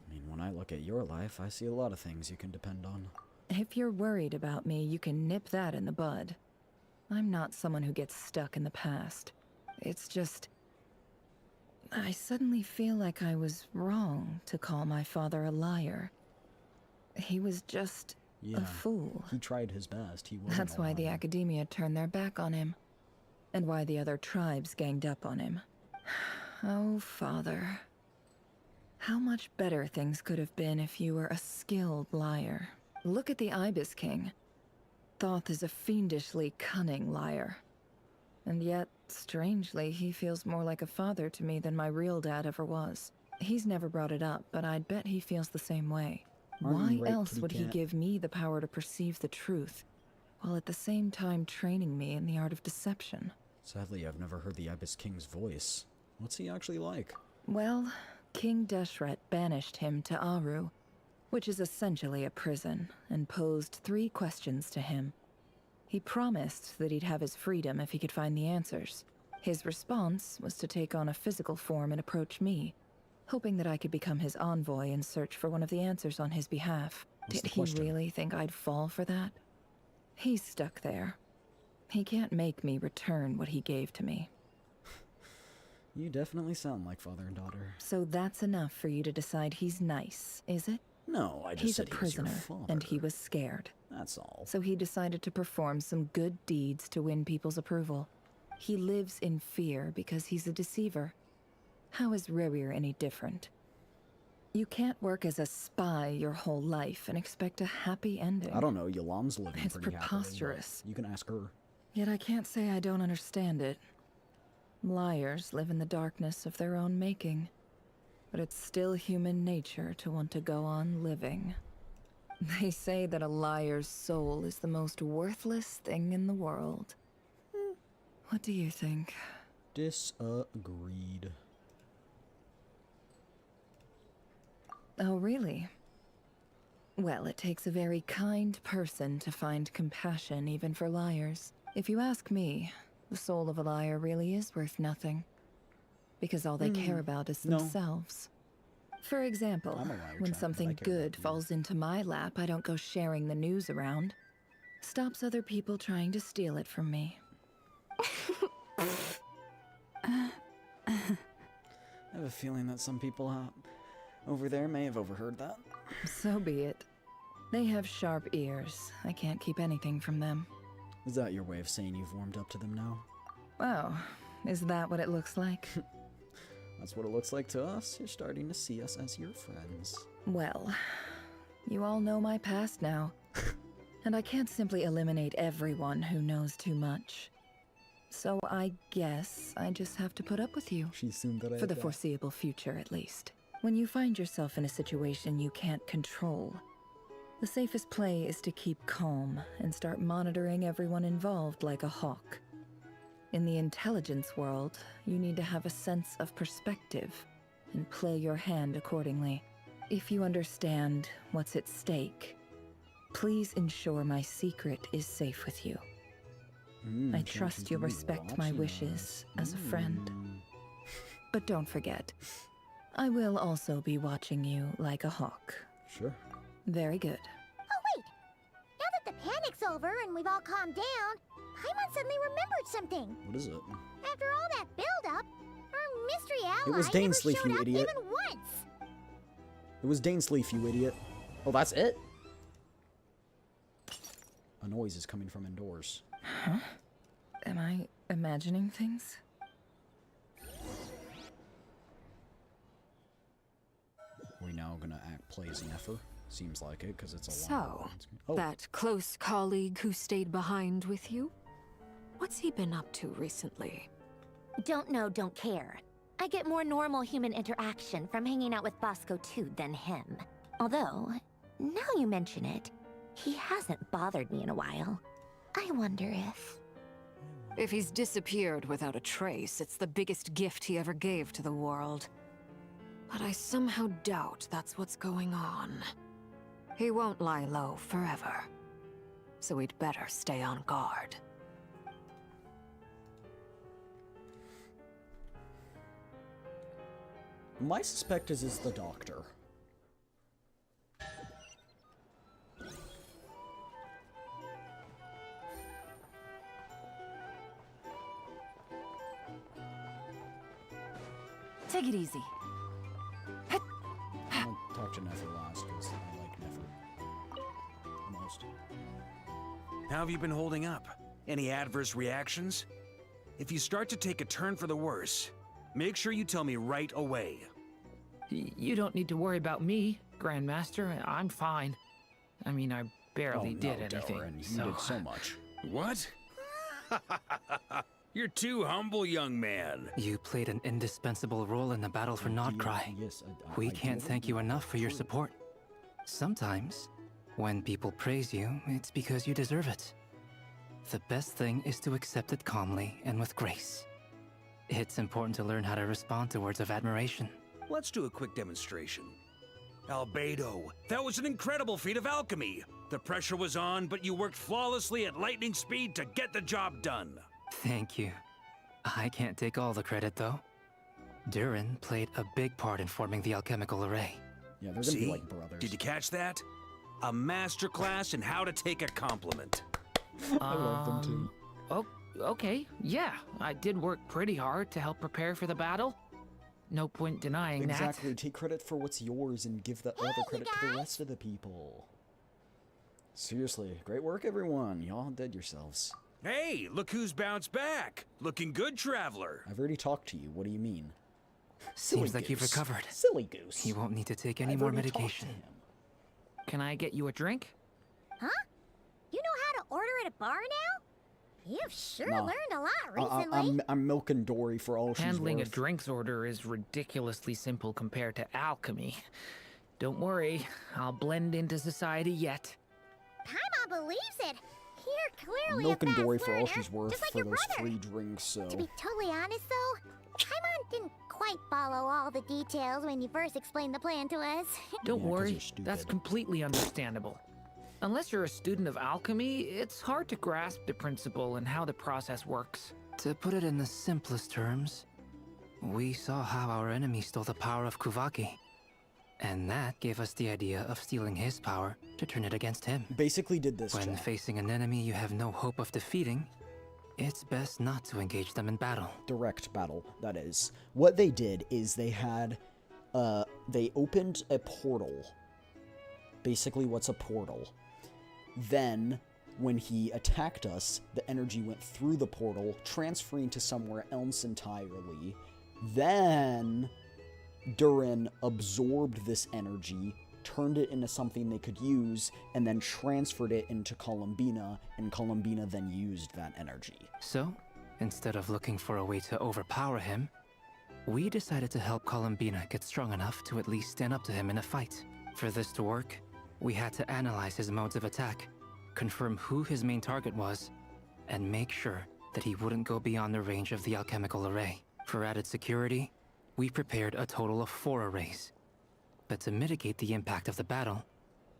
I mean, when I look at your life, I see a lot of things you can depend on. If you're worried about me, you can nip that in the bud. I'm not someone who gets stuck in the past. It's just... I suddenly feel like I was wrong to call my father a liar. He was just a fool. He tried his best. He wasn't That's why the Academia turned their back on him. And why the other tribes ganged up on him. Oh, Father. How much better things could have been if you were a skilled liar. Look at the Ibis King. Thoth is a fiendishly cunning liar. And yet, strangely, he feels more like a father to me than my real dad ever was. He's never brought it up, but I'd bet he feels the same way. Aren't you Why right, else kitty would he cat? give me the power to perceive the truth, while at the same time training me in the art of deception? Sadly, I've never heard the Abyss King's voice. What's he actually like? Well, King Deshret banished him to Aru, which is essentially a prison, and posed 3 questions to him. He promised that he'd have his freedom if he could find the answers. His response was to take on a physical form and approach me, hoping that I could become his envoy and search for one of the answers on his behalf. Did he really think I'd fall for that? He's stuck there. He can't make me return what he gave to me. You definitely sound like father and daughter. So that's enough for you to decide he's nice, is it? No, I just He's said a he was your prisoner, father. and he was scared. That's all. So he decided to perform some good deeds to win people's approval. He lives in fear because he's a deceiver. How is Rerir any different? You can't work as a spy your whole life and expect a happy ending. I don't know, Yolam's living It's pretty preposterous. happily. You can ask her. Yet I can't say I don't understand it. Liars live in the darkness of their own making. But it's still human nature to want to go on living. They say that a liar's soul is the most worthless thing in the world. What do you think? Disagreed. Oh, really? Well, it takes a very kind person to find compassion even for liars. If you ask me, the soul of a liar really is worth nothing. Because all they care about is No. themselves. For example, I'm a liar, when Jack, something but I care good falls into my lap, I don't go sharing the news around. Stops other people trying to steal it from me. I have a feeling that some people over there may have overheard that. So be it. They have sharp ears. I can't keep anything from them. Is that your way of saying you've warmed up to them now? Oh, is that what it looks like? That's what it looks like to us. You're starting to see us as your friends. Well, you all know my past now. And I can't simply eliminate everyone who knows too much. So I guess I just have to put up with you. For the foreseeable future, at least. When you find yourself in a situation you can't control, the safest play is to keep calm and start monitoring everyone involved like a hawk. In the intelligence world, you need to have a sense of perspective and play your hand accordingly. If you understand what's at stake, please ensure my secret is safe with you. I trust you'll respect my wishes as a friend. But don't forget, I will also be watching you like a hawk. Sure. Very good. Oh, wait! Now that the panic's over and we've all calmed down, Paimon suddenly remembered something. What is it? After all that build-up, our mystery ally It was never Dainsleif, showed you up idiot. even once. It was Dainsleif, you idiot. Oh, that's it? A noise is coming from indoors. Huh? Am I imagining things? Are we now gonna play as Nefer? Seems like it, because it's a So, Oh. that close colleague who stayed behind with you? What's he been up to recently? Don't know, don't care. I get more normal human interaction from hanging out with Bosco too than him. Although, now you mention it, he hasn't bothered me in a while. I wonder if... If he's disappeared without a trace, it's the biggest gift he ever gave to the world. But I somehow doubt that's what's going on. He won't lie low forever. So we'd better stay on guard. My suspect is the doctor. Take it easy. I'm gonna talk to Nefer last, because I like Nefer the most. How have you been holding up? Any adverse reactions? If you start to take a turn for the worse, make sure you tell me right away. You don't need to worry about me, Grandmaster. I'm fine. I mean, I barely did anything. Darren, you so... did so much. What? You're too humble, young man. You played an indispensable role in the battle for Nodcry. Yes, We can't thank you enough for your support. Sometimes, when people praise you, it's because you deserve it. The best thing is to accept it calmly and with grace. It's important to learn how to respond to words of admiration. Let's do a quick demonstration. Albedo, that was an incredible feat of alchemy. The pressure was on, but you worked flawlessly at lightning speed to get the job done. Thank you. I can't take all the credit, though. Durin played a big part in forming the alchemical array. Yeah, they're gonna be like brothers. Did you catch that? A masterclass in how to take a compliment. I love them too. Oh, okay. Yeah, I did work pretty hard to help prepare for the battle. No point denying that. Exactly. Take credit for what's yours and give that other credit to the rest of the people. Seriously, great work, everyone. Y'all did yourselves. Hey, look who's bounced back. Looking good, traveler. I've already talked to you. What do you mean? Seems like you've recovered. Silly goose. You won't need to take any I've more already talked to medication. him. Can I get you a drink? Huh? You know how to order at a bar now? You've sure Nah. learned a lot recently. I'm milking Dory for all she's Handling a worth. drinks order is ridiculously simple compared to alchemy. Don't worry, I'll blend into society yet. Paimon believes it. You're clearly Milking a fast Dory for all learner, she's worth just like for your those brother. free drinks, so... To be totally honest, though, Paimon didn't quite follow all the details when you first explained the plan to us. Don't Yeah, 'cause worry, you're stupid. that's completely understandable. Unless you're a student of alchemy, it's hard to grasp the principle and how the process works. To put it in the simplest terms, we saw how our enemy stole the power of Kuvaki. And that gave us the idea of stealing his power to turn it against him. Basically did this, When chat. facing an enemy you have no hope of defeating, it's best not to engage them in battle. Direct battle, that is. What they did is they had... they opened a portal. Basically, what's a portal? Then, when he attacked us, the energy went through the portal, transferring to somewhere else entirely. Then, Durin absorbed this energy, turned it into something they could use, and then transferred it into Columbina, and Columbina then used that energy. So, instead of looking for a way to overpower him, we decided to help Columbina get strong enough to at least stand up to him in a fight. For this to work, we had to analyze his modes of attack, confirm who his main target was, and make sure that he wouldn't go beyond the range of the alchemical array. For added security, we prepared a total of 4 arrays. But to mitigate the impact of the battle,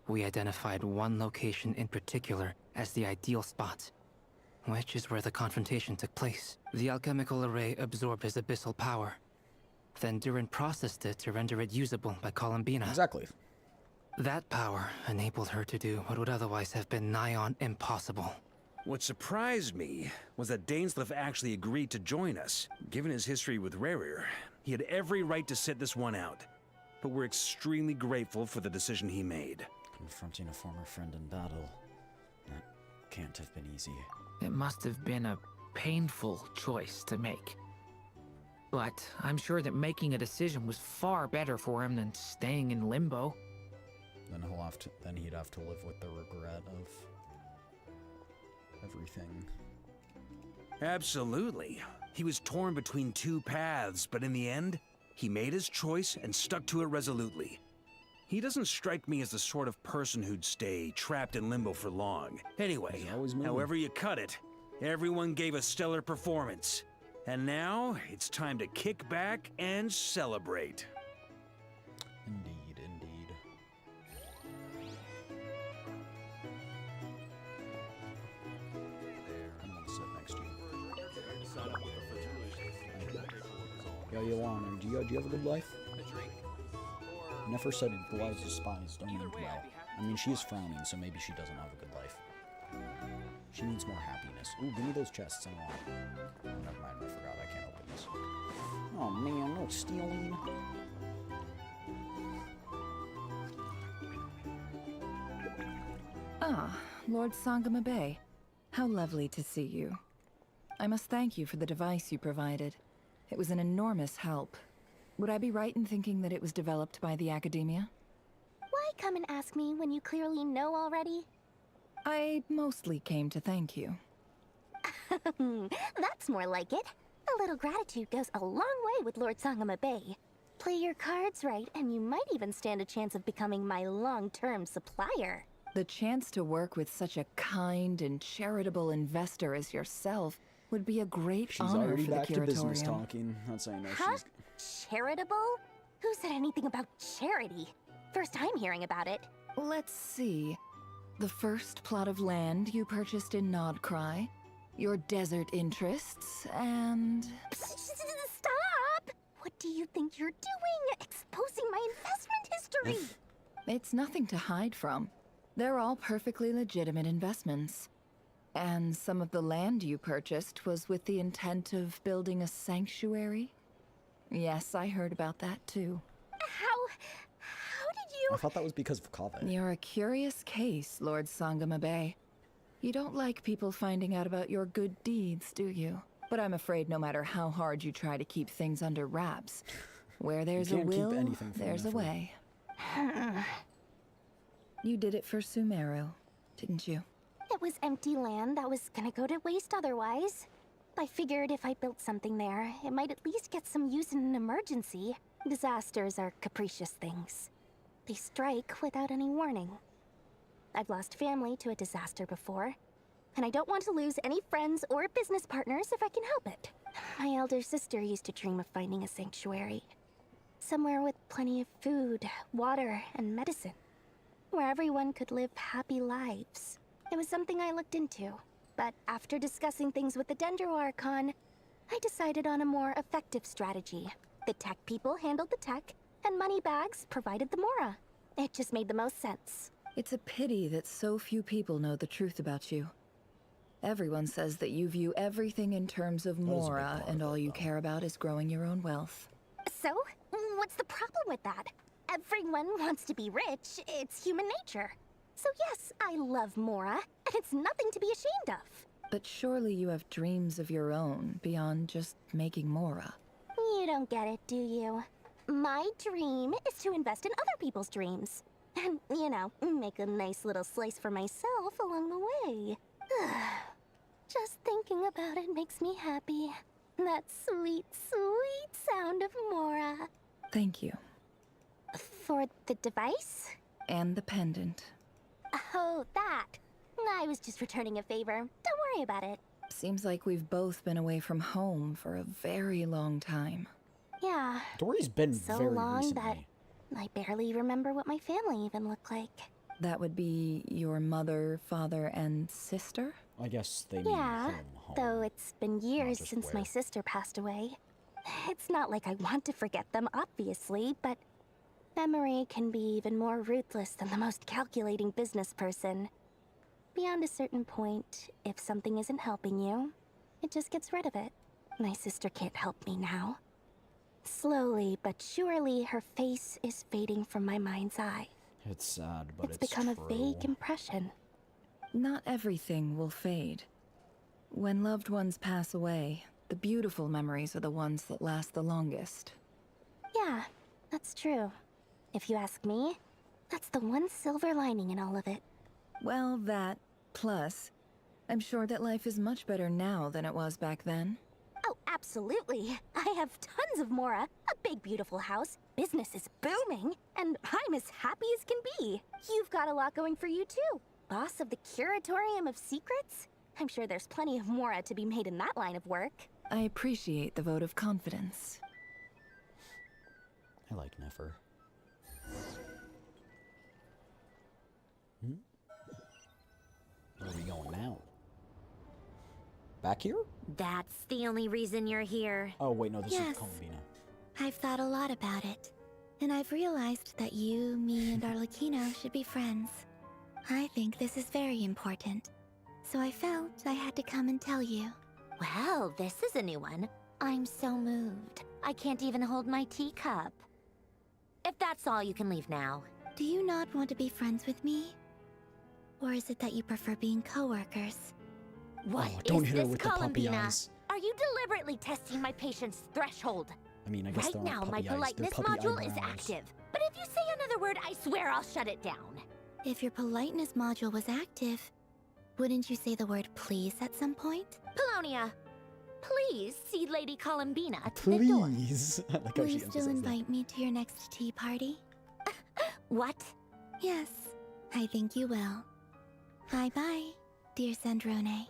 we identified one location in particular as the ideal spot, which is where the confrontation took place. The alchemical array absorbed his abyssal power. Then Durin processed it to render it usable by Columbina. Exactly. That power enabled her to do what would otherwise have been nigh on impossible. What surprised me was that Dainsleif actually agreed to join us. Given his history with Rerir, he had every right to sit this one out. But we're extremely grateful for the decision he made. Confronting a former friend in battle. That can't have been easy. It must have been a painful choice to make. But I'm sure that making a decision was far better for him than staying in limbo. Then he'd have to live with the regret of everything. Absolutely. He was torn between 2 paths, but in the end, he made his choice and stuck to it resolutely. He doesn't strike me as the sort of person who'd stay trapped in limbo for long. Anyway, however you cut it, everyone gave a stellar performance. And now, it's time to kick back and celebrate. Indeed, indeed. I'm gonna sit next to you. Yo, Yolanda, do you have a good life? Nefer said the lives of spies don't end well. I mean, she is frowning, so maybe she doesn't have a good life. She needs more happiness. Ooh, give me those chests. I want. Oh, never mind. I forgot. I can't open this. Oh man, no stealing. Ah, Lord Sangama Bay. How lovely to see you. I must thank you for the device you provided. It was an enormous help. Would I be right in thinking that it was developed by the Academia? Why come and ask me when you clearly know already? I mostly came to thank you. That's more like it. A little gratitude goes a long way with Lord Sangama Bay. Play your cards right, and you might even stand a chance of becoming my long-term supplier. The chance to work with such a kind and charitable investor as yourself would be a great She's honor already for the back to business Curatorium. talking. That's how I know Huh? she's... Charitable? Who said anything about charity? First time hearing about it. Let's see. The first plot of land you purchased in Nodcry, your desert interests, and... Stop! What do you think you're doing? Exposing my investment history! It's nothing to hide from. They're all perfectly legitimate investments. And some of the land you purchased was with the intent of building a sanctuary? Yes, I heard about that too. How did you... I thought that was because of Kaveh. You're a curious case, Lord Sangama Bay. You don't like people finding out about your good deeds, do you? But I'm afraid no matter how hard you try to keep things under wraps, where there's a can't keep will, anything from there's a Nefer. way. You did it for Sumeru, didn't you? It was empty land that was gonna go to waste otherwise. I figured if I built something there, it might at least get some use in an emergency. Disasters are capricious things. They strike without any warning. I've lost family to a disaster before, and I don't want to lose any friends or business partners if I can help it. My elder sister used to dream of finding a sanctuary. Somewhere with plenty of food, water, and medicine. Where everyone could live happy lives. It was something I looked into, but after discussing things with the Dendro Archon, I decided on a more effective strategy. The tech people handled the tech, and Moneybags provided the Mora. It just made the most sense. It's a pity that so few people know the truth about you. Everyone says that you view everything in terms of Mora, and all you care about is growing your own wealth. So, what's the problem with that? Everyone wants to be rich. It's human nature. So yes, I love Mora, and it's nothing to be ashamed of. But surely you have dreams of your own beyond just making Mora. You don't get it, do you? My dream is to invest in other people's dreams. And, you know, make a nice little slice for myself along the way. Just thinking about it makes me happy. That sweet, sweet sound of Mora. Thank you. For the device? And the pendant. Oh, that. I was just returning a favor. Don't worry about it. Seems like we've both been away from home for a very long time. Yeah. Dory's been so very long recently. that I barely remember what my family even looked like. That would be your mother, father, and sister? I guess they mean Yeah, home. though it's been years just since where. my sister passed away. It's not like I want to forget them, obviously, but memory can be even more ruthless than the most calculating business person. Beyond a certain point, if something isn't helping you, it just gets rid of it. My sister can't help me now. Slowly but surely, her face is fading from my mind's eye. It's sad, but It's it's become true. a vague impression. Not everything will fade. When loved ones pass away, the beautiful memories are the ones that last the longest. Yeah, that's true. If you ask me, that's the one silver lining in all of it. Well, that, plus, I'm sure that life is much better now than it was back then. Oh, absolutely. I have tons of Mora, a big beautiful house, business is booming, and I'm as happy as can be. You've got a lot going for you too. Boss of the Curatorium of Secrets? I'm sure there's plenty of Mora to be made in that line of work. I appreciate the vote of confidence. I like Nefer. Where are we going now? Back here? That's the only reason you're here. Oh, wait, no, this Yes. is Columbina. I've thought a lot about it, and I've realized that you, me, and Arlecchino should be friends. I think this is very important, so I felt I had to come and tell you. Well, this is a new one. I'm so moved. I can't even hold my teacup. If that's all, you can leave now. Do you not want to be friends with me? Or is it that you prefer being coworkers? What Oh, don't is hit her this, with the puppy Columbina? eyes. Are you deliberately testing my patience threshold? I mean, I guess Right they're now, not my puppy eyes, they're politeness puppy module is eyebrows. active. But if you say another word, I swear I'll shut it down. If your politeness module was active, Wouldn't you say the word please at some point? Polonia, please see Lady Columbina to the door. Please. I like how Will she you still emphasized that. invite me to your next tea party? What? Yes, I think you will. Bye-bye, dear Sandrone.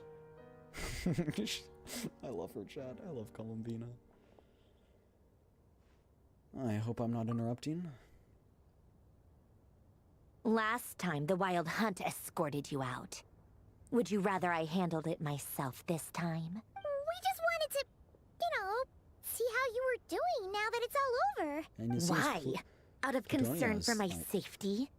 I love her, Chad. I love Columbina. I hope I'm not interrupting. Last time, the Wild Hunt escorted you out. Would you rather I handled it myself this time? We just wanted to, see how you were doing now that it's all over. And you see Why? Out of concern for my safety?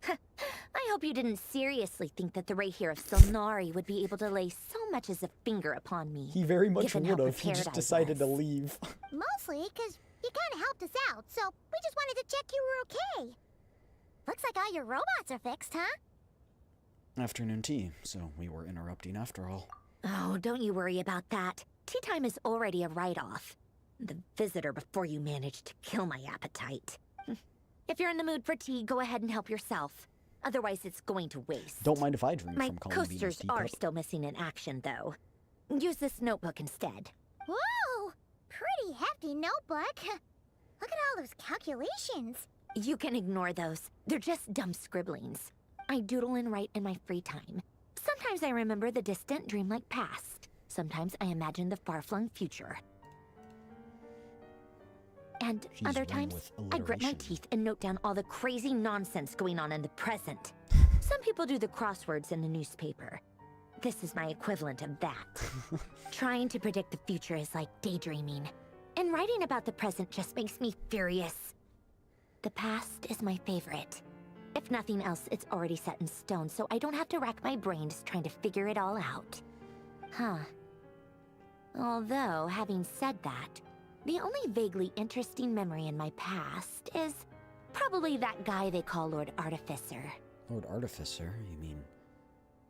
I hope you didn't seriously think that the Rayhir of Solnari would be able to lay so much as a finger upon me. He very much given how would have. He prepared just I decided to was. leave. Mostly because you kind of helped us out, so we just wanted to check you were okay. Looks like all your robots are fixed, huh? Afternoon tea, so we were interrupting after all. Oh, don't you worry about that. Tea time is already a write-off. The visitor before you managed to kill my appetite. If you're in the mood for tea, go ahead and help yourself. Otherwise, it's going to waste. Don't mind if I drink My from Columbina's coasters teacup. are still missing in action, though. Use this notebook instead. Whoa! Pretty hefty notebook. Look at all those calculations. You can ignore those. They're just dumb scribblings. I doodle and write in my free time. Sometimes I remember the distant dreamlike past. Sometimes I imagine the far-flung future. And She's other one times, with I grit my alliteration. teeth and note down all the crazy nonsense going on in the present. Some people do the crosswords in the newspaper. This is my equivalent of that. Trying to predict the future is like daydreaming. And writing about the present just makes me furious. The past is my favorite. If nothing else, it's already set in stone, so I don't have to rack my brains trying to figure it all out. Huh. Although, having said that, the only vaguely interesting memory in my past is probably that guy they call Lord Artificer. Lord Artificer? You mean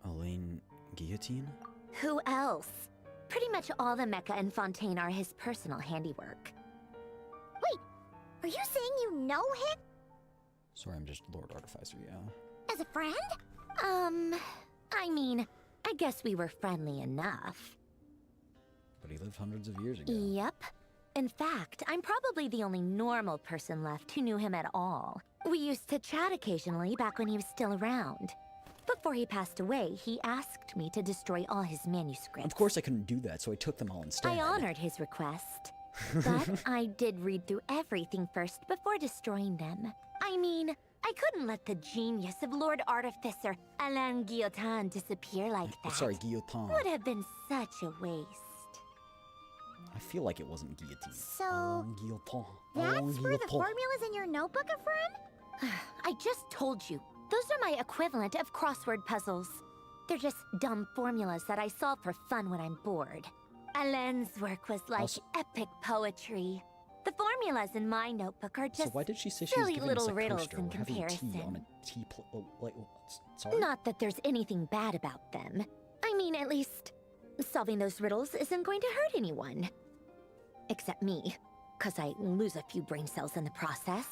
Elaine Guillotine? Who else? Pretty much all the mecha and Fontaine are his personal handiwork. Wait, are you saying you know him Sorry, I'm just Lord Artificer, yeah. as a friend? I mean, I guess we were friendly enough. But he lived hundreds of years ago. Yep. In fact, I'm probably the only normal person left who knew him at all. We used to chat occasionally back when he was still around. Before he passed away, he asked me to destroy all his manuscripts. Of course I couldn't do that, so I took them all instead. I honored his request. But I did read through everything first before destroying them. I mean, I couldn't let the genius of Lord Artificer Alain Guillotin disappear like that. Sorry, Guillotin. Would have been such a waste. I feel like it wasn't Guillotine. So, Guillotin. that's where the formulas in your notebook are from? I just told you. Those are my equivalent of crossword puzzles. They're just dumb formulas that I solve for fun when I'm bored. Alain's work was like epic poetry. The formulas in my notebook are just So why did she say she was silly giving little us a riddles coaster? in We're having tea comparison. on a tea sorry? Not that there's anything bad about them. I mean, at least, solving those riddles isn't going to hurt anyone. Except me, 'cause I lose a few brain cells in the process.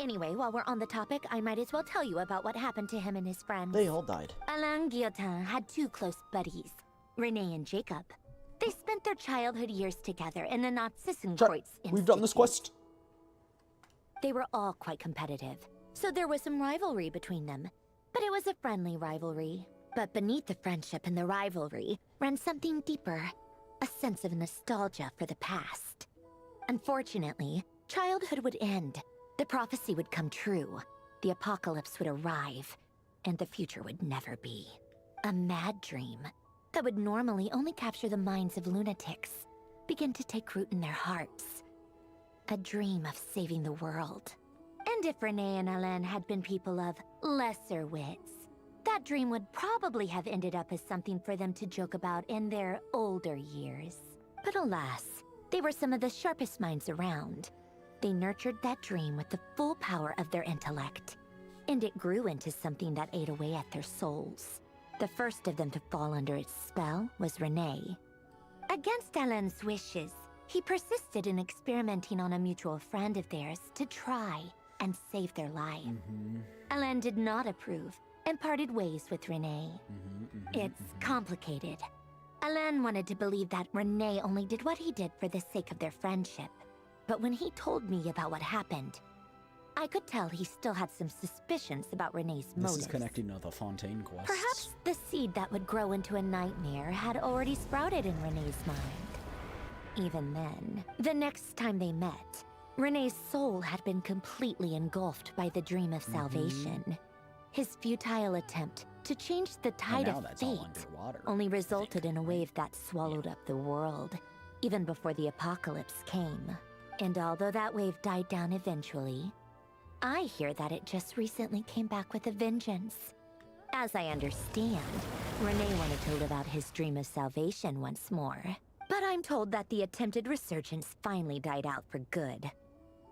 Anyway, while we're on the topic, I might as well tell you about what happened to him and his friends. They all died. Alain Guillotin had two close buddies, Renee and Jacob. They spent their childhood years together in the Nazissenkreuz Institute. We've done this quest. They were all quite competitive, so there was some rivalry between them. But it was a friendly rivalry. But beneath the friendship and the rivalry ran something deeper, a sense of nostalgia for the past. Unfortunately, childhood would end. The prophecy would come true. The apocalypse would arrive, and the future would never be. A mad dream that would normally only capture the minds of lunatics begin to take root in their hearts. A dream of saving the world. And if Renee and Alain had been people of lesser wits, that dream would probably have ended up as something for them to joke about in their older years. But alas, they were some of the sharpest minds around. They nurtured that dream with the full power of their intellect, and it grew into something that ate away at their souls. The first of them to fall under its spell was Renee. Against Alain's wishes, he persisted in experimenting on a mutual friend of theirs to try and save their life. Alain did not approve, and parted ways with Renee. It's complicated. Alain wanted to believe that Renee only did what he did for the sake of their friendship. But when he told me about what happened, I could tell he still had some suspicions about Renee's motives. This is connecting to the Fontaine quest. Perhaps the seed that would grow into a nightmare had already sprouted in Renee's mind. Even then, the next time they met, Renee's soul had been completely engulfed by the dream of salvation. His futile attempt to change the tide of fate only resulted in a wave that swallowed up the world, even before the apocalypse came. And although that wave died down eventually, I hear that it just recently came back with a vengeance. As I understand, Renee wanted to live out his dream of salvation once more. But I'm told that the attempted resurgence finally died out for good.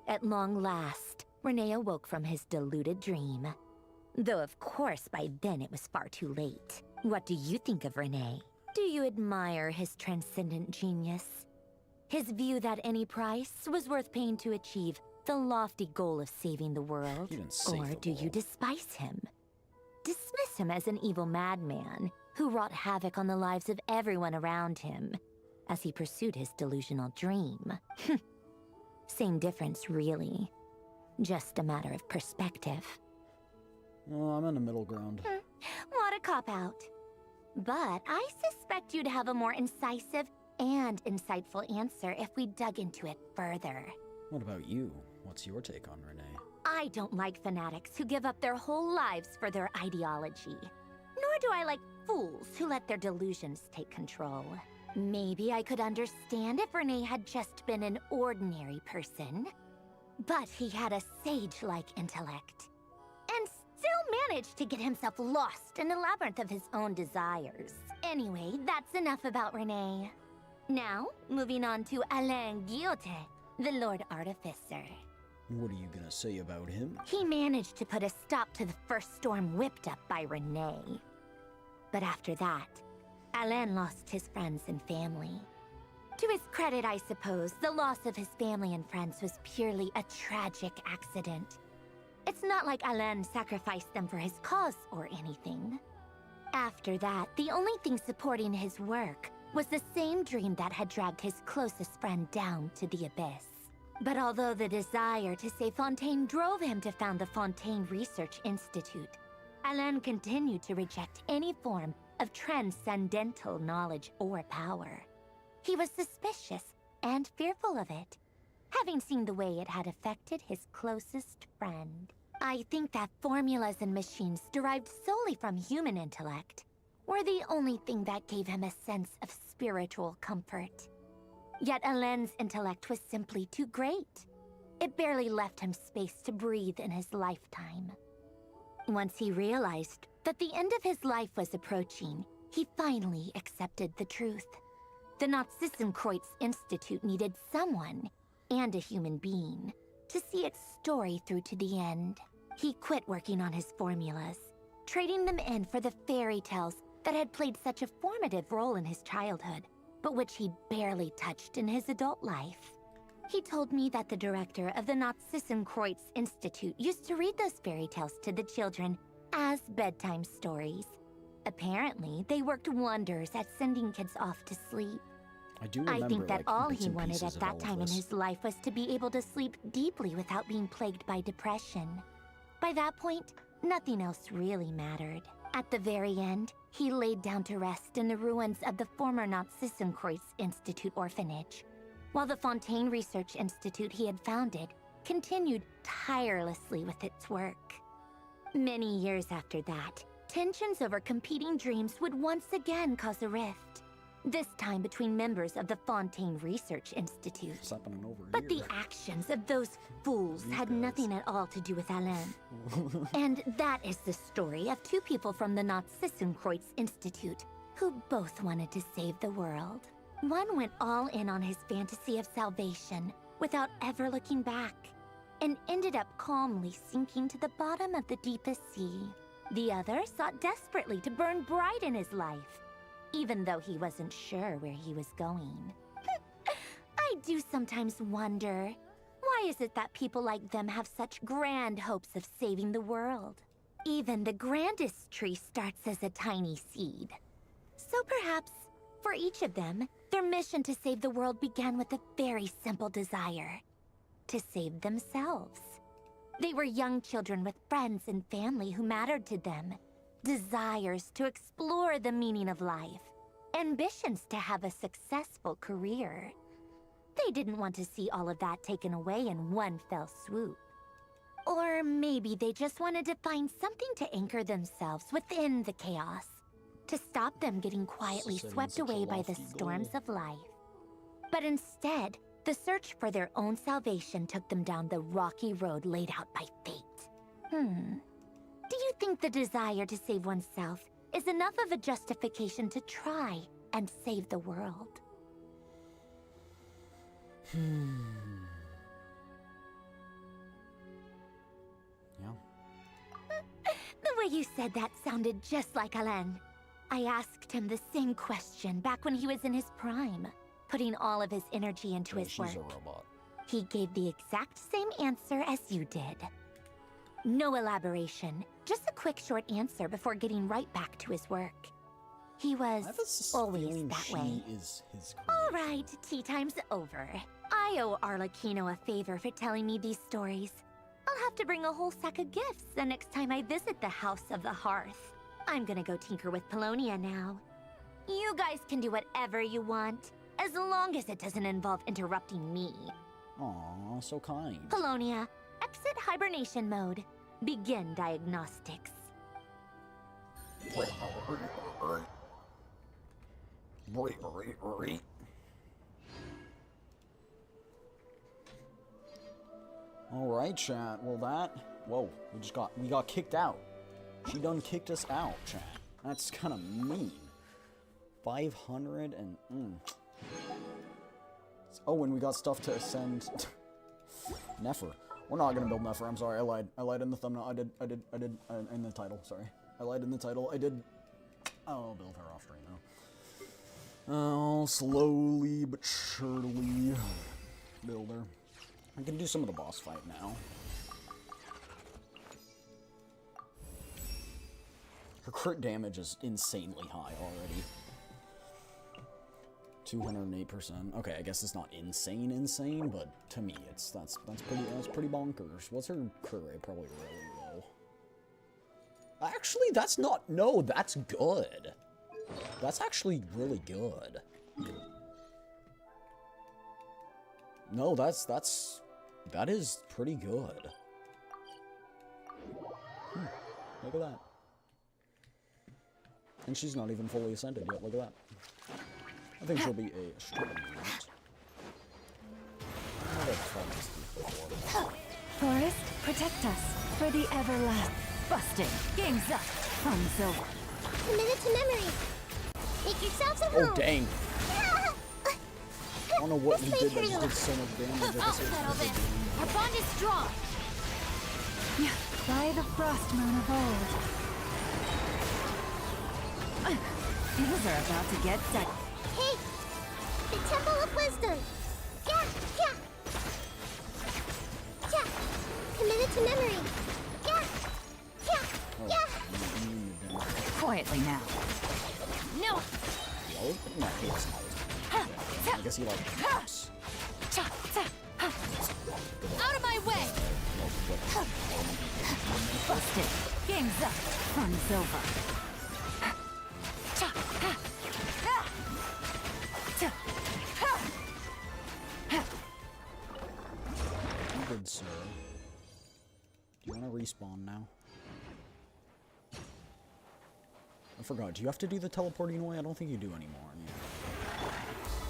At long last, Renee awoke from his deluded dream. Though of course by then it was far too late. What do you think of Renee? Do you admire his transcendent genius? His view that any price was worth paying to achieve the lofty goal of saving the world? Or do you despise him? Dismiss him as an evil madman who wrought havoc on the lives of everyone around him as he pursued his delusional dream. Same difference, really. Just a matter of perspective. Well, I'm in the middle ground. What a cop-out. But I suspect you'd have a more incisive and insightful answer if we dug into it further. What about you? What's your take on Renee? I don't like fanatics who give up their whole lives for their ideology. Nor do I like fools who let their delusions take control. Maybe I could understand if Renee had just been an ordinary person. But he had a sage-like intellect. And still managed to get himself lost in the labyrinth of his own desires. Anyway, that's enough about Renee. Now, moving on to Alain Guillotin, the Lord Artificer. What are you gonna say about him? He managed to put a stop to the first storm whipped up by Renee. But after that, Alain lost his friends and family. To his credit, I suppose, the loss of his family and friends was purely a tragic accident. It's not like Alain sacrificed them for his cause or anything. After that, the only thing supporting his work was the same dream that had dragged his closest friend down to the abyss. But although the desire to save Fontaine drove him to found the Fontaine Research Institute, Alain continued to reject any form of transcendental knowledge or power. He was suspicious and fearful of it, having seen the way it had affected his closest friend. I think that formulas and machines derived solely from human intellect were the only thing that gave him a sense of spiritual comfort. Yet Alain's intellect was simply too great. It barely left him space to breathe in his lifetime. Once he realized that the end of his life was approaching, he finally accepted the truth. The Nazissenkreuz Institute needed someone, and a human being, to see its story through to the end. He quit working on his formulas, trading them in for the fairy tales that had played such a formative role in his childhood, but which he barely touched in his adult life. He told me that the director of the Nazissenkreuz Institute used to read those fairy tales to the children as bedtime stories. Apparently, they worked wonders at sending kids off to sleep. I do remember, I think that like, all bits he and wanted pieces at of that all time in this. his life was to be able to sleep deeply without being plagued by depression. By that point, nothing else really mattered. At the very end, he laid down to rest in the ruins of the former Nazissenkreuz Institute orphanage, while the Fontaine Research Institute he had founded continued tirelessly with its work. Many years after that, tensions over competing dreams would once again cause a rift, this time between members of the Fontaine Research Institute. What's happening over But here? the actions of those fools had nothing at all to do with Alain. And that is the story of two people from the Nazissenkreuz Institute who both wanted to save the world. One went all in on his fantasy of salvation without ever looking back, and ended up calmly sinking to the bottom of the deepest sea. The other sought desperately to burn bright in his life, even though he wasn't sure where he was going. I do sometimes wonder, why is it that people like them have such grand hopes of saving the world? Even the grandest tree starts as a tiny seed. So perhaps, for each of them, their mission to save the world began with a very simple desire: to save themselves. They were young children with friends and family who mattered to them, desires to explore the meaning of life, ambitions to have a successful career. They didn't want to see all of that taken away in one fell swoop. Or maybe they just wanted to find something to anchor themselves within the chaos, to stop them getting quietly swept away by the storms of life. But instead, the search for their own salvation took them down the rocky road laid out by fate. Do you think the desire to save oneself is enough of a justification to try and save the world? Yeah. The way you said that sounded just like Alain. I asked him the same question back when he was in his prime, putting all of his energy into his work. She's a robot. He gave the exact same answer as you did. No elaboration, just a quick short answer before getting right back to his work. He was always that way. Is his All right, tea time's over. I owe Arlecchino a favor for telling me these stories. I'll have to bring a whole sack of gifts the next time I visit the House of the Hearth. I'm gonna go tinker with Polonia now. You guys can do whatever you want, as long as it doesn't involve interrupting me. Aw, so kind. Polonia, exit hibernation mode. Begin diagnostics. Alright, chat. Well, that... Whoa, we got kicked out. She done kicked us out, chat. That's kind of mean. 500 and... Oh, and we got stuff to ascend. Nefer. We're not gonna build Nefer. I'm sorry. I lied. I lied in the thumbnail. I did in the title. Sorry. I lied in the title. I'll build her off stream now. I'll slowly but surely build her. I can do some of the boss fight now. Her crit damage is insanely high already. 208%. Okay, I guess it's not insane, but to me, that's pretty bonkers. What's her crit rate? Probably really low. Actually, that's not. No, that's good. That's actually really good. No, that is pretty good. Look at that. And she's not even fully ascended yet. Look at that. I think she'll be a strong unit. Forest, protect us for the everlast. Busted. Game's up. Thumbs over. Committed to memory. Make yourselves at home. Oh, dang. I don't know what he did, but he did so much damage. I'll settle this. Our bond is strong. By the frost moon of old. Things are about to get set. Hey! The Temple of Wisdom! Yeah! Yeah! Yeah! Committed to memory! Yeah! Yeah! Yeah! Quietly now. No! No, he doesn't always. I guess he like pops. Out of my way! Busted. Game's up. Fun's over. Good sir. Do you want to respawn now? I forgot. Do you have to do the teleporting away? I don't think you do anymore. Yeah.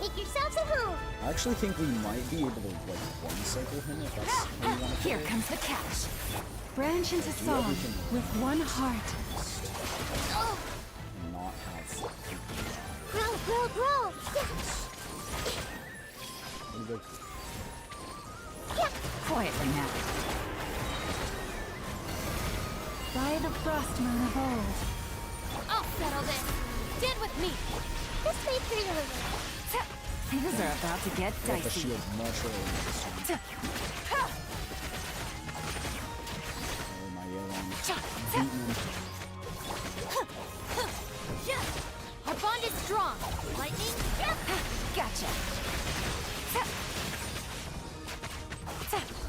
Make yourselves at home! I actually think we might be able to like one-cycle him if that's how you want to Here comes the catch. Branch into song with one heart. Not have. Grow! Yeah. Quietly now. By the frost moon of old. I'll settle this. Stand with me. This way through the river. Things are about to get The dicey. shield much earlier this time. Oh, my yellow. beating him. Our bond is strong. Lightning. Gotcha.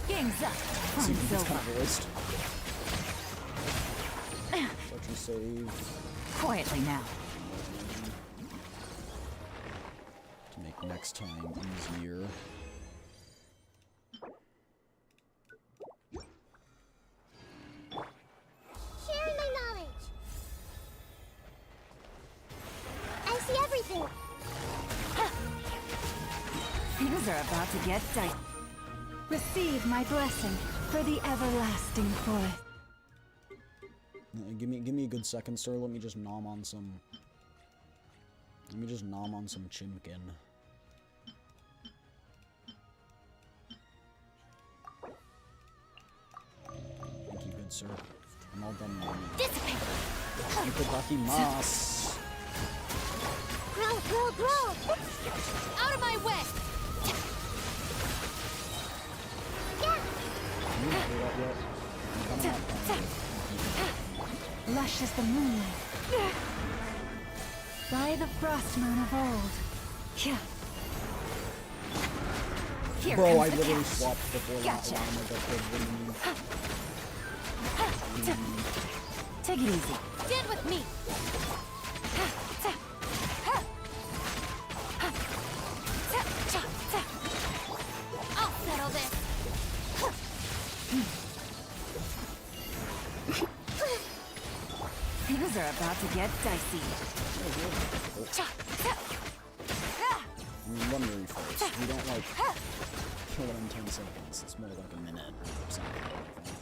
Game's up. See if he's kind of voiced. Such and save. Quietly now. To make next time easier. Sharing my knowledge. I see everything. Things are about to get dicey. Receive my blessing for the everlasting forest. Give me a good second, sir. Let me just nom on some. Let me just nom on some chimkin. Thank you, good sir. I'm all done nomming. Itadakimasu. Grow! Out of my way! Lush as the moonlight. By the frost moon of old. Here Bro, comes I the literally catch. swapped before Gotcha. that line of the Take it easy. Stand with me! I'll settle this! Things are about to get dicey. I mean, let me rephrase. We don't, like, kill it in 10 seconds. It's more like a minute or something like that.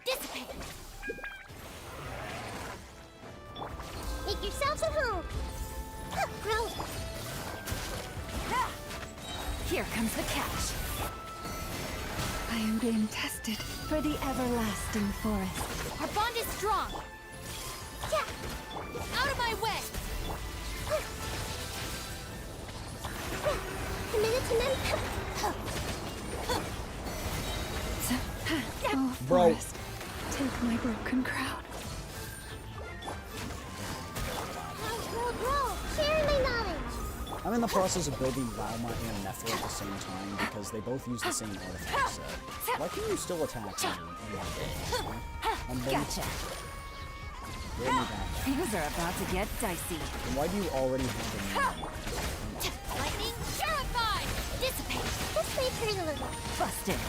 Dissipate! Make yourselves at home. Grow. Here comes the catch. I am being tested for the everlasting forest. Our bond is strong! Out of my way! A minute to mend. Oh, Bro. forest, take my broken crown. Grow. Sharing my knowledge. I'm in the process of building Valma and Nefer at the same time because they both use the same artifact set. Why can you still attack me in one day? I'm Gotcha. Bring me back. Things are about to get dicey. Then why do you already have a new Lightning purified! Dissipate! This may hurt a little. Busted.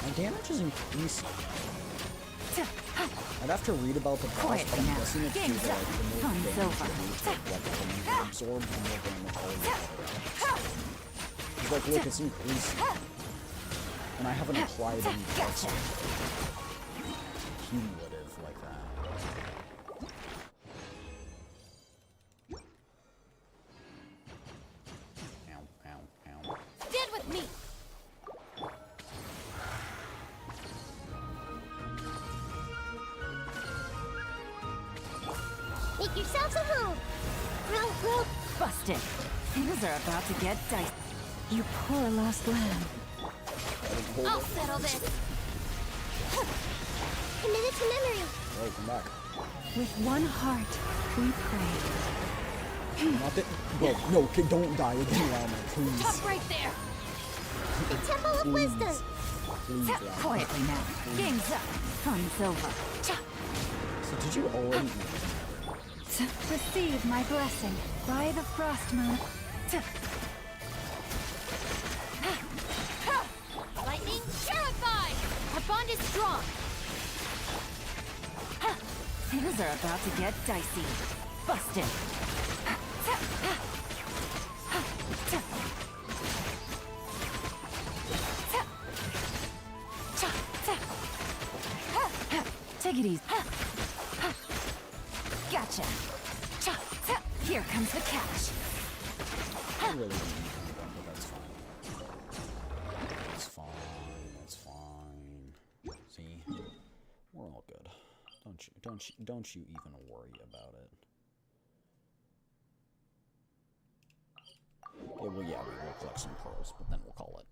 My damage is increasing. I'd have to read about the boss, Quiet but I'm now. guessing it's due Game's to like up. the more Fun's damage over. you do to like element absorb, the more damage all the other It's like, look, it's increasing. And I haven't applied any Gotcha. cumulative like that. Ow, ow, ow. Stand with me! Make yourselves at home. Grow. Busted. Things are about to get dicey. You poor lost lamb. I'll settle this! Committed to memory. Oh, come back. With one heart, we pray. Not that. Bro, no, kid, don't die again, Lama, please. Stop right there! The Temple of Wisdom. Please, Lama. Quietly now. Game's up. Fun's over. So did you already Receive my blessing by the frost moon. Lightning purified! Our bond is strong! Things are about to get dicey. Busted. Take it easy. Gotcha. Here comes the catch. I really didn't need one, but that's fine. That's fine. That's fine. See, we're all good. Don't you even worry well, yeah, we will collect some pearls, but then we'll call it.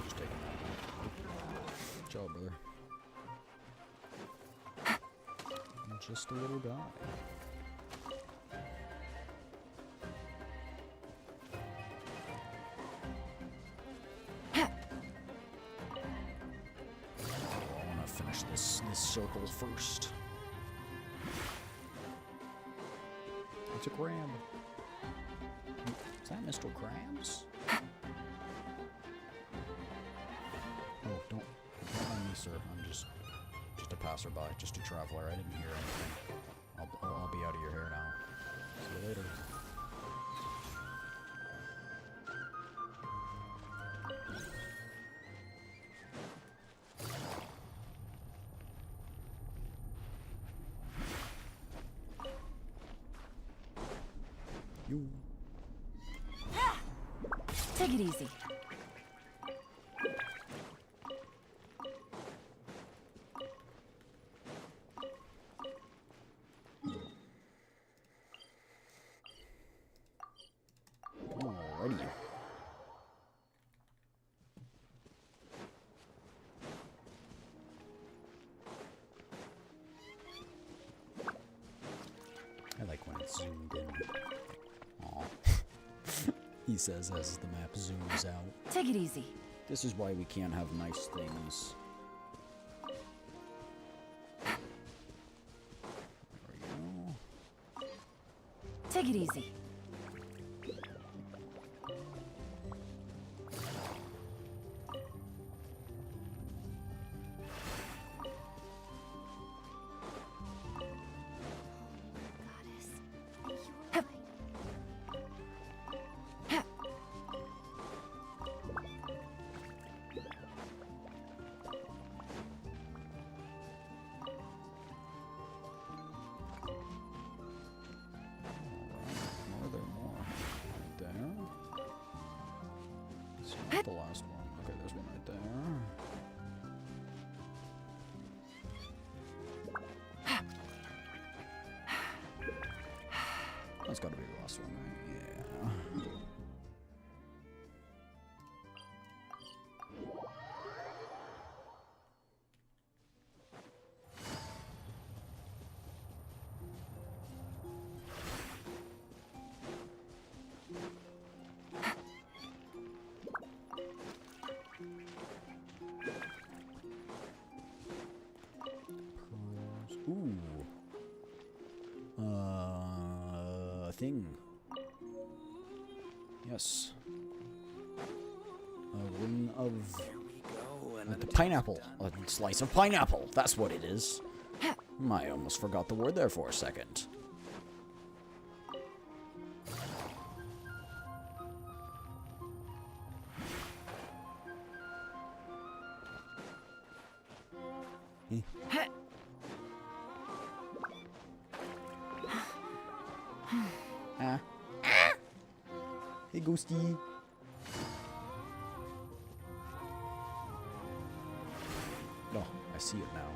Just taking that one. Good job, brother. I'm just a little guy. I want to finish this circle first. It's a crab. Is that Mr. Krabs? Oh, don't mind me, sir. I'm just a passerby, just a traveler. I didn't hear anything. I'll be out of your hair now. See you later. You. Take it easy. Alrighty. I like when it's zoomed in. Aw. He says as the map zooms out. Take it easy. This is why we can't have nice things. There we go. Take it easy. The last one. Okay, there's one right there. That's gotta be the last one, right? Yeah. Ooh. Thing. Yes. A ring of... the pineapple. A slice of pineapple. That's what it is. I almost forgot the word there for a second. Hey, Ghosty. Oh, I see it now.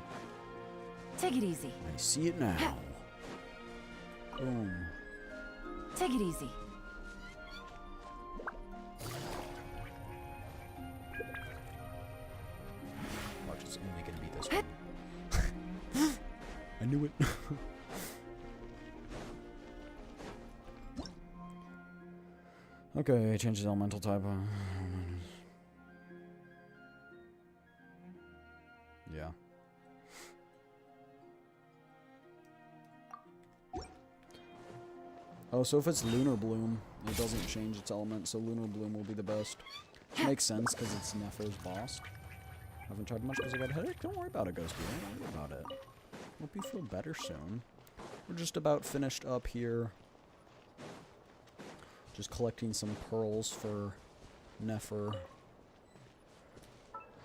Take it easy. I see it now. Boom. Take it easy. Watch, it's only gonna be this one. I knew it. Okay, changes elemental type. Yeah. Oh, so if it's Lunar Bloom, it doesn't change its element, so Lunar Bloom will be the best. Which makes sense, because it's Nefer's boss. Haven't tried much because I got a headache. Don't worry about it, Ghosty. Don't worry about it. Hope you feel better soon. We're just about finished up here. Just collecting some pearls for Nefer.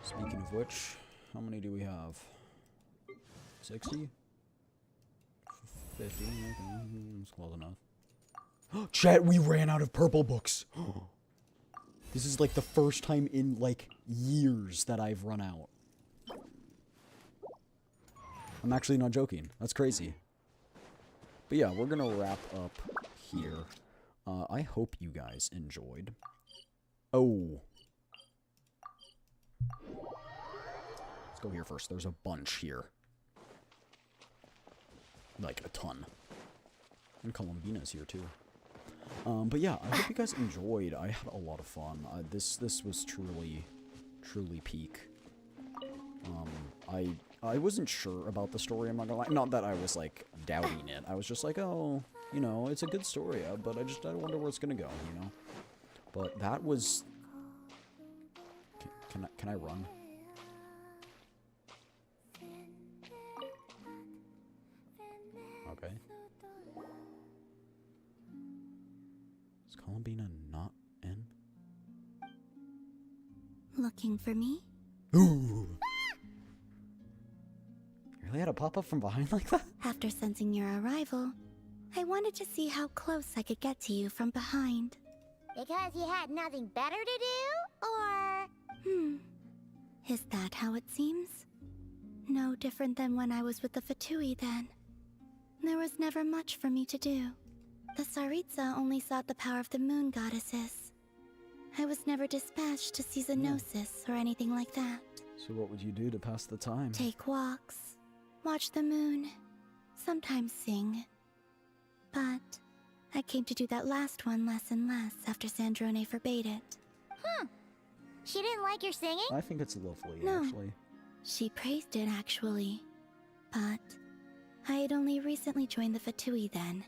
Speaking of which, how many do we have? 60? 50? Okay, it's close enough. Chat, we ran out of purple books. This is like the first time in like years that I've run out. I'm actually not joking. That's crazy. But yeah, we're gonna wrap up here. I hope you guys enjoyed. Oh. Let's go here first. There's a bunch here. Like a ton. And Columbina's here too. But yeah, I hope you guys enjoyed. I had a lot of fun. This was truly peak. I wasn't sure about the story, I'm not gonna lie. Not that I was like doubting it. I was just like, oh, you know, it's a good story, but I wonder where it's gonna go, you know. But that was. Can I run? Okay. Is Columbina not in? Looking for me? Ooh. You really had to pop up from behind like that? After sensing your arrival, I wanted to see how close I could get to you from behind. Because you had nothing better to do? Or... Is that how it seems? No different than when I was with the Fatui then. There was never much for me to do. The Tsaritsa only sought the power of the moon goddesses. I was never dispatched to see Xenosis or anything like that. So what would you do to pass the time? Take walks, watch the moon, sometimes sing. But I came to do that last one less and less after Sandrone forbade it. She didn't like your singing? I think it's lovely, No. actually. She praised it, actually. But I had only recently joined the Fatui then,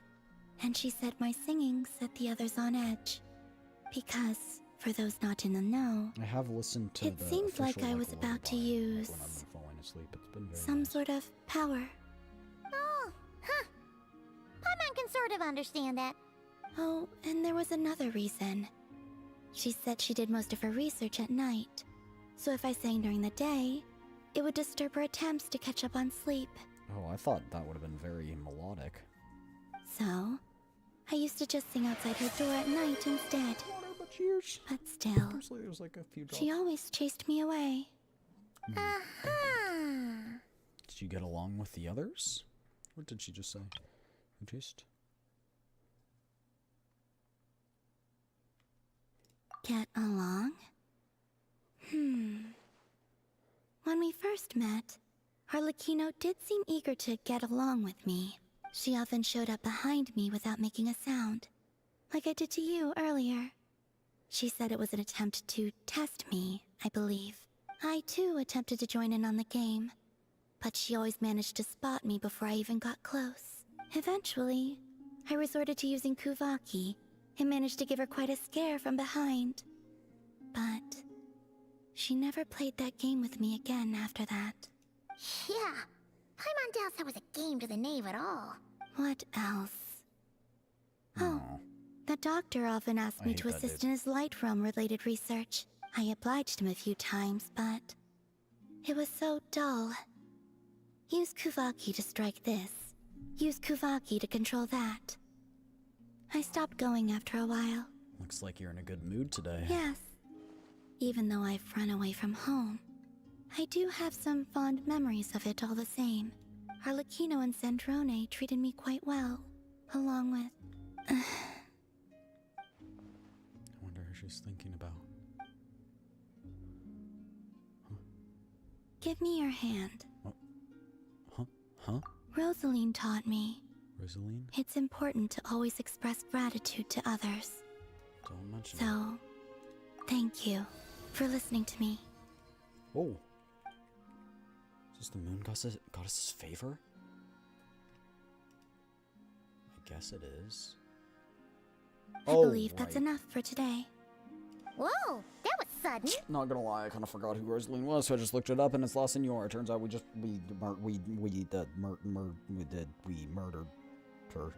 and she said my singing set the others on edge. Because, for those not in the know, I have listened to it the seemed like official, I was about to use when I've been falling asleep. It's been very some nice. sort of power. Oh, huh. Paimon can sort of understand that. Oh, and there was another reason. She said she did most of her research at night, so if I sang during the day, it would disturb her attempts to catch up on sleep. Oh, I thought that would have been very melodic. So, I used to just sing outside her door at night instead. But cheers. But still, It was like a few drops. she always chased me away. Did you get along with the others? What did she just say? Just... Get along? When we first met, Harlequino did seem eager to get along with me. She often showed up behind me without making a sound, like I did to you earlier. She said it was an attempt to test me, I believe. I too attempted to join in on the game, but she always managed to spot me before I even got close. Eventually, I resorted to using Kuvaki and managed to give her quite a scare from behind. But she never played that game with me again after that. Yeah, Paimon doubts that was a game to the knave at all. What else? Oh, the doctor often asked me to assist in his light realm-related research. I obliged him a few times, but it was so dull. Use Kuvaki to strike this. Use Kuvaki to control that. I stopped going after a while. Looks like you're in a good mood today. Yes. Even though I've run away from home, I do have some fond memories of it all the same. Harlequino and Sandrone treated me quite well, along with... I wonder who she's thinking about. Give me your hand. Huh? Rosaline taught me. Rosaline? It's important to always express gratitude to others. Don't mention So, thank you for listening to me. Oh. Is this the moon goddess's favor? I guess it is. I believe that's enough for today. Whoa, that was sudden. Not gonna lie, I kind of forgot who Rosaline was, so I just looked it up, and it's La Senora. Turns out we murdered her.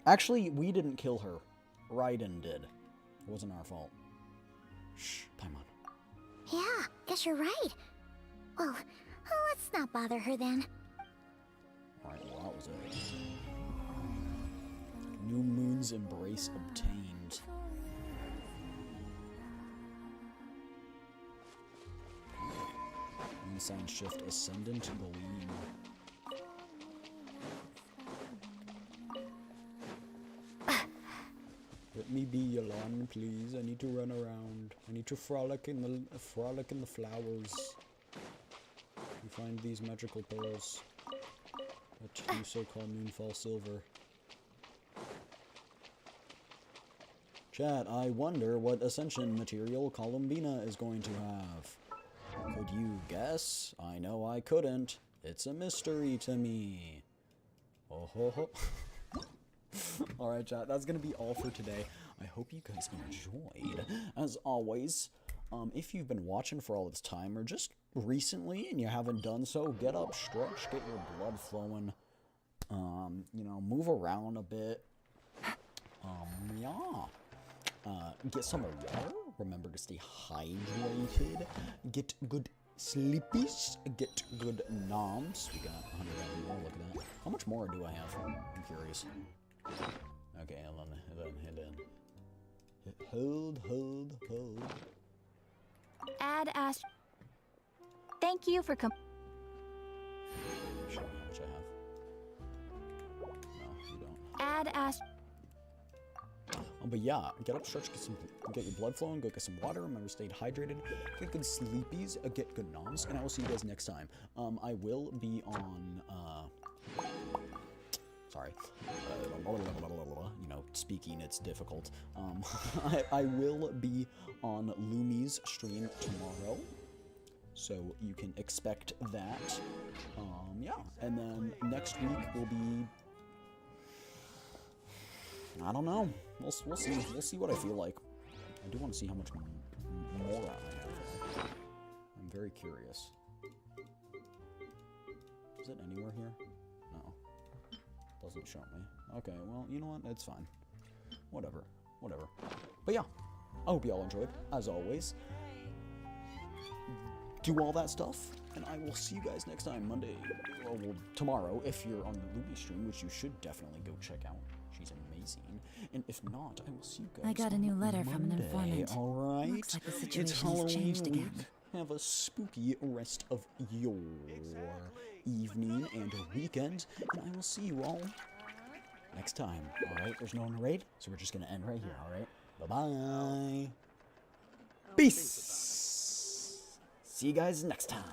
Actually, we didn't kill her. Raiden did. It wasn't our fault. Shh, Paimon. Yeah, guess you're right. Well, let's not bother her then. Alright, well, that was it. New Moon's Embrace obtained. Moon sign shift Ascendant Gleam. Let me be Yolan, please. I need to run around. I need to frolic in the flowers. You find these magical pearls that you so-called Moonfall Silver. Chat, I wonder what ascension material Columbina is going to have. Could you guess? I know I couldn't. It's a mystery to me. Oh ho ho. Alright, chat, that's gonna be all for today. I hope you guys enjoyed. As always, if you've been watching for all this time, or just recently and you haven't done so, get up, stretch, get your blood flowing. You know, move around a bit. Yeah. Get some water. Remember to stay hydrated. Get good sleepies. Get good noms. We got 100 more. Look at that. How much more do I have? I'm curious. Okay, hold on. Hold. Add Ash. Thank you for Show me how much I have. No, you don't. Add Ash. But yeah, get up, stretch, get your blood flowing, go get some water, remember stay hydrated, get good sleepies, get good noms, and I will see you guys next time. I will be on, sorry, you know, speaking, it's difficult. I will be on Lumi's stream tomorrow, so you can expect that. Yeah, and then next week will be, I don't know. We'll see. We'll see what I feel like. I do want to see how much more I have. I'm very curious. Is it anywhere here? No. Doesn't show me. Okay, well, you know what? It's fine. Whatever. But yeah, I hope you all enjoyed. As always, do all that stuff, and I will see you guys next time, Monday. Well, tomorrow, if you're on the Luby stream, which you should definitely go check out. She's amazing. And if not, I will see you guys I got a new letter from an informant. Alright? Looks like the It's situation has Halloween changed week. again. Have a spooky rest of your evening and weekend. And I will see you all next time. Alright? There's no one to raid, so we're just going to end right here. Alright? Bye-bye. Peace. See you guys next time.